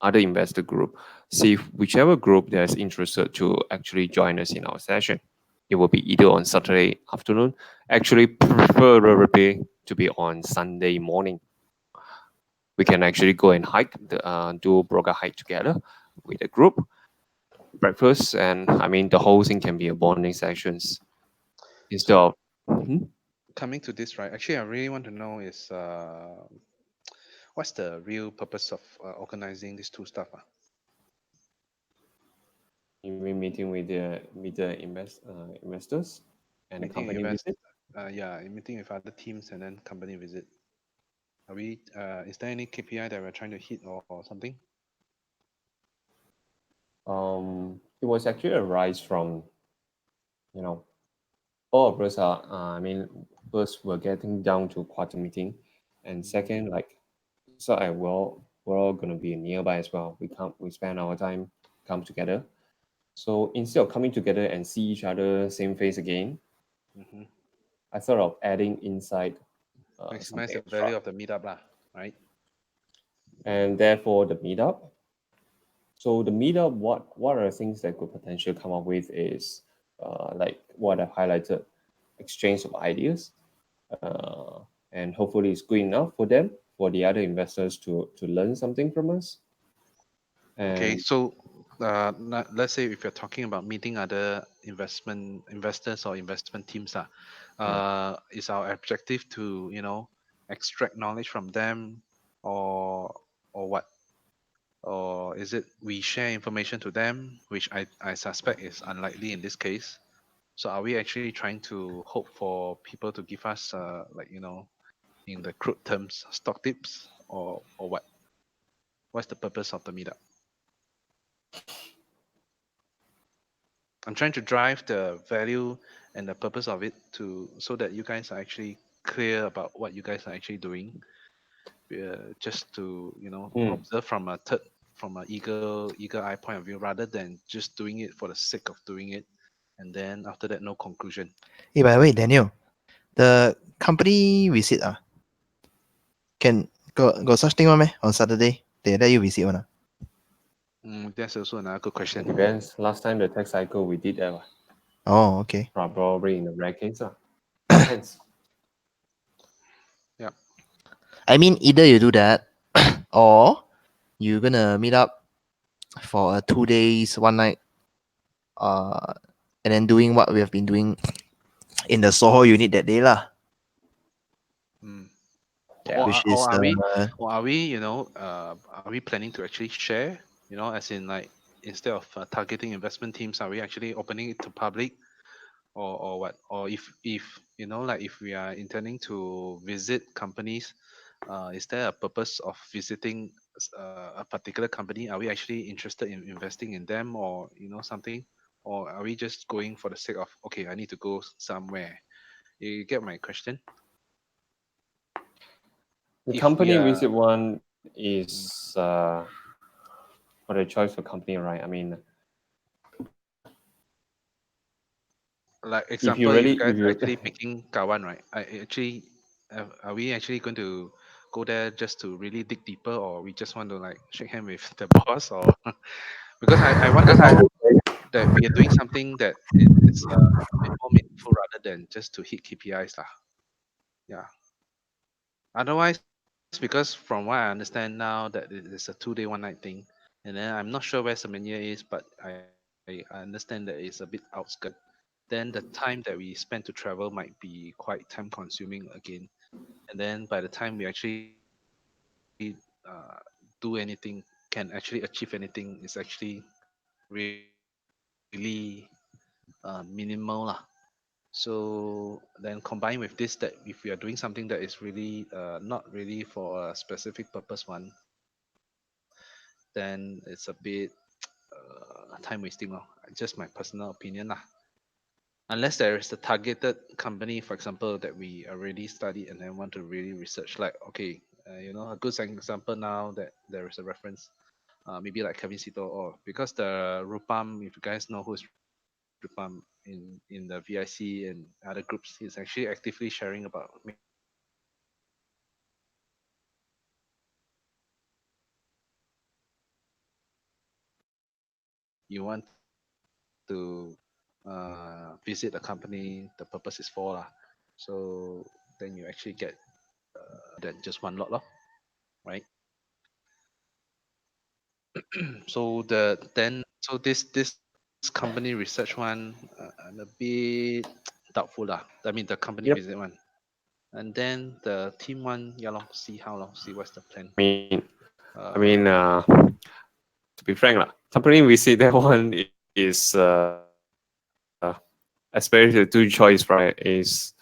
Speaker 1: other investor group. See if whichever group that's interested to actually join us in our session. It will be either on Saturday afternoon, actually preferably to be on Sunday morning. We can actually go and hike, do broker hike together with a group, breakfast, and I mean the whole thing can be a bonding sessions instead
Speaker 5: So
Speaker 1: of. Mhm.
Speaker 5: coming to this, right? Actually, I really want to know is what's the real purpose of organizing these two stuff?
Speaker 1: You mean meeting with the investors and the
Speaker 5: Meeting
Speaker 1: company
Speaker 5: invest,
Speaker 1: visit?
Speaker 5: yeah, meeting with other teams and then company visit. Are we? Is there any KPI that we're trying to hit or something?
Speaker 1: It was actually a rise from, you know, all of us are. I mean, first we're getting down to quarter meeting, and second, like, so we're all gonna be nearby as well. We spend our time come together. So instead of coming together and see each other same face again,
Speaker 5: Mm-hmm.
Speaker 1: I thought of adding inside
Speaker 5: Maximize
Speaker 1: something
Speaker 5: the
Speaker 1: extra.
Speaker 5: value of the meetup, lah, right?
Speaker 1: And therefore the meetup. So the meetup, what are the things that could potentially come up with is like what I've highlighted, exchange of ideas, uh, and hopefully it's good enough for them, for the other investors to learn something from us.
Speaker 5: Okay,
Speaker 1: And
Speaker 5: so let's say if you're talking about meeting other investors or investment teams,
Speaker 1: yeah,
Speaker 5: is our objective to extract knowledge from them, or what? Or is it we share information to them, which I suspect is unlikely in this case. So are we actually trying to hope for people to give us like in the crude terms stock tips, or what? What's the purpose of the meetup? I'm trying to drive the value and the purpose of it to so that you guys are actually clear about what you guys are actually doing. Just to
Speaker 1: mm.
Speaker 5: observe from a eager eye point of view, rather than just doing it for the sake of doing it, and then after that no conclusion.
Speaker 7: Hey, by the way, Daniel, the company visit can got such thing one meh? On Saturday they let you visit one.
Speaker 5: That's also another good
Speaker 1: It
Speaker 5: question.
Speaker 1: depends. Last time the tech cycle we did that,
Speaker 7: Oh, okay.
Speaker 1: probably in the rare case. Depends.
Speaker 5: Yeah.
Speaker 7: I mean, either you do that, or you're gonna meet up for a 2 days, 1 night, uh, and then doing what we have been doing in the Soho unit that day lah,
Speaker 5: Mm.
Speaker 1: Yeah.
Speaker 7: which
Speaker 5: Or
Speaker 7: is
Speaker 5: are we are we planning to actually share, as in like instead of targeting investment teams, are we actually opening it to public, or what? Or if like if we are intending to visit companies, is there a purpose of visiting a particular company? Are we actually interested in investing in them, or something? Or are we just going for the sake of, okay, I need to go somewhere? You get my question?
Speaker 1: The
Speaker 5: If we
Speaker 1: company
Speaker 5: are
Speaker 1: visit one
Speaker 5: mm,
Speaker 1: is for the choice for company, right? I mean,
Speaker 5: like
Speaker 1: if you
Speaker 5: example, you
Speaker 1: really,
Speaker 5: guys
Speaker 1: if
Speaker 5: are
Speaker 1: you,
Speaker 5: actually picking Kawan, right? Are we actually going to go there just to really dig deeper, or we just want to like shake hand with the boss, or because I want to know that we are doing something that is a bit more meaningful rather than just to hit KPIs lah. Yeah. Otherwise, because from what I understand now that it is a 2 day 1 night thing, and then I'm not sure where Semenya is, but I understand that it's a bit outskirt. Then the time that we spend to travel might be quite time consuming again. And then by the time we actually do anything, can actually achieve anything, is actually really minimal lah. So then combined with this, that if we are doing something that is really not really for a specific purpose one, then it's a bit time wasting. Just my personal opinion lah. Unless there is a targeted company, for example, that we already studied and then want to really research, like, okay, a good example now that there is a reference, maybe like Kevin Sito, or because the Rupam, if you guys know who is Rupam in the VIC and other groups, he's actually actively sharing about maybe you want to visit a company, the purpose is for lah. So then you actually get more than just one lot, lor, right? So this company research one, I'm a bit doubtful lah. I mean the company
Speaker 1: yep.
Speaker 5: visit one, and then the team one, yeah lor, see how long, see what's the plan.
Speaker 1: I mean,
Speaker 5: Uh,
Speaker 1: to be frank, lah, company visit that one is especially the two choice, right? Is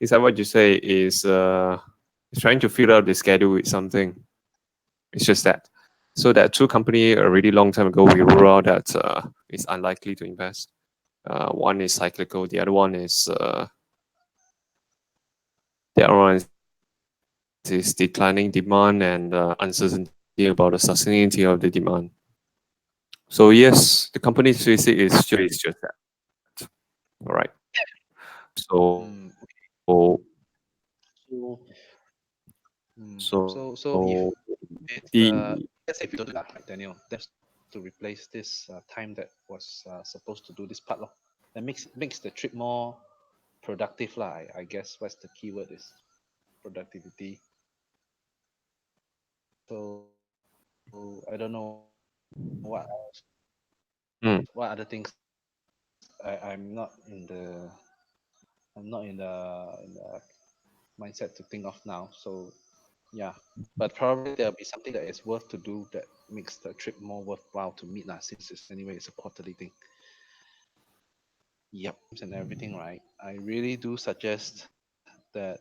Speaker 1: that what you say is trying to fill out the schedule with something. It's just that. So that two company a really long time ago we ruled out that it's unlikely to invest. One is cyclical, the other one is declining demand and uncertainty about the sustainability of the demand. So yes, the company statistic is just that. All right. So
Speaker 5: Mm, so,
Speaker 1: so
Speaker 5: so if it's
Speaker 1: the
Speaker 5: let's say if you don't do that, right, Daniel, that's to replace this time that was supposed to do this part, lor. That makes the trip more productive, lah. I guess what's the keyword is productivity. So I don't know what else,
Speaker 1: mm,
Speaker 5: what other things. I'm not in the mindset to think of now. So yeah, but probably there'll be something that is worth to do that makes the trip more worthwhile to meet lah. Since it's anyway it's a quarterly thing. Yep, and everything, right? I really do suggest that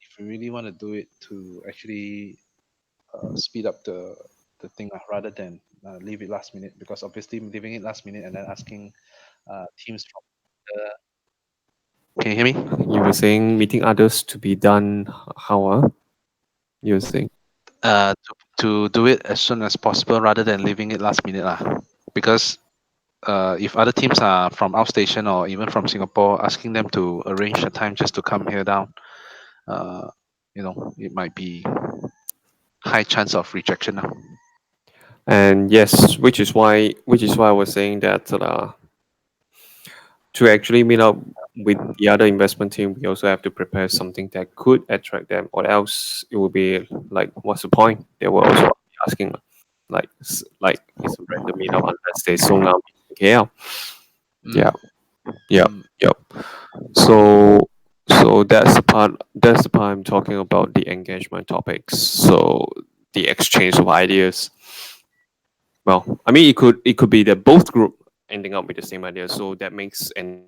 Speaker 5: if you really want to do it, to actually speed up the thing rather than leave it last minute, because obviously leaving it last minute and then asking teams from the can you hear me?
Speaker 1: you were saying meeting others to be done how you were saying.
Speaker 5: To do it as soon as possible rather than leaving it last minute lah. Because if other teams are from outstation or even from Singapore, asking them to arrange a time just to come here down, uh, it might be high chance of rejection now.
Speaker 1: And yes, which is why I was saying that to actually meet up with the other investment team, we also have to prepare something that could attract them, or else it will be like, what's the point? They will also be asking, like it's a random meetup unless they sold out in KL. Yeah, yeah,
Speaker 5: Mm.
Speaker 1: yep. So that's the part I'm talking about, the engagement topics. So the exchange of ideas. Well, I mean, it could be that both group ending up with the same idea, so that makes an